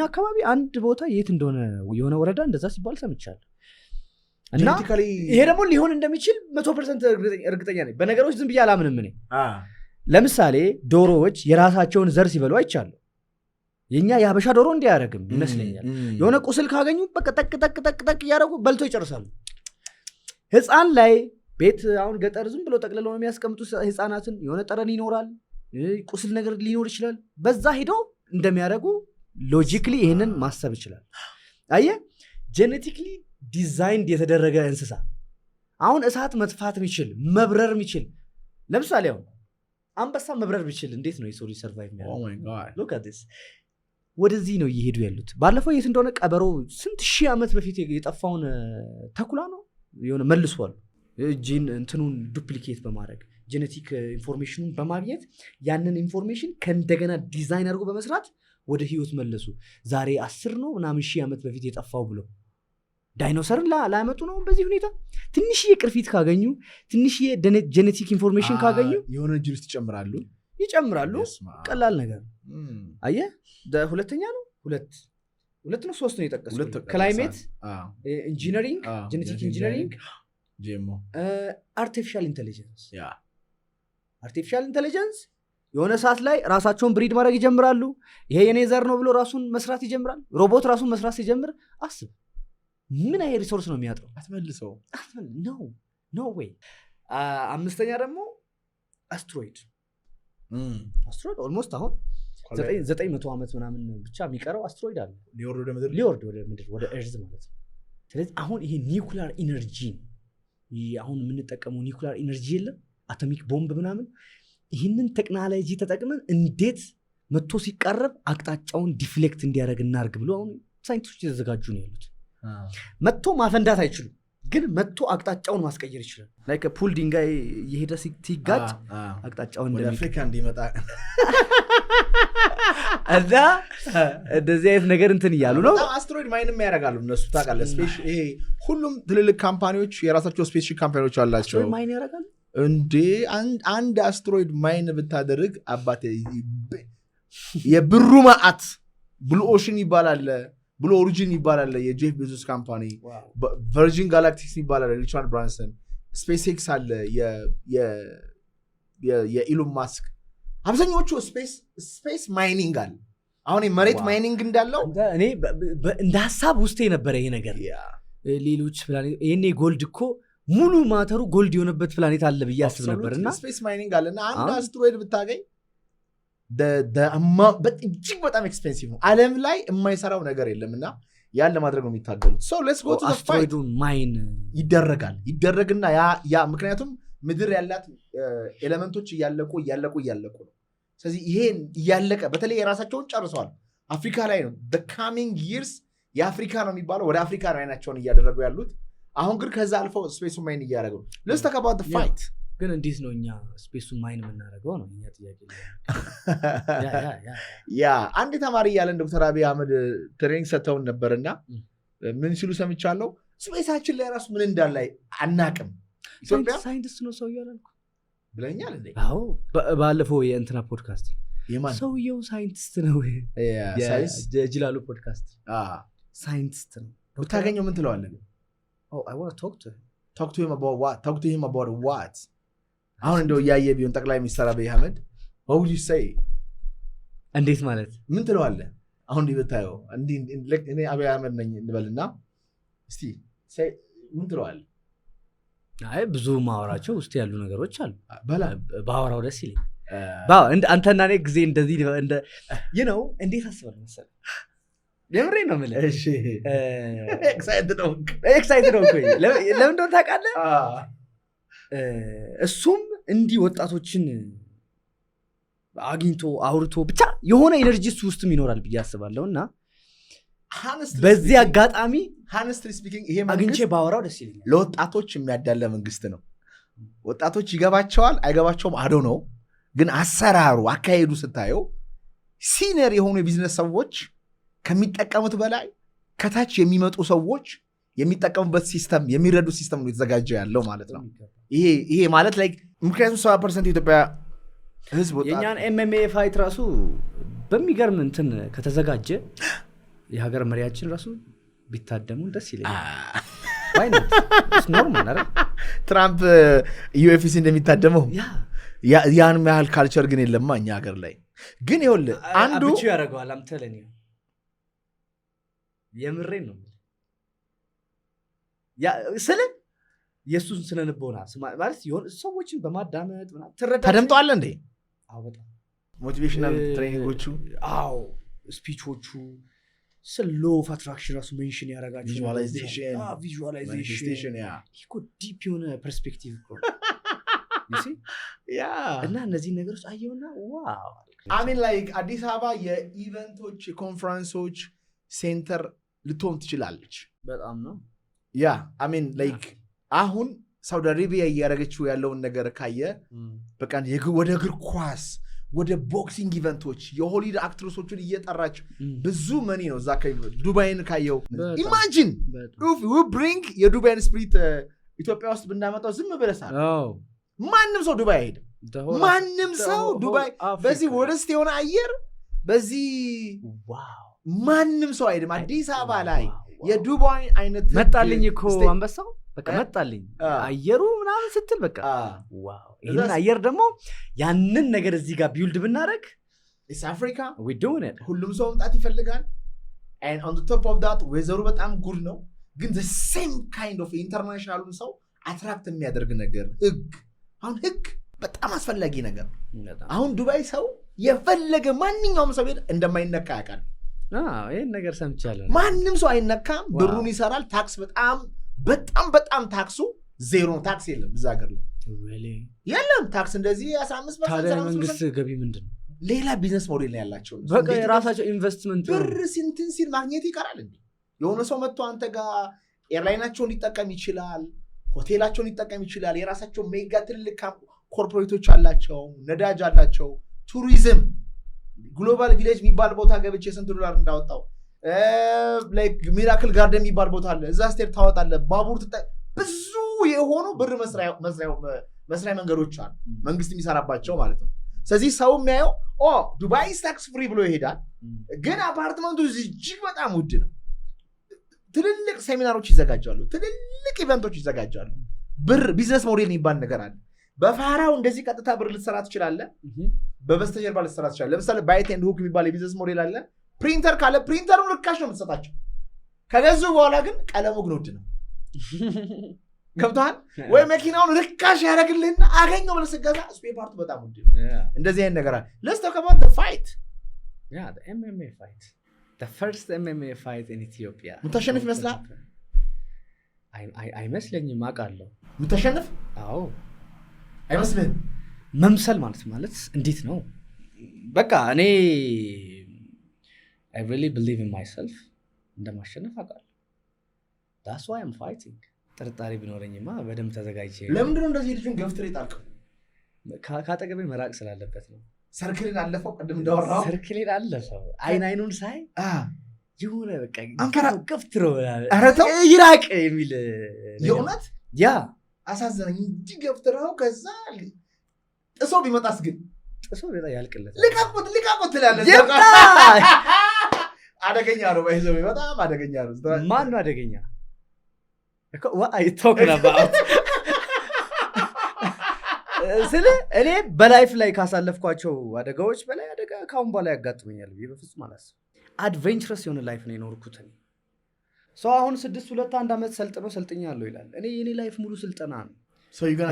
አካባቢ አንድ ቦታ የት እንደሆነ የሆነ ወረዳ እንደዛ ሲባል ሰምቻለሁ። እና ይሄ ደግሞ ሊሆን እንደሚችል 100% እርግጠኛ ነኝ። በነገሮች ዝም ብዬ አላምንም እኔ። ለምሳሌ ዶሮዎች የራሳቸውን ዘር ሲበሉ አይቻለሁ። የኛ የሀበሻ ዶሮ እንዲያደርግም ይመስለኛል። የሆነ ቁስል ካገኙ በቃ ጠቅ እያደረጉ በልቶ ይጨርሳሉ። ህፃን ላይ ቤት አሁን ገጠር ዝም ብሎ ጠቅልለው የሚያስቀምጡ ህፃናትን የሆነ ጠረን ይኖራል፣ ቁስል ነገር ሊኖር ይችላል። በዛ ሄደው እንደሚያደርጉ ሎጂክሊ ይህንን ማሰብ ይችላል። አየህ፣ ጄኔቲክሊ ዲዛይንድ የተደረገ እንስሳ አሁን እሳት መጥፋት የሚችል መብረር የሚችል ለምሳሌ አሁን አንበሳ መብረር ቢችል እንዴት ነው የሰው ልጅ ሰርቫይቭ የሚያደርገው? ወደዚህ ነው እየሄዱ ያሉት። ባለፈው የት እንደሆነ ቀበሮ ስንት ሺህ ዓመት በፊት የጠፋውን ተኩላ ነው የሆነ መልሷል። ጂን እንትኑን ዱፕሊኬት በማድረግ ጄኔቲክ ኢንፎርሜሽኑን በማግኘት ያንን ኢንፎርሜሽን ከእንደገና ዲዛይን አድርጎ በመስራት ወደ ህይወት መለሱ። ዛሬ 10 ነው ምናምን ሺህ ዓመት በፊት የጠፋው ብሎ ዳይኖሰርን ላያመጡ ነው። በዚህ ሁኔታ ትንሽዬ ቅርፊት ካገኙ፣ ትንሽዬ ጄኔቲክ ኢንፎርሜሽን ካገኙ የሆነ ጅልስ ይጨምራሉ። ቀላል ነገር አየህ። ሁለተኛ ነው ሁለት ነው 3 ነው የጠቀስኩት። ክላይሜት ኢንጂነሪንግ፣ ጄኔቲክ ኢንጂነሪንግ፣ አርቲፊሻል ኢንቴሊጀንስ የሆነ ሰዓት ላይ ራሳቸውን ብሪድ ማድረግ ይጀምራሉ። ይሄ የኔ ዘር ነው ብሎ ራሱን መስራት ይጀምራል። ሮቦት ራሱን መስራት ሲጀምር አስብ ምን አይነት ሪሶርስ ነው የሚያጥረው? አትመልሰው ኖ ዌይ። 5ኛ ደግሞ አስትሮይድ ኦልሞስት አሁን 900 ዓመት ምናምን ብቻ የሚቀረው አስትሮይድ አለ ሊወርድ ወደ ምድር ወደ ኤርዝ ማለት ነው። ስለዚህ አሁን ይሄ ኒውክሊር ኢነርጂ አሁን የምንጠቀመው ኒውክሊር ኢነርጂ የለም አቶሚክ ቦምብ ምናምን፣ ይህንን ቴክኖሎጂ ተጠቅመን እንዴት መጥቶ ሲቃረብ አቅጣጫውን ዲፍሌክት እንዲያደርግ እናርግ ብሎ አሁን ሳይንቲስቶች የተዘጋጁ ነው ያሉት። መጥቶ ማፈንዳት አይችሉም፣ ግን መጥቶ አቅጣጫውን ማስቀየር ይችላል። ላይክ ፑል ድንጋይ የሄደ ሲጋጭ አቅጣጫውን ወደ አፍሪካ እንዲመጣ እዛ እንደዚህ አይነት ነገር እንትን እያሉ ነው። አስትሮይድ ማይንም ያደርጋሉ እነሱ ታውቃለህ። ይሄ ሁሉም ትልልቅ ካምፓኒዎች የራሳቸው ስፔስ ካምፓኒዎች አላቸው። ማይን ያደርጋሉ እንዴ! አንድ አስትሮይድ ማይን ብታደርግ አባቴ የብሩ ማአት ብሉ ኦሽን ይባላል፣ ብሉ ኦሪጂን ይባላል የጄፍ ቤዞስ ካምፓኒ፣ ቨርጂን ጋላክቲክስ ይባላል ሪቻርድ ብራንሰን፣ ስፔስ ኤክስ አለ የኢሎን ማስክ። አብዛኞቹ ስፔስ ማይኒንግ አለ። አሁን መሬት ማይኒንግ እንዳለው እኔ እንደ ሀሳብ ውስጤ ነበረ ይሄ ነገር። ሌሎች ፕላኔት ይሄኔ ጎልድ እኮ ሙሉ ማተሩ ጎልድ የሆነበት ፕላኔት አለ ብዬ አስብ ነበርና ስፔስ ማይኒንግ አለና አንድ አስትሮይድ ብታገኝ እጅግ በጣም ኤክስፔንሲቭ ነው። ዓለም ላይ የማይሰራው ነገር የለምና ያን ለማድረግ ነው የሚታገሉት። አስትሮይዱን ማይን ይደረግና ያ ምክንያቱም ምድር ያላት ኤሌመንቶች እያለቁ ነው። ስለዚህ ይሄን እያለቀ በተለይ የራሳቸውን ጨርሰዋል። አፍሪካ ላይ ነው በካሚንግ ይርስ የአፍሪካ ነው የሚባለው፣ ወደ አፍሪካ ነው አይናቸውን እያደረጉ ያሉት። አሁን ግን ከዛ አልፈው ስፔሱ ማይን እያደረጉ ነው። let's talk about the fight ግን እንዴት ነው እኛ ስፔሱን ማይን የምናደርገው ነው እኛ ጥያቄ። ያ አንድ ተማሪ እያለን ዶክተር አብይ አህመድ ትሬኒንግ ሰጥተውን ነበርና ምን ሲሉ ሰምቻለሁ፣ ስፔሳችን ላይ ራሱ ምን እንዳለ አናቅም። ኢትዮጵያ ሳይንቲስት ነው ሰውየው አላልኩ ብለኛል እንዴ? አዎ ባለፈው የእንትና ፖድካስት ሰውየው ሳይንቲስት ነው። ጅላሉ ፖድካስት ሳይንቲስት ነው። ብታገኘው ምን ትለዋለን? talk to him about what? አሁን እንደው እያየ ቢሆን ጠቅላይ ሚኒስትር አብይ አህመድ what would you say? እንዴት ማለት ምን ትለዋለህ? አሁን እንዲህ ብታየው እኔ አብይ አህመድ ነኝ እንበልና እስቲ ምን ትለዋለህ? አይ ብዙ ማወራቸው ውስጥ ያሉ ነገሮች አሉ። ባወራው ደስ ይለኝ። አንተና እኔ ጊዜ እንደዚህ እንዴት አስበል መሰለህ? የምሬን ነው የምልህ። እሺ ኤክሳይትድ ነው ለምን እንደሆነ ታውቃለህ? እሱም እንዲህ ወጣቶችን አግኝቶ አውርቶ ብቻ የሆነ ኤነርጂ ውስጥም ይኖራል ብዬ አስባለሁ። እና በዚህ አጋጣሚ ይሄ አግኝቼ ባወራው ደስ ይለኛል። ለወጣቶች የሚያዳለ መንግስት ነው። ወጣቶች ይገባቸዋል አይገባቸውም አዶ ነው። ግን አሰራሩ አካሄዱ ስታየው ሲኒየር የሆኑ የቢዝነስ ሰዎች ከሚጠቀሙት በላይ ከታች የሚመጡ ሰዎች የሚጠቀሙበት ሲስተም የሚረዱ ሲስተም ነው የተዘጋጀ ያለው ማለት ነው። ይሄ ማለት ላይ ምክንያቱም 70% የኢትዮጵያ ህዝብ ወጣት የኛን ኤምኤምኤ ፋይት ራሱ በሚገርም እንትን ከተዘጋጀ የሀገር መሪያችን ራሱ ቢታደሙ ደስ ይለኛል። ዋይ ኖት ኖርማል አይደል? ትራምፕ ዩኤፍሲ እንደሚታደመው ያን ያህል ካልቸር ግን የለማ እኛ ሀገር ላይ። ግን ይኸውልህ አንዱ አብቹ ያደርገዋል። አምተለኝ የምሬን ነው ስለ የሱን ስለነበውና ማለት ይሁን ሰዎችን በማዳመጥ ምናምን ተደምጠዋል እንዴ? አዎ በጣም ሞቲቬሽናል ትሬኒንጎቹ፣ አዎ ስፒቾቹ ስለ ሎ ኦፍ አትራክሽን ራሱ ሜንሽን ያደርጋቸው ቪዥዋላይዜሽን እኮ ዲፕ የሆነ ፐርስፔክቲቭ እኮ እና እነዚህ ነገሮች አየውና ዋው አሚን ላይክ አዲስ አበባ የኢቨንቶች የኮንፈረንሶች ሴንተር ልትሆን ትችላለች። በጣም ነው አሚን ላይክ አሁን ሳውዲ አረቢያ እያደረገችው ያለውን ነገር ካየ በቃ ወደ እግር ኳስ ወደ ቦክሲንግ ኢቨንቶች የሆሊውድ አክትረሶችን እየጠራች ብዙ መኒ ነው እዛ ዱባይን ካየው ኢማጂን ብሪንግ የዱባይን ስፕሪት ኢትዮጵያ ውስጥ ብናመጣው ዝም ብለሳል ማንም ሰው ዱባይ አይሄድም። ማንም ሰው ዱባይ በዚህ ወደስት የሆነ አየር በዚህ ማንም ሰው አይሄድም። አዲስ አበባ ላይ የዱባይ አይነት መጣልኝ እኮ አንበሳው በቃ መጣልኝ አየሩ ምናምን ስትል በቃ ዋው ይሄን አየር ደግሞ ያንን ነገር እዚህ ጋር ቢውልድ ብናደርግ ኢትስ አፍሪካ we doing it። ሁሉም ሰው መምጣት ይፈልጋል and on the top of that ወይዘሩ በጣም ጉድ ነው። ግን the same kind of ኢንተርናሽናሉን ሰው አትራክት የሚያደርግ ነገር አሁን ህግ በጣም አስፈላጊ ነገር። አሁን ዱባይ ሰው የፈለገ ማንኛውም ሰው ሄድ እንደማይነካ ያውቃል። ይሄን ነገር ሰምቻለሁ። ማንም ሰው አይነካም፣ ብሩን ይሰራል። ታክስ በጣም ታክሱ ዜሮ ነው። ታክስ የለም እዛ ሀገር ላይ የለም ታክስ። እንደዚህ 15% ታዲያ መንግስት ገቢ ምንድን ነው? ሌላ ቢዝነስ ሞዴል ነው ያላቸው። በቃ የራሳቸው ኢንቨስትመንት ብር ሲንትን ሲል ማግኘት ይቀራል እንዴ? የሆነ ሰው መጥቶ አንተ ጋር ኤርላይናቸውን ሊጠቀም ይችላል፣ ሆቴላቸውን ሊጠቀም ይችላል። የራሳቸው ሜጋ ትልልቅ ኮርፖሬቶች አላቸው፣ ነዳጅ አላቸው፣ ቱሪዝም ግሎባል ቪሌጅ የሚባል ቦታ ገብቼ ስንት $1 እንዳወጣው ላይክ ሚራክል ጋርደን የሚባል ቦታ አለ። እዛ ስቴት ታወጣለህ፣ ባቡር ብዙ የሆኑ ብር መስሪያ መንገዶች አሉ መንግስት የሚሰራባቸው ማለት ነው። ስለዚህ ሰው የሚያየው ዱባይ ታክስ ፍሪ ብሎ ይሄዳል። ግን አፓርትመንቱ እጅግ በጣም ውድ ነው። ትልልቅ ሴሚናሮች ይዘጋጃሉ፣ ትልልቅ ኢቨንቶች ይዘጋጃሉ። ብር ቢዝነስ ሞዴል የሚባል ነገር አለ። በፋራው እንደዚህ ቀጥታ ብር ልትሰራ ትችላለህ፣ በበስተጀርባ ልትሰራ ትችላለህ። ለምሳሌ ባይት ኤንድ ሁክ የሚባል የቢዝነስ ሞዴል አለ። ፕሪንተር ካለ ፕሪንተሩን ርካሽ ነው የምትሰጣቸው። ከገዙ በኋላ ግን ቀለሙ ግን ውድ ነው። ገብቶሃል ወይ? መኪናውን ርካሽ ያደርግልህና አገኘው ብለህ ስትገዛ ስፔር ፓርቱ በጣም ውድ ነው። እንደዚህ አይነት ነገር አለ። let's talk about the fight the MMA fight, the first MMA fight in Ethiopia። የምታሸንፍ ይመስላል? አይመስለኝም። አውቃለሁ የምታሸንፍ። አዎ አይመስልህም? መምሰል ማለት እንዴት ነው? በቃ እኔ I really believe in myself እንደማሸነፍ አውቃለሁ። that's why I'm fighting። ጥርጣሬ ቢኖረኝማ በደንብ ተዘጋጅቼ። ለምንድን ነው እንደዚህ ልጁን ገፍትሬ ጣልከው? ካጠገቤ መራቅ ስላለበት ነው። ሰርክልን አለፈው ቅድም እንዳወራው ሰርክልን አለፈው አይኑን ሳይ የሆነ በቃ ገፍትሮ ይራቅ የሚል የእውነት ያ አሳዘነኝ እንጂ ገፍትረው ከዛ ጥሶ ቢመጣስ ግን ጥሶ ቢመጣ ያልቅለት ልቃቁት ትላለህ። አደገኛ ነው ባይዘው በጣም አደገኛ ነው። ማን ነው አደገኛ? what are you talking about? ስለ እኔ በላይፍ ላይ ካሳለፍኳቸው አደጋዎች በላይ አደጋ ካሁን በኋላ ያጋጥመኛል ብዬ በፍጹም አላስብም። አድቬንቸረስ የሆነ ላይፍ ነው የኖርኩት። ሰው አሁን 6-2-1 ዓመት ሰልጥኛለሁ ይላል። እኔ የኔ ላይፍ ሙሉ ስልጠና ነው።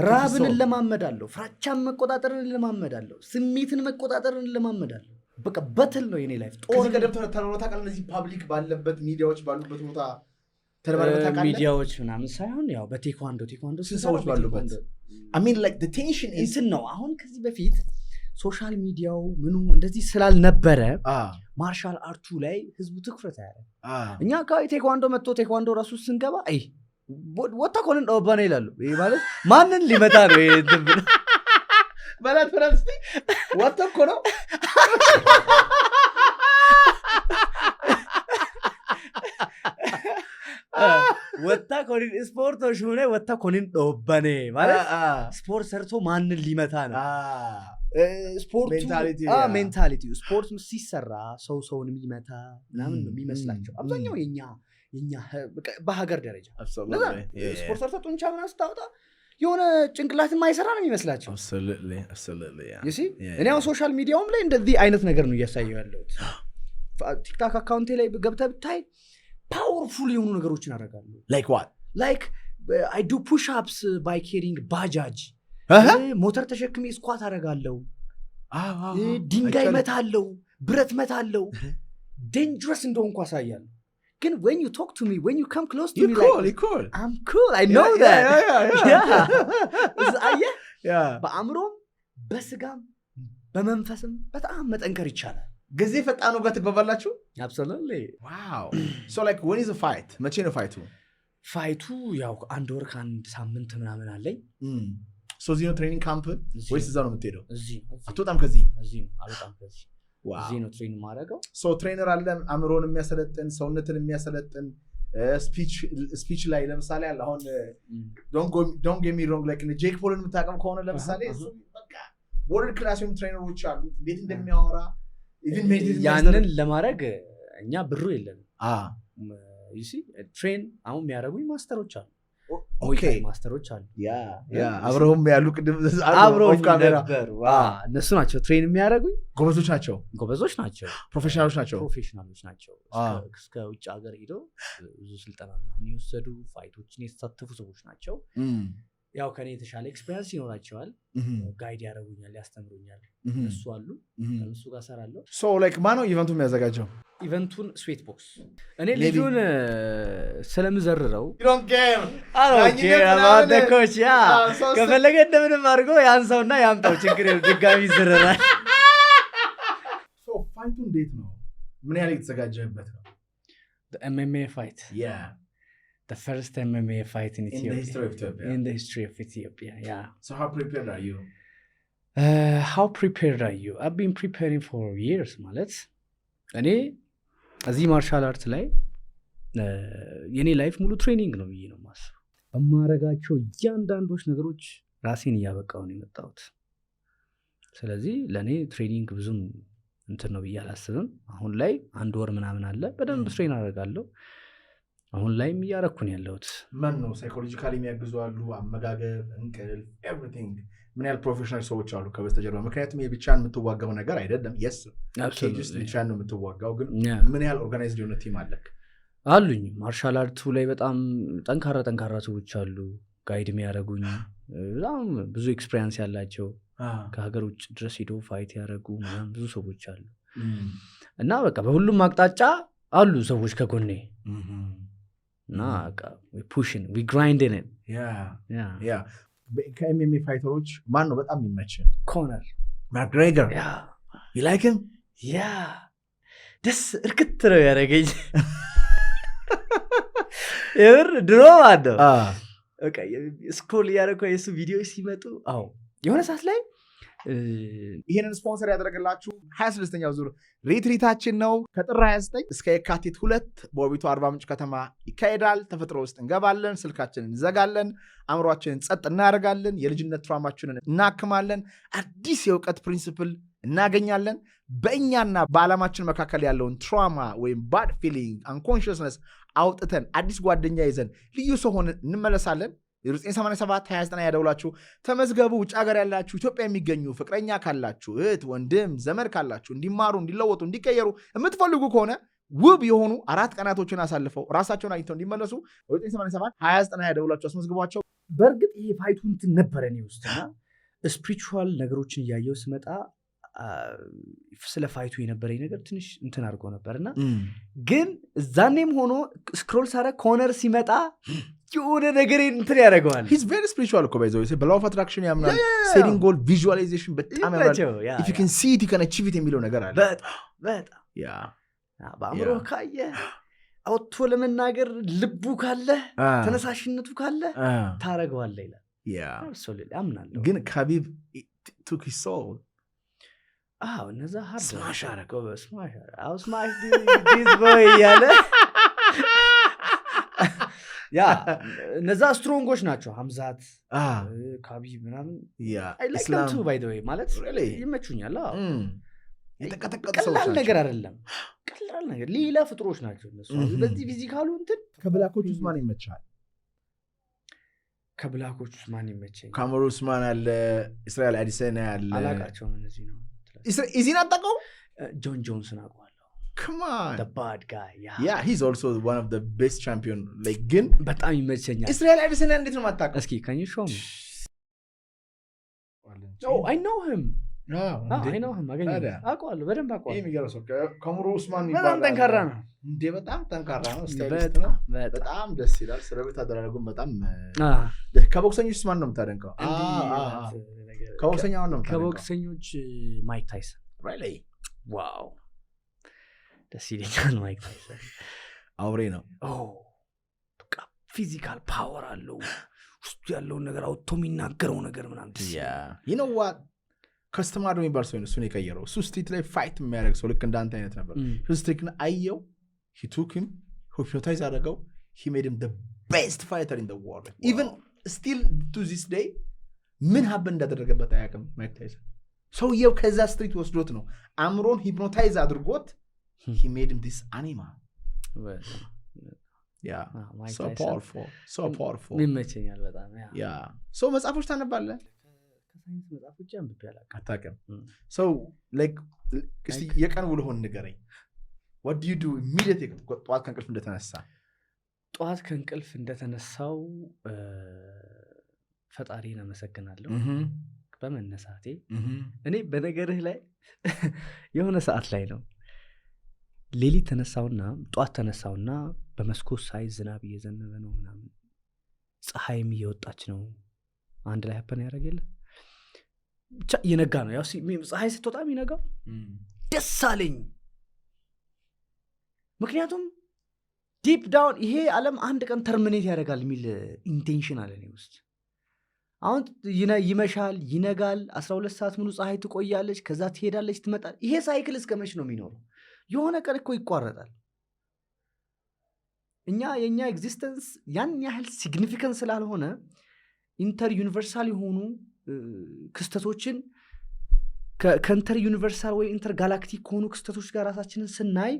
ራብን እንለማመዳለሁ፣ ፍራቻን መቆጣጠርን እንለማመዳለሁ፣ ስሜትን መቆጣጠርን እንለማመዳለሁ። በቃ በትል ነው የኔ ላይፍ። ጦር ቀደም ተነሮታ ቃል እነዚህ ፐብሊክ ባለበት ሚዲያዎች ባሉበት ቦታ ተለባረታ ቃል ሚዲያዎች ምናምን ሳይሆን ያው በቴኳንዶ ሰዎች ባሉበት I mean like the tension is ነው። አሁን ከዚህ በፊት ሶሻል ሚዲያው ምኑ እንደዚህ ስላልነበረ ማርሻል አርቱ ላይ ህዝቡ ትኩረት ያለ እኛ ቴኳንዶ መጥቶ ቴኳንዶ ራሱ ስንገባ አይ ወጣ ኮልን ኦባና ይላሉ። ይሄ ማለት ማንን ሊመታ ነው? ይሄ እንትን ባላት ፍራንስ ወጣ እኮ ነው ወጣ ኮልን ስፖርቶች ሆነ ወጣ ኮልን ኦባኔ ማለት ስፖርት ሰርቶ ማንን ሊመታ ነው? ስፖርቱ ሜንታሊቲው ስፖርት ሲሰራ ሰውን የሚመታ ምናምን ነው የሚመስላቸው አብዛኛው የኛ በሀገር ደረጃ። ስፖርት ሰርቶ ጡንቻ ምናምን ስታወጣ የሆነ ጭንቅላት የማይሰራ ነው የሚመስላቸው። እኔ አሁን ሶሻል ሚዲያውም ላይ እንደዚህ አይነት ነገር ነው እያሳየው ያለሁት። ቲክታክ አካውንቴ ላይ ገብተህ ብታይ ፓወርፉል የሆኑ ነገሮችን አደርጋለሁ። ላይክ አይ ዱ ፑሽ አፕስ ባይ ኬሪንግ ባጃጅ፣ ሞተር ተሸክሜ ስኳት አደርጋለሁ፣ ድንጋይ መታለሁ፣ ብረት መታለሁ። ዴንጀረስ እንደሆንኩ አሳያለሁ። ግን when you talk to me, when you come close to me like cool. I'm cool, I know that. Yeah. በአእምሮም በስጋም በመንፈስም በጣም መጠንከር ይቻላል። ጊዜ ፈጣኑ ጋር ትግባባላችሁ? Absolutely. Wow. So like when is the fight? መቼ ነው ፋይቱ? ያው 1 ወር ከ1 ሳምንት ምናምን አለኝ። So እዚህ ነው ትሬኒንግ ካምፕ ወይስ እዛ ነው የምትሄደው? እዚህ አትወጣም ከዚህ? እዚህ ነው አልወጣም ከዚህ። እዚህ ነው ትሬን ማድረገው። ሶ ትሬነር አለ አእምሮን የሚያሰለጥን ሰውነትን የሚያሰለጥን ስፒች ላይ ለምሳሌ አለ አሁን don't get me wrong like ጄክ ፖልን የምታውቀው ከሆነ ለምሳሌ እሱ በቃ ወርልድ ክላስ የሆኑ ትሬነሮች አሉ እንዴት እንደሚያወራ ያንን ለማድረግ እኛ ብሩ የለንም። you see ትሬን አሁን የሚያደርጉኝ ማስተሮች አሉ። ማስተሮች አሉ አብረውም ያሉ ቅድም አብረውም ነበሩ። እነሱ ናቸው ትሬን የሚያደርጉኝ። ጎበዞች ናቸው ፕሮፌሽናሎች ናቸው። እስከ ውጭ ሀገር ሄደው ብዙ ስልጠና የሚወሰዱ ፋይቶችን የተሳተፉ ሰዎች ናቸው። ያው ከኔ የተሻለ ኤክስፔሪንስ ይኖራቸዋል። ጋይድ ያደርጉኛል፣ ያስተምሩኛል። እነሱ አሉ፣ እነሱ ጋር ሰራለሁ። ሶ ላይክ ማነው ኢቨንቱ የሚያዘጋጀው? ኢቨንቱን ስዌት ቦክስ እኔ ልጁን ስለምዘርረው ኮች ከፈለገ እንደምንም አድርጎ ያንሰውና ያምጣው፣ ችግር ድጋሚ ይዘረራል። ፋይቱ እንዴት ነው? ምን ያህል የተዘጋጀህበት ነው? MMA fight. The first MMA fight in Ethiopia. In the history of Ethiopia, yeah. So how prepared are you? How prepared are you? I've been preparing for years, ማለት እኔ እዚህ ማርሻል አርት ላይ የኔ ላይፍ ሙሉ ትሬኒንግ ነው ብዬ ነው የማስበው። በማረጋቸው እያንዳንዶች ነገሮች ራሴን እያበቃሁ ነው የመጣሁት። ስለዚህ ለእኔ ትሬኒንግ ብዙም እንትን ነው ብዬ አላስብም። አሁን ላይ 1 ወር ምናምን አለ፣ በደንብ ትሬን አደርጋለሁ። አሁን ላይም እያረኩን ያለሁት ምን ነው ሳይኮሎጂካሊ የሚያግዙ አሉ፣ አመጋገብ፣ እንቅልፍ፣ ኤቭሪቲንግ። ምን ያህል ፕሮፌሽናል ሰዎች አሉ ከበስተጀርባ? ምክንያቱም የብቻን የምትዋጋው ነገር አይደለም። የስ ብቻን ነው የምትዋጋው፣ ግን ምን ያህል ኦርጋናይዝድ የሆነ ቲም አለክ? አሉኝ። ማርሻል አርቱ ላይ በጣም ጠንካራ ሰዎች አሉ፣ ጋይድ የሚያደርጉኝ፣ በጣም ብዙ ኤክስፔሪንስ ያላቸው፣ ከሀገር ውጭ ድረስ ሄዶ ፋይት ያደረጉ ምናምን ብዙ ሰዎች አሉ። እና በቃ በሁሉም አቅጣጫ አሉ ሰዎች ከጎኔ እና ፑሽን ዊ ግራይንድን ከኤምኤምኤ ፋይተሮች ማን ነው በጣም የሚመች? ኮነር ማክግሬገር። you like him? ደስ እርክት ነው ያደረገኝ። የምር ድሮ ማለት ነው በቃ ስክሮል እያደረኩ የሱ ቪዲዮዎች ሲመጡ የሆነ ሰዓት ላይ ይሄንን ስፖንሰር ያደረገላችሁ 26ኛው ዙር ሪትሪታችን ነው። ከጥር 29 እስከ የካቲት 2 በውቢቱ አርባ ምንጭ ከተማ ይካሄዳል። ተፈጥሮ ውስጥ እንገባለን፣ ስልካችንን እንዘጋለን፣ አእምሯችንን ጸጥ እናደርጋለን፣ የልጅነት ትራውማችንን እናክማለን፣ አዲስ የእውቀት ፕሪንሲፕል እናገኛለን። በእኛና በዓላማችን መካከል ያለውን ትራውማ ወይም ባድ ፊሊንግ አንኮንሽስነስ አውጥተን አዲስ ጓደኛ ይዘን ልዩ ሰው ሆነን እንመለሳለን። 987 ያደውላችሁ ተመዝገቡ። ውጭ ሀገር ያላችሁ ኢትዮጵያ የሚገኙ ፍቅረኛ ካላችሁ እህት ወንድም ዘመድ ካላችሁ እንዲማሩ እንዲለወጡ እንዲቀየሩ የምትፈልጉ ከሆነ ውብ የሆኑ 4 ቀናቶችን አሳልፈው ራሳቸውን አግኝተው እንዲመለሱ 987 ያደውላችሁ አስመዝግቧቸው። በእርግጥ ይሄ ፋይቱ እንትን ነበረ እኔ ውስጥና ስፒሪቹዋል ነገሮችን እያየው ስመጣ ስለ ፋይቱ የነበረኝ ነገር ትንሽ እንትን አድርጎ ነበርና ግን እዛኔም ሆኖ ስክሮል ሳረ ኮርነር ሲመጣ የሆነ ነገር እንትን ያደርገዋል። he's very spiritual እኮ ባይዘው በlaw of attraction ያምናል። setting goal visualization በጣም ያምናል። if you can see it you can achieve it የሚለው ነገር አለ። በጣም በአእምሮ ካየ አውጥቶ ለመናገር ልቡ ካለ ተነሳሽነቱ ካለ ታረገዋለህ ይላል። absolutely አምናለሁ። ግን ካቢብ took his soul እነዛ ስማሽ አረገው በስማሽ ስማሽ ዲስ ቦይ ያለ እነዛ ስትሮንጎች ናቸው። ሐምዛት ካቢብ ምናምን አይላይክቱ ባይ ዘ ወይ ማለት ይመቹኛል። ቀላል ነገር አይደለም፣ ቀላል ነገር ሌላ ፍጥሮች ናቸው እነሱ። በዚህ ፊዚካሉ እንትን ከብላኮች ውስጥ ማን ይመቻል? ከብላኮች ውስጥ ማን ይመቸኝ? ካሜሩ ኡስማን አለ፣ እስራኤል አዲሰና አለ። አላቃቸውም እነዚህ ነው። ኢዚን አጣቀው ጆን ጆንስን አውቀዋለሁ። come on the bad guy yeah he's also one of the best champion like ግን በጣም ይመቸኛል። እስራኤል አዲሰና እንዴት ነው ማጣቀው? እስኪ can you show me? oh I know him I know him አውቀዋለሁ፣ በደንብ አውቀዋለሁ። ይሄ የሚገርመው ካሜሩ ኡስማን በጣም ጠንካራ ነው እንዴ! በጣም ጠንካራ ነው፣ ስታይሊስት ነው፣ በጣም ደስ ይላል። ስለቤት አደረጉም በጣም ከቦክሰኞች ማን ነው የምታደንቀው? ከቦክሰኛው ነው የምታደንቀው? ከቦክሰኞች ማይክ ታይሰን really wow ደስ ይለኛል። ማይክ ታይሰን አውሬ ነው። በቃ ፊዚካል ፓወር አለው፣ ውስጡ ያለውን ነገር አውጥቶ የሚናገረው ነገር ምናምን you know what ከስተማር የሚባል ሰው ነው እሱን የቀየረው። እሱ ስትሪት ላይ ፋይት የሚያደርግ ሰው ልክ እንዳንተ አይነት ነበር። ስትሪክን አየው፣ he took him hypnotize አደረገው፣ he made him the best fighter in the world even still to this day ምን ሀብን እንዳደረገበት አያውቅም ማይክ ታይሰን። ሰውየው ከዛ ስትሪት ወስዶት ነው አእምሮን ሂፕኖታይዝ አድርጎት he made him this animal so powerful ይመቸኛል በጣም so መጽሐፎች ታነባለህ? ከሳይንስ መጽሐፎች አንብቤ አታውቅም? so like እስቲ የቀን ውሎህን ንገረኝ። what do you do immediately ጠዋት ከእንቅልፍ እንደተነሳ? ጠዋት ከእንቅልፍ እንደተነሳው ፈጣሪን አመሰግናለሁ በመነሳቴ። እኔ በነገርህ ላይ የሆነ ሰዓት ላይ ነው ሌሊት ተነሳውና ጠዋት ተነሳውና በመስኮት ሳይ ዝናብ እየዘነበ ነው ምናምን፣ ፀሐይም እየወጣች ነው። አንድ ላይ ሀፐን ያደረገለ ብቻ እየነጋ ነው። ያው ፀሐይ ስትወጣ የሚነጋው ደስ አለኝ። ምክንያቱም ዲፕ ዳውን ይሄ ዓለም አንድ ቀን ተርሚኔት ያደርጋል የሚል ኢንቴንሽን አለ እኔ ውስጥ። አሁን ይመሻል፣ ይነጋል፣ 12 ሰዓት ሙሉ ፀሐይ ትቆያለች፣ ከዛ ትሄዳለች፣ ትመጣል። ይሄ ሳይክል እስከ መች ነው የሚኖረው? የሆነ ቀን እኮ ይቋረጣል። የኛ ኤግዚስተንስ ያን ያህል ሲግኒፊካንስ ስላልሆነ ኢንተር ዩኒቨርሳል የሆኑ ክስተቶችን ከኢንተር ዩኒቨርሳል ወይ ኢንተር ጋላክቲክ ከሆኑ ክስተቶች ጋር ራሳችንን ስናይ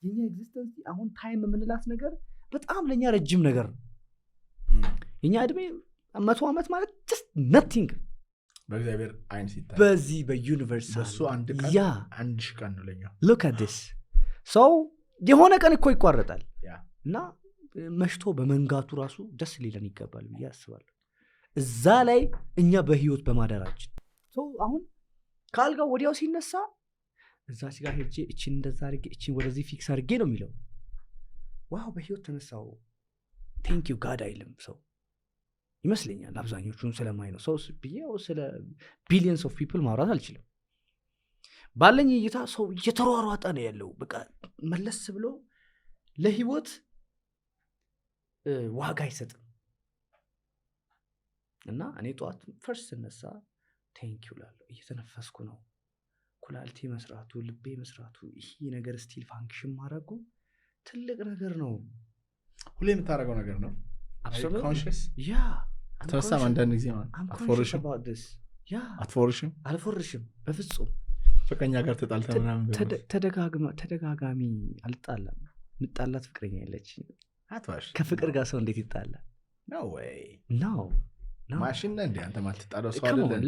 የኛ ኤግዚስተንስ አሁን ታይም የምንላት ነገር በጣም ለኛ ረጅም ነገር ነው። የኛ እድሜ 100 ዓመት ማለት just nothing በእግዚአብሔር አይን ሲታይ፣ በዚህ በዩኒቨርሳል በሱ አንድ ቀን ነው ለኛ። look at this so የሆነ ቀን እኮ ይቋረጣል እና መሽቶ በመንጋቱ ራሱ ደስ ሊለን ይገባል ብዬ አስባለሁ። እዛ ላይ እኛ በህይወት በማደራችን አሁን ካልጋው ወዲያው ሲነሳ እዛች ጋር ሄጄ እቺን እንደዛ አድርጌ እቺን ወደዚህ ፊክስ አድርጌ ነው የሚለው። ዋው በህይወት ተነሳው ቴንክ ዩ ጋድ አይልም ሰው ይመስለኛል። አብዛኞቹን ስለማይ ነው ሰው ብዬው ስለ ቢሊየንስ ኦፍ ፒፕል ማውራት አልችልም። ባለኝ እይታ ሰው እየተሯሯጠ ነው ያለው። በቃ መለስ ብሎ ለህይወት ዋጋ አይሰጥም። እና እኔ ጠዋት ፈርስት ስነሳ ቴንኪው እላለሁ። እየተነፈስኩ ነው። ኩላሊቴ መስራቱ፣ ልቤ መስራቱ፣ ይሄ ነገር ስቲል ፋንክሽን ማድረጉ ትልቅ ነገር ነው። ሁሌ የምታደርገው ነገር ነው። ኮንሽስ ያ ተወሳም አንዳንድ ጊዜ አልፎርሽም በፍጹም ፍቅረኛ ጋር ተጣልተ ምናምን ተደጋጋሚ አልጣላም። ምጣላት ፍቅረኛ የለች። አትዋሽ። ከፍቅር ጋር ሰው እንዴት ይጣላል? ነው ወይ ነው ማሽን ነህ እንዴ አንተ? ማትጣላው ሰው አይደለም።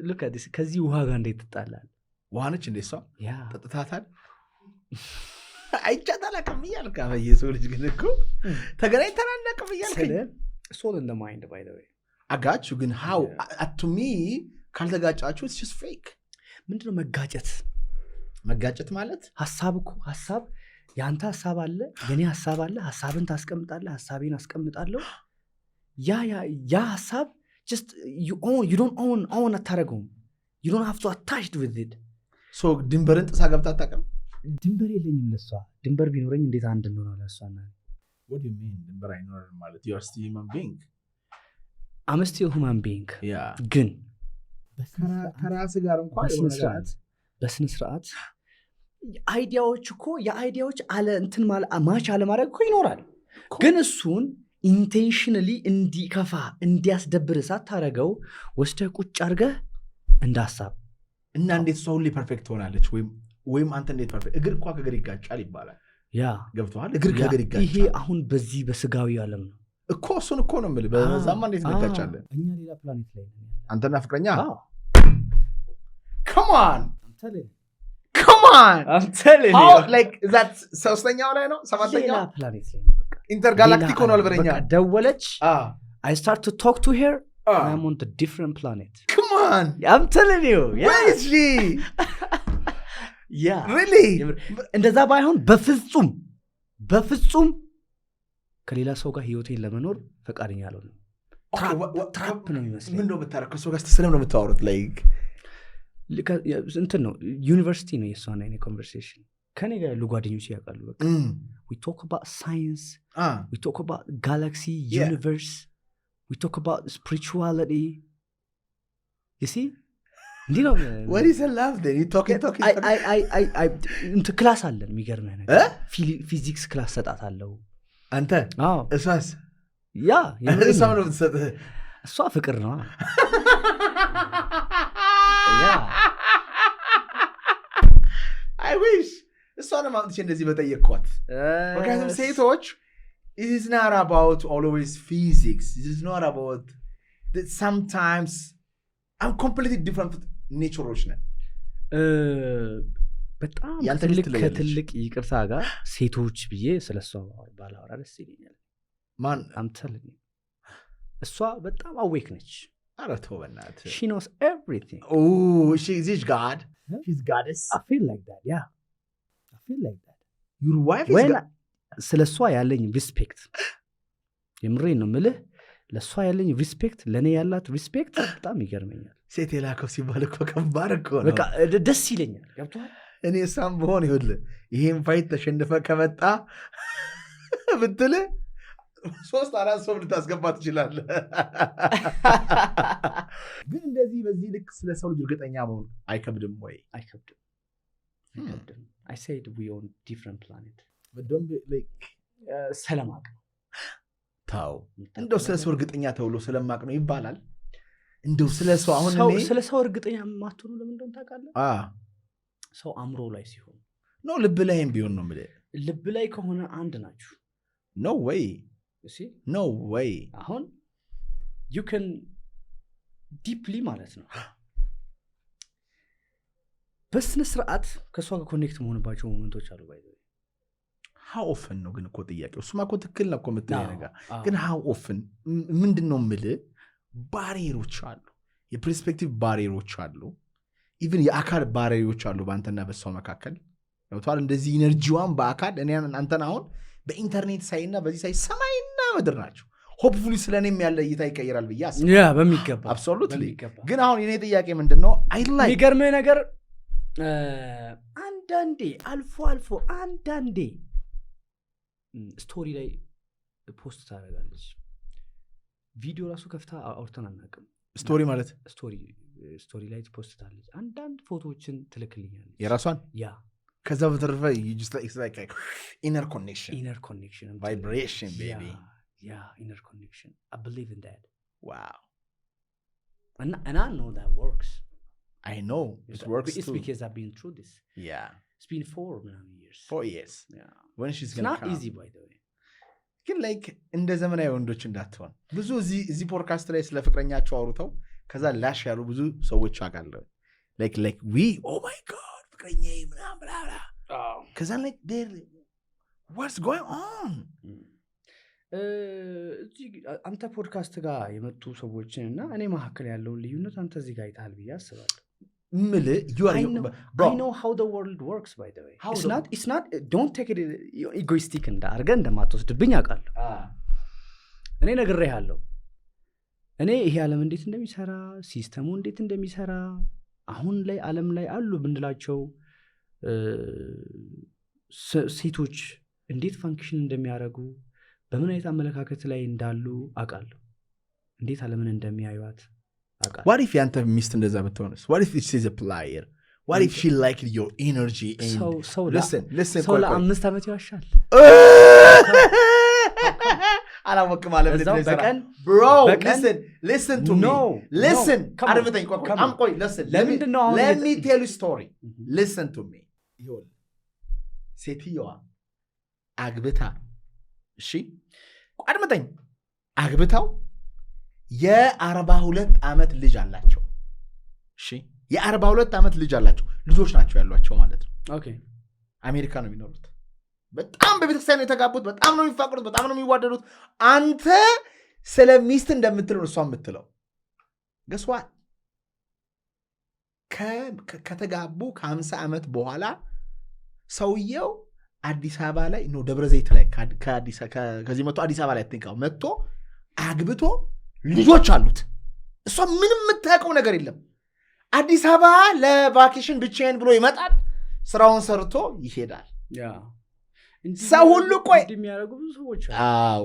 ልክ ከዚህ ውሃ ጋር እንዴት ትጣላል? ውሃ ነች እንዴ እሷ? ያ ጠጥታታል? አይቻታል አቅም እያልክ የሰው ልጅ ግን እኮ ተገናኝተን አናውቅም እያልክ ሶል ኢን ዘ ማይንድ ባይ ዘ ዌይ አጋችሁ ግን how to me ካልተጋጫችሁ it's just fake። ምንድነው መጋጨት? መጋጨት ማለት ሀሳብ ያንተ ሀሳብ አለ፣ የኔ ሀሳብ አለ። ሀሳብን ታስቀምጣለህ፣ ሀሳቤን አስቀምጣለሁ። ያ ሀሳብ just you don't own አታረገውም። you don't have to attached with it። so ድንበርን ጥሳ ገብታ አታውቅም? ድንበር የለኝም ለሷ። ድንበር ቢኖረኝ እንዴት አንድ እንሆናለን ለሷና? what do you mean ድንበር አይኖርም ማለት? you are still human being። I'm still human being። yeah ግን ከራስህ ጋር እንኳን በስነ ስርዓት አይዲያዎች እኮ የአይዲያዎች አለ እንትን ማች አለማድረግ እኮ ይኖራል። ግን እሱን ኢንቴንሽናሊ እንዲከፋ እንዲያስደብር ሳታረገው ወስደህ ቁጭ አድርገህ እንደ ሀሳብ እና እንዴት ሰው ሁሌ ፐርፌክት ሆናለች ወይም አንተ እንዴት ፐርፌክት እግር እኮ ከእግር ይጋጫል ይባላል። ያ ገብቶሃል? እግር ከእግር ይጋጫል። ይሄ አሁን በዚህ በስጋዊ ዓለም ነው እኮ እሱን እኮ ነው የምልህ። በዛማ እንዴት እንጋጫለን? እኛ ሌላ ፕላኔት ላይ ነን። አንተና ፍቅረኛ come on I'm telling you how like is that ሶስተኛው ላይ ነው ሰባተኛው ፕላኔት ላይ ነው። በቃ ኢንተርጋላክቲክ ሆኗል በረኛ። ደወለች I start to talk to her I'm on the different planet. come on I'm telling you where is she? yeah really እንደዛ ባይሆን በፍጹም ከሌላ ሰው ጋር ህይወቴን ለመኖር ፈቃደኛ አልሆንም። ትራፕ ነው የሚመስለኝ። ምን ነው የምታረከው? ሰው ጋር ስትሰለም ነው የምታወሩት? ላይክ እንትን ነው ዩኒቨርሲቲ ነው የሷና የኔ ኮንቨርሴሽን። ከኔ ጋር ያሉ ጓደኞች ያውቃሉ። በቃ we talk about science we talk about galaxy universe we talk about spirituality you see እንዴ ነው what is a love then you talking I እንት ክላስ አለን። የሚገርምህ ነገር ፊዚክስ ክላስ ሰጣታለሁ። አንተ እሷስ? ያ እሷ ነው የምትሰጥህ? እሷ ፍቅር ነው። I wish እሷንም አምጥቼ እንደዚህ በጠየቅኳት። ምክንያቱም ሴቶች it is not about always physics. It is not about that sometimes I'm completely different natures ነን። በጣም ከትልቅ ይቅርታ ጋር ሴቶች ብዬ ስለሷ ባላወራ ደስ ይለኛል። ማን አምተልኝ እሷ በጣም አዌክ ነች። ኧረ ተው በእናትህ። she knows everything. oh she's God. she's goddess. I feel like that. yeah I feel like that. your wife is God. ስለሷ ያለኝ ሪስፔክት የምሬን ነው የምልህ። ለሷ ያለኝ ሪስፔክት ለኔ ያላት ሪስፔክት በጣም ይገርመኛል። ሴት የላከው ሲባል እኮ ከባድ እኮ ነው። በቃ ደስ ይለኛል። ገብቶሃል? እኔ እሷም ብሆን ይኸውልህ ይሄን ፋይት ተሸንፈ ከመጣ ብትልህ 3-4 ሰው ልታስገባ ትችላለህ። ግን እንደዚህ በዚህ ልክ ስለ ሰው ልጅ እርግጠኛ መሆን አይከብድም ወይ? አይከብድም። I said we on different planet. but don't be like ሰለማቅ ታው እንደው ስለ ሰው እርግጠኛ ተብሎ ስለማቅ ነው ይባላል። እንደው ስለ ሰው አሁን እኔ ስለ ሰው እርግጠኛ ማትሆኑ ለምን እንደሆነ ታውቃለህ? ሰው አእምሮ ላይ ሲሆን ነው። ልብ ላይም ቢሆን ነው የምልህ። ልብ ላይ ከሆነ አንድ ናችሁ። no way no way አሁን you can deeply ማለት ነው በስነ ስርዓት ከሷ ጋር ኮኔክት መሆንባቸው ሞመንቶች አሉ። ባይ how often ነው ግን እኮ ጥያቄው። እሱማ እኮ ትክክል ነው እኮ የምትለኝ ነገር ግን how often ምንድነው የምልህ? ባሪየሮች አሉ፣ የፐርስፔክቲቭ ባሪየሮች አሉ፣ ኢቭን የአካል ባሪየሮች አሉ በአንተና በሷ መካከል። ያውታል እንደዚህ ኢነርጂዋን በአካል እኔ አንተን አሁን በኢንተርኔት ሳይና በዚህ ሳይ ሰማይና ምድር ናቸው። ሆፕፉሊ ስለኔም ያለ እይታ ይቀየራል ብዬ አስባለሁ። ያ በሚገባ አብሶሉትሊ። ግን አሁን የኔ ጥያቄ ምንድነው አይ ላይክ የሚገርመኝ ነገር አንዳንዴ አልፎ አንዳንዴ ስቶሪ ላይ ፖስት ታደርጋለች። ቪዲዮ ራሱ ከፍታ አውርተን አናውቅም። ስቶሪ ማለት ስቶሪ ላይ ትፖስታለች። አንዳንድ ፎቶዎችን ትልክልኛለች የራሷን ያ ከዛ በተረፈ ኢነር ኮኔክሽን ቫይብሬሽን ቤቢ ኢነር ኮኔክሽን I believe in that. wow and I know that works. I know it works it's too. because I've been through this. Yeah, it's been 4 years. Yeah, when she's it's gonna not come. easy by the way. ግን ላይክ እንደ ዘመናዊ ወንዶች እንዳትሆን ብዙ እዚህ ፖድካስት ላይ ስለ ፍቅረኛቸው አውርተው ከዛ ላሽ ያሉ ብዙ ሰዎች አውቃለሁ። ላይክ ዊ ኦ ማይ ጋድ ፍቅረኛዬ ምናምን ብላ ከዛ ላይክ what's going on አንተ ፖድካስት ጋር የመጡ ሰዎችን እና እኔ መካከል ያለውን ልዩነት አንተ እዚህ ጋር አይተሃል ብዬ አስባለሁ። I know how the world works by the way. It's not don't take it egoistic አድርገህ እንደማትወስድብኝ አውቃለሁ። እኔ ነግሬሃለሁ። እኔ ይሄ ዓለም እንዴት እንደሚሰራ ሲስተሙ እንዴት እንደሚሰራ አሁን ላይ ዓለም ላይ አሉ ብንላቸው ሴቶች እንዴት ፋንክሽን እንደሚያደርጉ በምን አይነት አመለካከት ላይ እንዳሉ አውቃለሁ። እንዴት ዓለምን እንደሚያዩት አውቃለሁ። What if ያንተ ሚስት እንደዛ ብትሆንስ? What if she's a player? What if she liked your energy and listen ሰው ለአምስት ዓመት ይዋሻል። አላወቅም አለ በቀን bro listen to me listen አድምጠኝ ቆይ let me tell you story listen to me ይሁን ሴትዮዋ አግብታ እሺ አድምጠኝ አግብታው የ42 ዓመት ልጅ አላቸው። እሺ የ42 ዓመት ልጅ አላቸው። ልጆች ናቸው ያሏቸው ማለት ነው። ኦኬ አሜሪካ ነው የሚኖሩት። በጣም በቤተክርስቲያን ነው የተጋቡት። በጣም ነው የሚፋቀሩት። በጣም ነው የሚዋደዱት። አንተ ስለ ሚስት እንደምትለው እሷ የምትለው ገስዋ ከተጋቡ ከ50 ዓመት በኋላ ሰውየው አዲስ አበባ ላይ ነው ደብረ ዘይት ላይ ከዚህ መጥቶ አዲስ አበባ ላይ አትንካው መጥቶ አግብቶ ልጆች አሉት። እሷ ምንም የምታውቀው ነገር የለም። አዲስ አበባ ለቫኬሽን ብቻዬን ብሎ ይመጣል። ስራውን ሰርቶ ይሄዳል። ያ ሰው ሁሉ ቆይ እንደሚያደርጉ ብዙ ሰዎች አዎ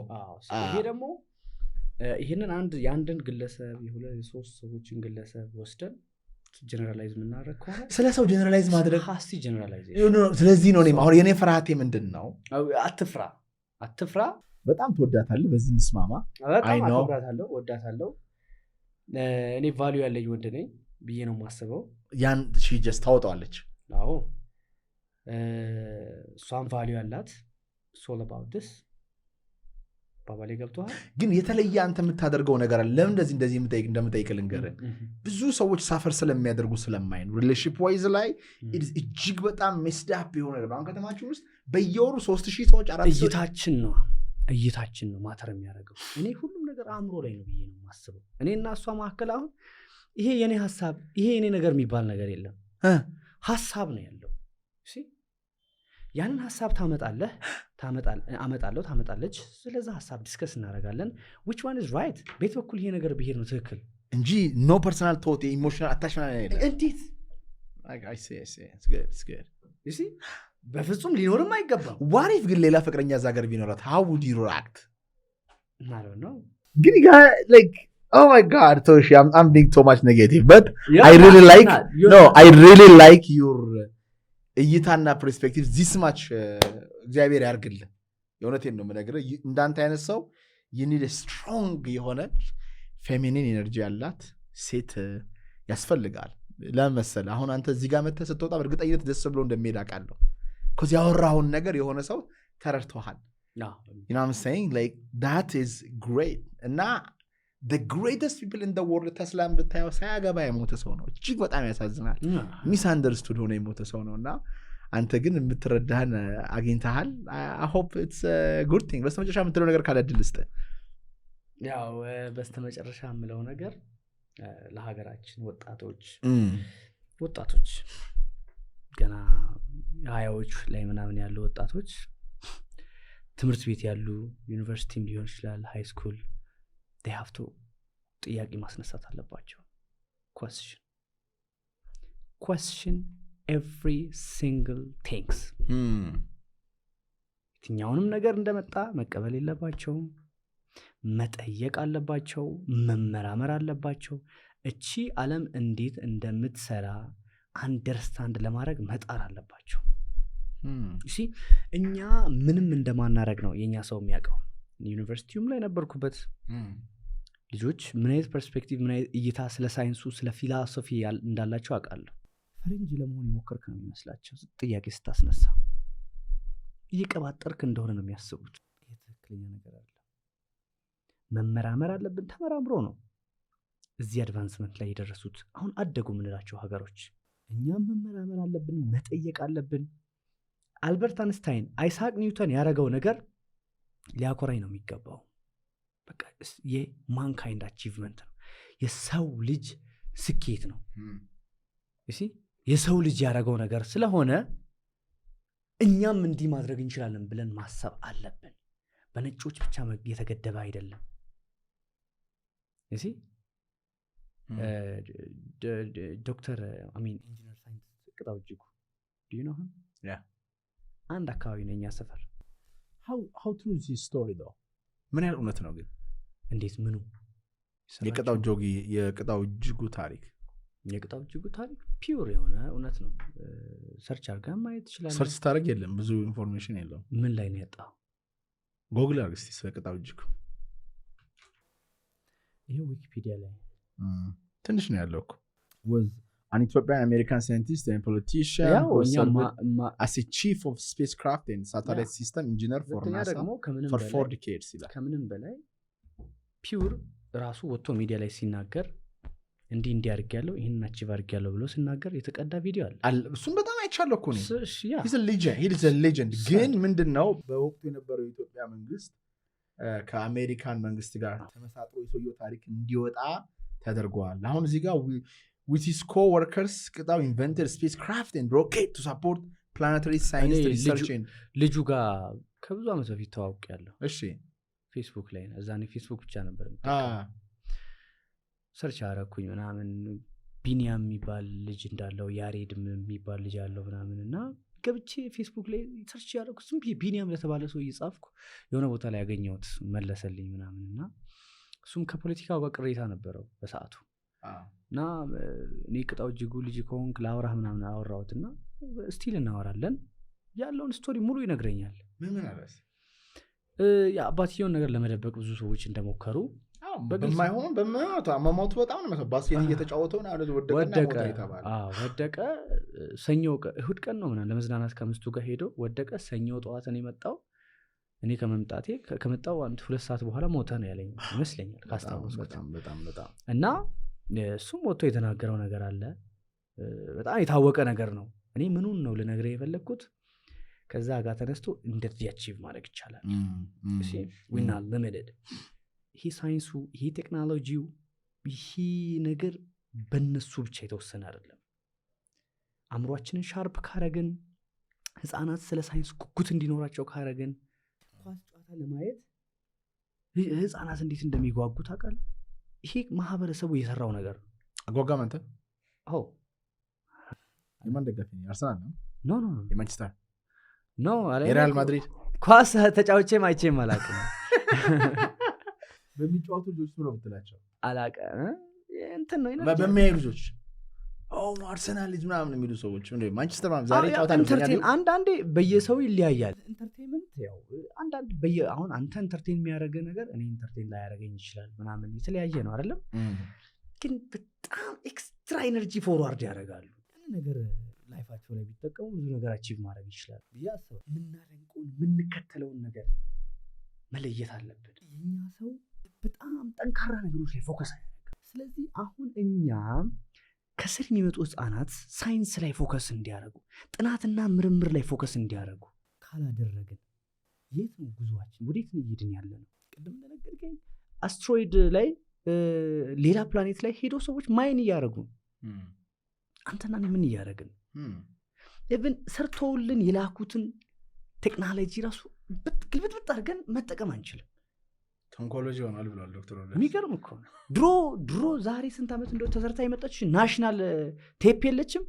ይሄ ደግሞ ይሄንን የአንድን ግለሰብ የሁለት ሶስት ሰዎችን ግለሰብ ወስደን ጀነራላይዝ የምናደርግ ከሆነ ስለ ሰው ጀነራላይዝ ማድረግ ሀስቲ ጀነራላይዜሽን። ስለዚህ ነው አሁን የኔ ፍርሃቴ ምንድን ነው? አትፍራ። በጣም ትወዳታለህ። በዚህ እንስማማ። በጣም አትወዳታለሁ፣ ወዳታለሁ። እኔ ቫልዩ ያለኝ ወንድ ነኝ ብዬ ነው የማስበው። ያን ሺ ጀስት ታወጣዋለች። አዎ እሷም ቫልዩ ያላት ሶል አባውት ዲስ ባባሌ ገብቶሃል። ግን የተለየ አንተ የምታደርገው ነገር አለ። ለምን እንደዚህ እንደምጠይቅ ልንገርህ። ብዙ ሰዎች ሳፈር ስለሚያደርጉ ስለማይ ነው። ሪሌሽንሺፕ ዋይዝ ላይ እጅግ በጣም መስዳፕ የሆነ ነገር አሁን ከተማችን ውስጥ በየወሩ 3000 ሰዎች 4000 እይታችን ነው ማተር የሚያደርገው። እኔ ሁሉም ነገር አእምሮ ላይ ነው ብዬ ነው የማስበው። እኔና እሷ መካከል አሁን ይሄ የኔ ሐሳብ ይሄ የኔ ነገር የሚባል ነገር የለም። ሐሳብ ነው ያለው። እሺ ያንን ሐሳብ ታመጣለች። ስለዛ ሐሳብ ዲስከስ እናደርጋለን። which one is right ቤት በኩል ይሄ ነገር ብሄድ ነው ትክክል እንጂ no personal thought emotional attachment አይደለም። እንዴት I see it's good you see በፍጹም ሊኖርም አይገባም። what if ግን ሌላ ፍቅረኛ እዛ ጋር ቢኖራት how would you react? I don't know ግን like oh my god Toshi I'm being so much negative but I really like your እይታና ፐርስፔክቲቭ this much እግዚአብሔር ያርግልህ። የእውነቴን ነው የምነግርህ። እንዳንተ አይነት ሰው you need a strong የሆነች ፌሚኒን ኤነርጂ ያላት ሴት ያስፈልጋል። ለምሳሌ አሁን አንተ እዚህ ጋር መተህ ስትወጣ በእርግጠኝነት ደስ ብሎ እንደሚሄድ አውቃለሁ። because ያወራውን ነገር የሆነ ሰው ተረድቶሃል። you know what I'm saying like that is great እና the greatest people in the world ተስላም ብታየው ሳያገባ የሞተ ሰው ነው። እጅግ በጣም ያሳዝናል። misunderstood ሆነ የሞተ ሰው ነውና አንተ ግን የምትረዳህን አግኝተሃል። I hope it's a good thing። በስተመጨረሻ የምትለው ነገር ካለ እድል ስጥ። ያው በስተመጨረሻ የምለው ነገር ለሀገራችን ወጣቶች ገና ሀያዎች ላይ ምናምን ያሉ ወጣቶች ትምህርት ቤት ያሉ ዩኒቨርሲቲም ሊሆን ይችላል ሃይ ስኩል they have to ጥያቄ ማስነሳት አለባቸው። question every single things የትኛውንም ነገር እንደመጣ መቀበል የለባቸውም። መጠየቅ አለባቸው፣ መመራመር አለባቸው። እቺ ዓለም እንዴት እንደምትሰራ አንደርስታንድ ለማድረግ መጣር አለባቸው። እሺ እኛ ምንም እንደማናረግ ነው የኛ ሰው የሚያውቀው። ዩኒቨርሲቲውም ላይ ነበርኩበት። ልጆች ምን አይነት ፐርስፔክቲቭ ምን አይነት እይታ ስለ ሳይንሱ ስለ ፊሎሶፊ እንዳላቸው አውቃለሁ። ፈረንጅ ለመሆን የሞከርክ ነው የሚመስላቸው ጥያቄ ስታስነሳ። እየቀባጠርክ እንደሆነ ነው የሚያስቡት። ይሄ ትክክለኛ ነገር አለ። መመራመር አለብን። ተመራምሮ ነው እዚህ አድቫንስመንት ላይ የደረሱት አሁን አደጉ የምንላቸው ሀገሮች። እኛም መመራመር አለብን፣ መጠየቅ አለብን። አልበርት አንስታይን አይሳክ ኒውተን ያደረገው ነገር ሊያኮራኝ ነው የሚገባው። በቃ የማንካይንድ አቺቭመንት ነው፣ የሰው ልጅ ስኬት ነው። እሺ የሰው ልጅ ያደረገው ነገር ስለሆነ እኛም እንዲህ ማድረግ እንችላለን ብለን ማሰብ አለብን። በነጮች ብቻ የተገደበ አይደለም። እሺ ዶክተር ኢንጂነር ሳይንቲስት ቅጣው እጅጉ ዱ ዩ ኖ ሂም? አንድ አካባቢ ነው የኛ ሰፈር። how true is his story though? ምን ያህል እውነት ነው ግን? እንዴት ምኑ? የቅጣው እጅጉ ታሪክ ፒውር የሆነ እውነት ነው። ሰርች አድርገህ ማየት ትችላለህ። ሰርች ታደርግ የለም ብዙ ኢንፎርሜሽን የለውም። ምን ላይ ነው ያጣው? ጎግል አድርግ እስቲ ስለ ቅጣው እጅጉ። ይሄ ዊኪፒዲያ ላይ ትንሽ ነው ያለው እኮ። was an Ethiopian American scientist and politician who served as a chief of spacecraft and satellite system engineer for NASA for 4 decades ይላል። ከምንም በላይ ፒውር ራሱ ወጥቶ ሚዲያ ላይ ሲናገር እንዲህ አድርጌያለሁ ይሄንን አቺቭ አድርጌያለሁ ብሎ ሲናገር የተቀዳ ቪዲዮ አለ። እሱን በጣም አይቻለሁ እኮ ነው። he's a legend ግን ምንድነው በወቅቱ የነበረው የኢትዮጵያ መንግስት ከአሜሪካን መንግስት ጋር ተመሳጥሮ የሰውየው ታሪክ እንዲወጣ ተደርጓል። አሁን እዚህ ጋር with his co-workers ቅጣው invented spacecraft and rocket to support planetary science research ልጁ ጋር ከብዙ ዓመት በፊት ተዋውቄያለሁ። እሺ ፌስቡክ ላይ ነው። እዛኔ ፌስቡክ ብቻ ነበር ሰርች አደረኩኝ ምናምን። ቢኒያም የሚባል ልጅ እንዳለው ያሬድ የሚባል ልጅ ያለው ምናምን እና ገብቼ ፌስቡክ ላይ ሰርች ያደረኩ ስም ቢኒያም ለተባለ ሰው እየጻፍኩ የሆነ ቦታ ላይ ያገኘሁት መለሰልኝ ምናምን እና እሱም ከፖለቲካው ጋር ቅሬታ ነበረው በሰዓቱ እና እኔ ቅጣው እጅጉ ልጅ ከሆንክ ላውራህ ምናምን አወራሁት እና ስቲል እናወራለን። ያለውን ስቶሪ ሙሉ ይነግረኛል። ምን አለስ አባትየውን ነገር ለመደበቅ ብዙ ሰዎች እንደሞከሩ በማይሆን አማማቱ በጣም ነው ባስኬት እየተጫወተው ነው ወደቀ። ሰኞ እሁድ ቀን ነው ምናምን ለመዝናናት ከምስቱ ጋር ሄዶ ወደቀ። ሰኞ ጠዋት ነው የመጣው። እኔ ከመጣው 1-2 ሰዓት በኋላ ሞተ ነው ያለኝ ይመስለኛል ካስታወስኩት። በጣም እና እሱም ወጥቶ የተናገረው ነገር አለ። በጣም የታወቀ ነገር ነው። እኔ ምኑን ነው ልነግርህ የፈለግኩት ከዛ ጋር ተነስቶ እንደዚህ አቺቭ ማድረግ ይቻላል። እሺ we not limited። ይሄ ሳይንሱ ይሄ ቴክኖሎጂው ይሄ ነገር በእነሱ ብቻ የተወሰነ አይደለም። አእምሯችንን ሻርፕ ካረግን ህፃናት ስለ ሳይንስ ጉጉት እንዲኖራቸው ካረግን ኳስ ጨዋታ ለማየት ህፃናት እንዴት እንደሚጓጉ ታውቃለህ? ይሄ ማህበረሰቡ የሰራው ነገር አጓጓም። አንተ አዎ የማን ደጋፊ ነህ? አርሰናል ነው? ኖ የማንቸስተር ኖ የሪያል ማድሪድ ኳስ ተጫውቼም አይቼም አላውቅም። በሚጫወቱ ልጆች ነው ብትላቸው አላውቅም። እንትን ነው በሚያዩ ልጆች አርሰናል ልጅ ምናምን የሚሉ ሰዎች እንደ ማንቸስተር ማለት ዛሬ ጫውታ ኢንተርቴን አንዳንዴ በየሰው ይለያያል። ኢንተርቴንመንት ያው አንዳንድ አሁን አንተ ኢንተርቴን የሚያደርግ ነገር እኔ ኢንተርቴን ላይ ያደርገኝ ይችላል ምናምን የተለያየ ነው አይደለም። ግን በጣም ኤክስትራ ኤነርጂ ፎርዋርድ ያደርጋሉ። ያን ነገር ላይፋቸው ላይ ቢጠቀሙ ብዙ ነገር አቺቭ ማድረግ ይችላል ብዬ አስባለሁ። የምናደንቀውን የምንከተለውን ነገር መለየት አለብን። የኛ ሰው በጣም ጠንካራ ነገሮች ላይ ፎከስ አያደርግም። ስለዚህ አሁን እኛም ከስር የሚመጡ ህፃናት ሳይንስ ላይ ፎከስ እንዲያደርጉ ጥናትና ምርምር ላይ ፎከስ እንዲያደርጉ ካላደረግን የት ነው ጉዟችን? ወዴት ነው እየሄድን ያለ ነው? ቅድም እንደነገርከኝ አስትሮይድ ላይ ሌላ ፕላኔት ላይ ሄዶ ሰዎች ማይን እያደረጉ አንተና ምን እያደረግን ኢቭን ሰርተውልን የላኩትን ቴክኖሎጂ ራሱ ግልብጥብጥ አድርገን መጠቀም አንችልም። ተንኮሎጂ ሆኗል ብሏል ዶክተር ወልደ። የሚገርም እኮ ድሮ ዛሬ ስንት ዓመት እንደው ተሰርታ የመጣች ናሽናል ቴፕ የለችም።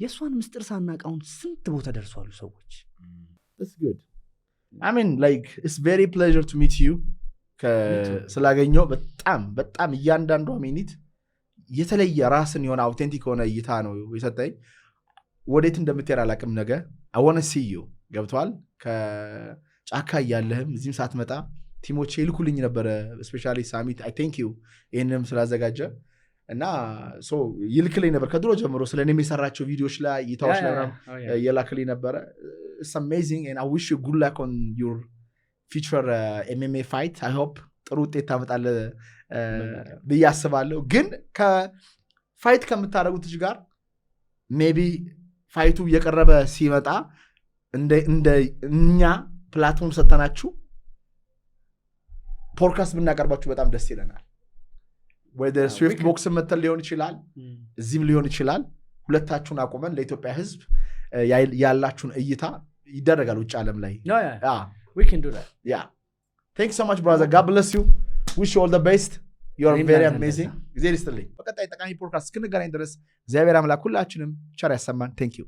የእሷን ምስጢር ሳናውቃውን ስንት ቦታ ደርሷሉ ሰዎች። That's good. I mean like it's very pleasure to meet you. ስላገኘው በጣም እያንዳንዷ ሚኒት የተለየ ራስን የሆነ አውቴንቲክ የሆነ እይታ ነው የሰጠኝ። ወዴት እንደምትሄድ አላቅም ነገ አወነ ሲዩ ገብተዋል። ከጫካ እያለህም እዚህም ሳትመጣ ቲሞቼ ይልኩልኝ ነበረ። ስፔሻሊ ሳሚት አይ ቴንክ ዩ ይህንም ስላዘጋጀ እና ይልክልኝ ነበር ከድሮ ጀምሮ ስለ እኔም የሰራቸው ቪዲዮዎች ላይ እይታዎች ላይ የላክልኝ ነበረ። It's amazing and I wish you good luck on your future MMA fight. I hope ጥሩ ውጤት ታመጣለህ ብዬ አስባለሁ። ግን ከፋይት ከምታደርጉት ልጅ ጋር ሜቢ ፋይቱ እየቀረበ ሲመጣ እንደ እኛ ፕላትፎርም ሰተናችሁ ፖድካስት ብናቀርባችሁ በጣም ደስ ይለናል። ወደ ስዊፍት ቦክስ መተል ሊሆን ይችላል፣ እዚህም ሊሆን ይችላል። ሁለታችሁን አቁመን ለኢትዮጵያ ሕዝብ ያላችሁን እይታ ይደረጋል ውጭ ዓለም ላይ። we can do that. Yeah. Thanks so much brother. God bless you. Wish you all the best. You are very amazing. እግዚአብሔር ይስጥልኝ። በቀጣይ ጠቃሚ ፖድካስት እስክንገናኝ ድረስ እግዚአብሔር አምላክ ሁላችንም ቸር ያሰማን። Thank you.